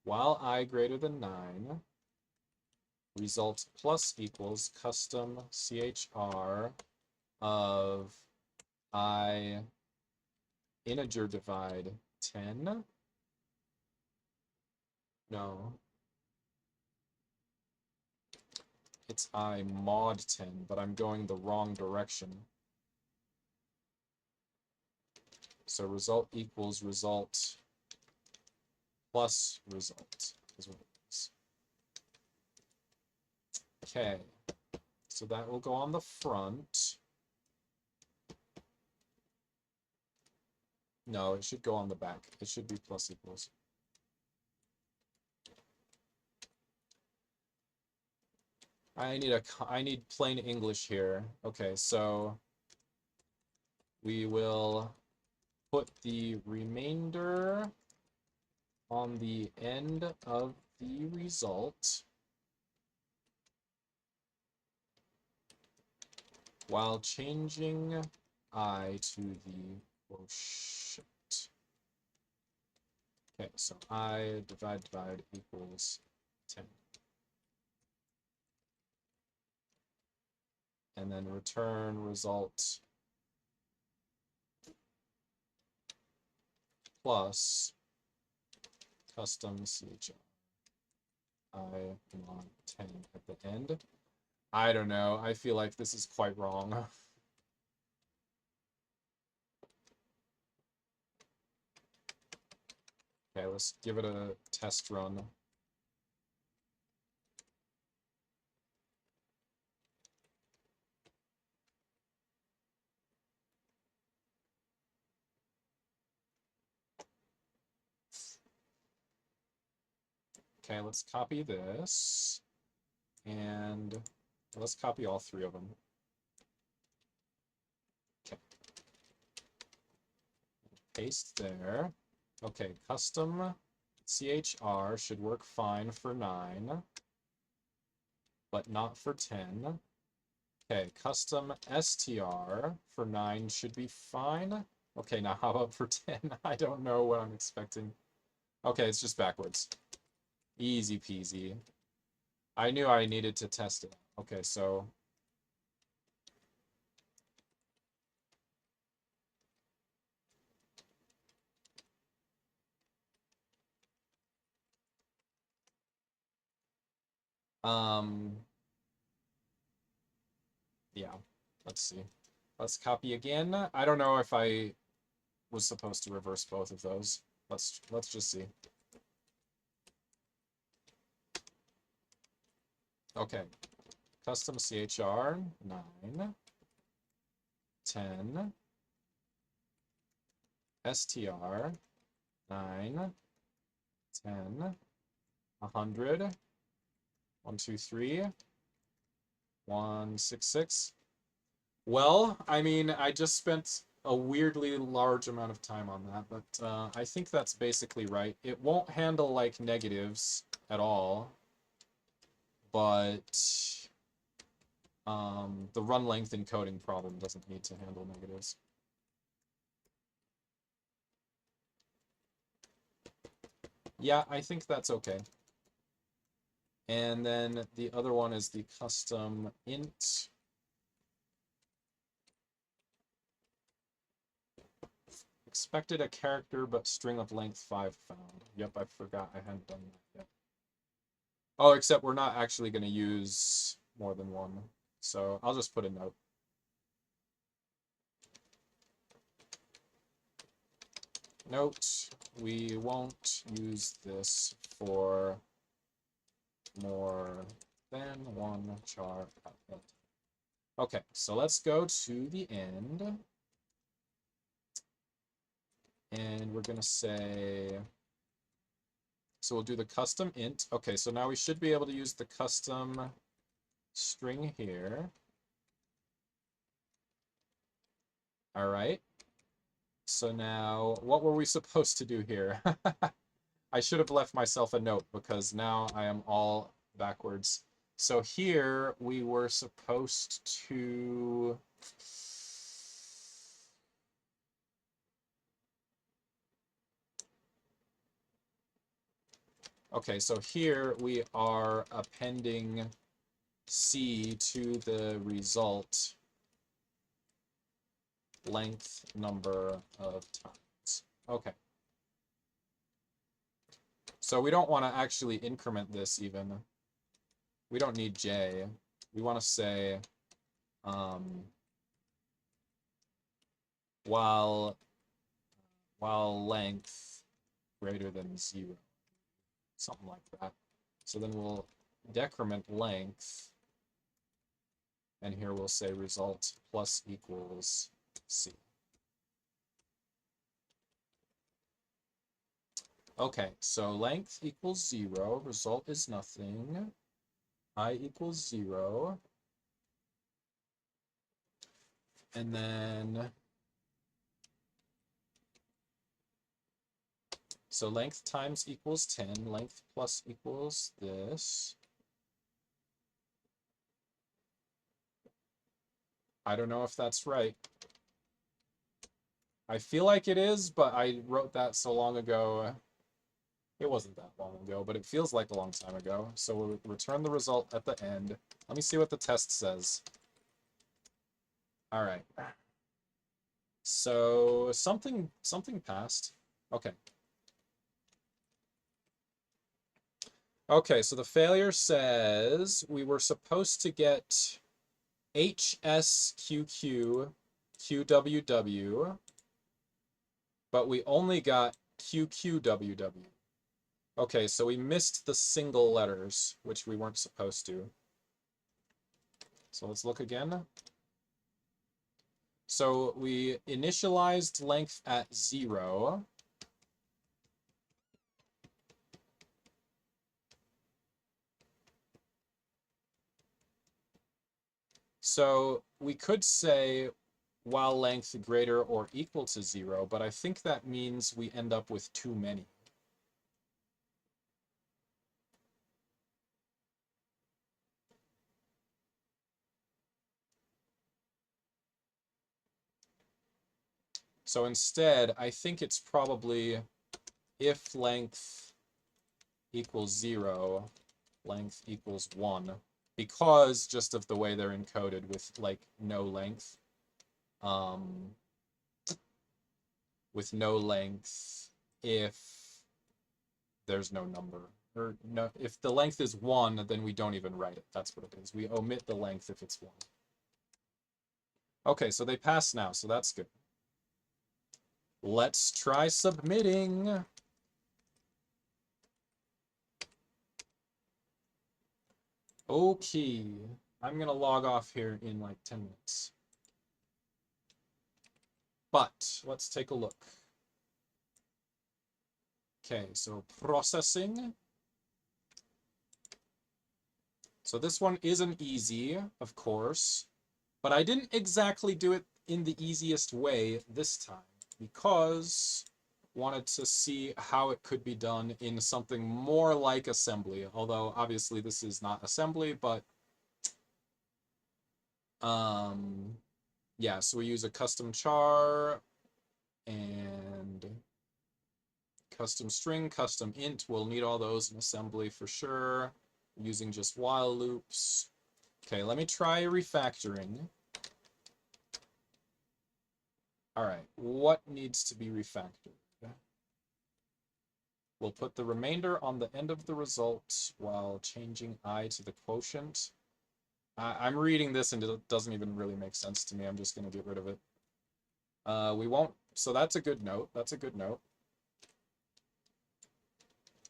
While I greater than 9, result plus equals custom chr of I integer divide 10. No. It's I mod 10, but I'm going the wrong direction. So result equals result plus result is what it is. Okay, so that will go on the front. No, it should go on the back. It should be plus equals. I need plain English here. Okay, so we will put the remainder on the end of the result. while changing I to the quotient. Okay, so I divide equals 10. And then return result plus custom CHR. I want 10 at the end. I don't know. I feel like this is quite wrong. Okay, let's give it a test run. Okay, let's copy this. And let's copy all three of them. Okay. Paste there. Okay, custom CHR should work fine for 9, but not for 10. Okay, custom STR for 9 should be fine. Okay, now how about for 10? I don't know what I'm expecting. Okay, it's just backwards. Easy peasy. I knew I needed to test it. Okay, so yeah, let's see. Let's copy again. I don't know if I was supposed to reverse both of those. Let's just see. Okay. Custom CHR 9, 10, STR 9, 10, 100, 1, 2, 3, 1, 6, 6. Well, I mean, I just spent a weirdly large amount of time on that, but I think that's basically right. It won't handle, like, negatives at all, but the run length encoding problem doesn't need to handle negatives. Yeah, I think that's okay. And then the other one is the custom int. Expected a character, but string of length 5 found. Yep, I forgot I hadn't done that yet. Oh, except we're not actually going to use more than one. So I'll just put a note. Note, we won't use this for more than one char output. Okay, so let's go to the end. And we're going to say, so we'll do the custom int. Okay, so now we should be able to use the custom string here. All right. So now, what were we supposed to do here? I should have left myself a note because now I am all backwards. So here we were supposed to... Okay, so here we are appending C to the result length number of times. Okay. So we don't want to actually increment this even. We don't need J. We want to say while length greater than 0. Something like that. So then we'll decrement length, and here we'll say result plus equals C. Okay, so length equals 0, result is nothing, I equals 0, and then, so length times equals 10, length plus equals this. I don't know if that's right. I feel like it is, but I wrote that so long ago. It wasn't that long ago, but it feels like a long time ago. So we'll return the result at the end. Let me see what the test says. All right. So something passed. Okay. Okay, so the failure says we were supposed to get HSQQ QWW, but we only got QQWW. Okay, so we missed the single letters, which we weren't supposed to. So let's look again. So we initialized length at 0. So we could say while length greater or equal to 0, but I think that means we end up with too many. So instead, I think it's probably if length equals 0, length equals 1, because just of the way they're encoded with like no length. With no length if there's no number. Or no, if the length is 1, then we don't even write it. That's what it is. We omit the length if it's 1. Okay, so they pass now, so that's good. Let's try submitting. Okay, I'm gonna log off here in like 10 minutes. But let's take a look. Okay, so processing. So this one isn't easy, of course, but I didn't exactly do it in the easiest way this time because I wanted to see how it could be done in something more like assembly. Although obviously this is not assembly, but yeah, so we use a custom char and custom string, custom int. We'll need all those in assembly for sure, using just while loops. Okay, let me try refactoring. All right, what needs to be refactored? We'll put the remainder on the end of the result while changing I to the quotient. I'm reading this and it doesn't even really make sense to me. I'm just going to get rid of it. We won't, so that's a good note. That's a good note.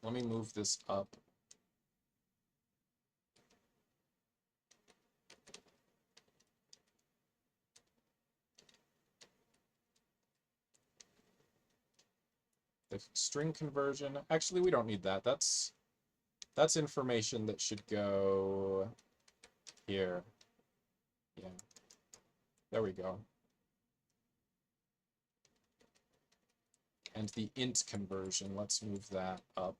Let me move this up. The string conversion, actually we don't need that. That's information that should go here. Yeah, there we go. And the int conversion, let's move that up.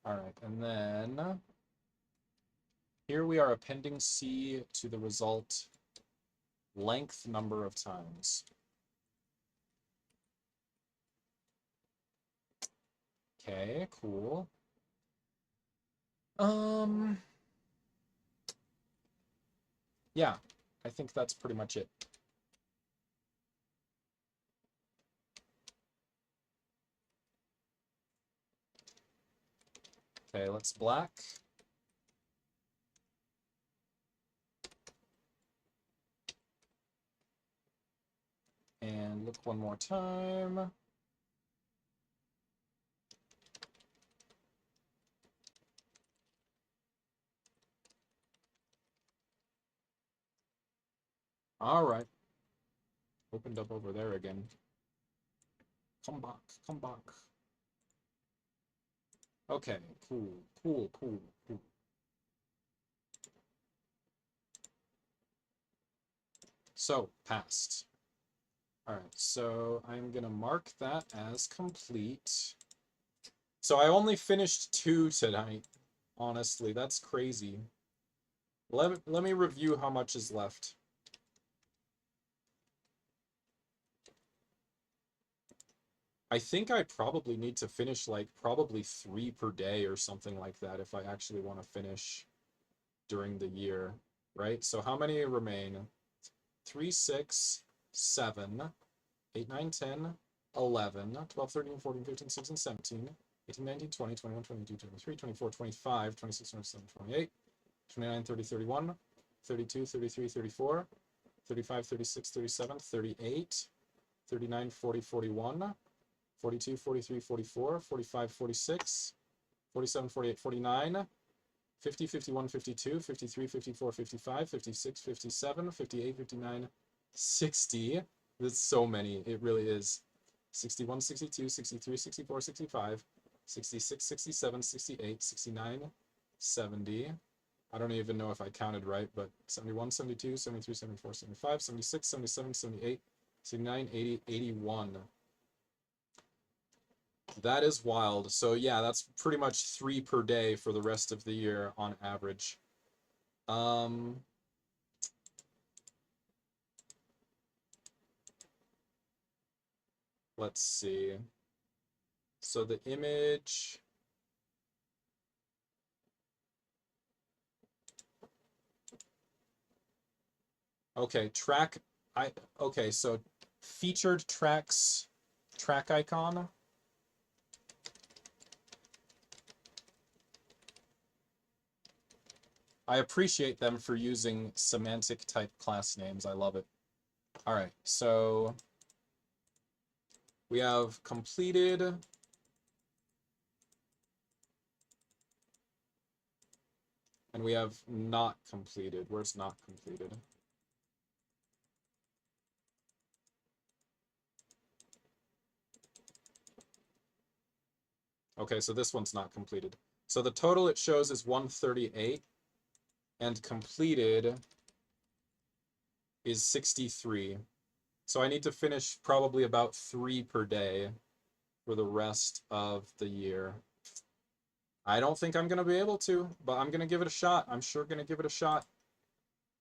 All right, and then here we are appending C to the result length number of times. Okay, cool. Yeah, I think that's pretty much it. Okay, let's black. And look one more time. All right. Opened up over there again. Come back, come back. Okay, cool, cool, cool, cool. So, passed. All right, so I'm gonna mark that as complete. So I only finished 2 tonight. Honestly, that's crazy. Let me review how much is left. I think I probably need to finish like probably 3 per day or something like that if I actually want to finish during the year, right? So how many remain? 3, 6, 7, 8, 9, 10, 11, 12, 13, 14, 15, 16, 17, 18, 19, 20, 21, 22, 23, 24, 25, 26, 27, 28, 29, 30, 31, 32, 33, 34, 35, 36, 37, 38, 39, 40, 41, 42, 43, 44, 45, 46, 47, 48, 49, 50, 51, 52, 53, 54, 55, 56, 57, 58, 59, 60. There's so many. It really is. 61, 62, 63, 64, 65, 66, 67, 68, 69, 70. I don't even know if I counted right, but 71, 72, 73, 74, 75, 76, 77, 78, 79, 80, 81. That is wild. So yeah, that's pretty much 3 per day for the rest of the year on average. Let's see. So the image. Okay, okay, so featured tracks, track icon. I appreciate them for using semantic type class names. I love it. All right, so we have completed. And we have not completed. Where's not completed? Okay, so this one's not completed. So the total it shows is 138, and completed is 63. So I need to finish probably about 3 per day for the rest of the year. I don't think I'm going to be able to, but I'm going to give it a shot. I'm sure going to give it a shot.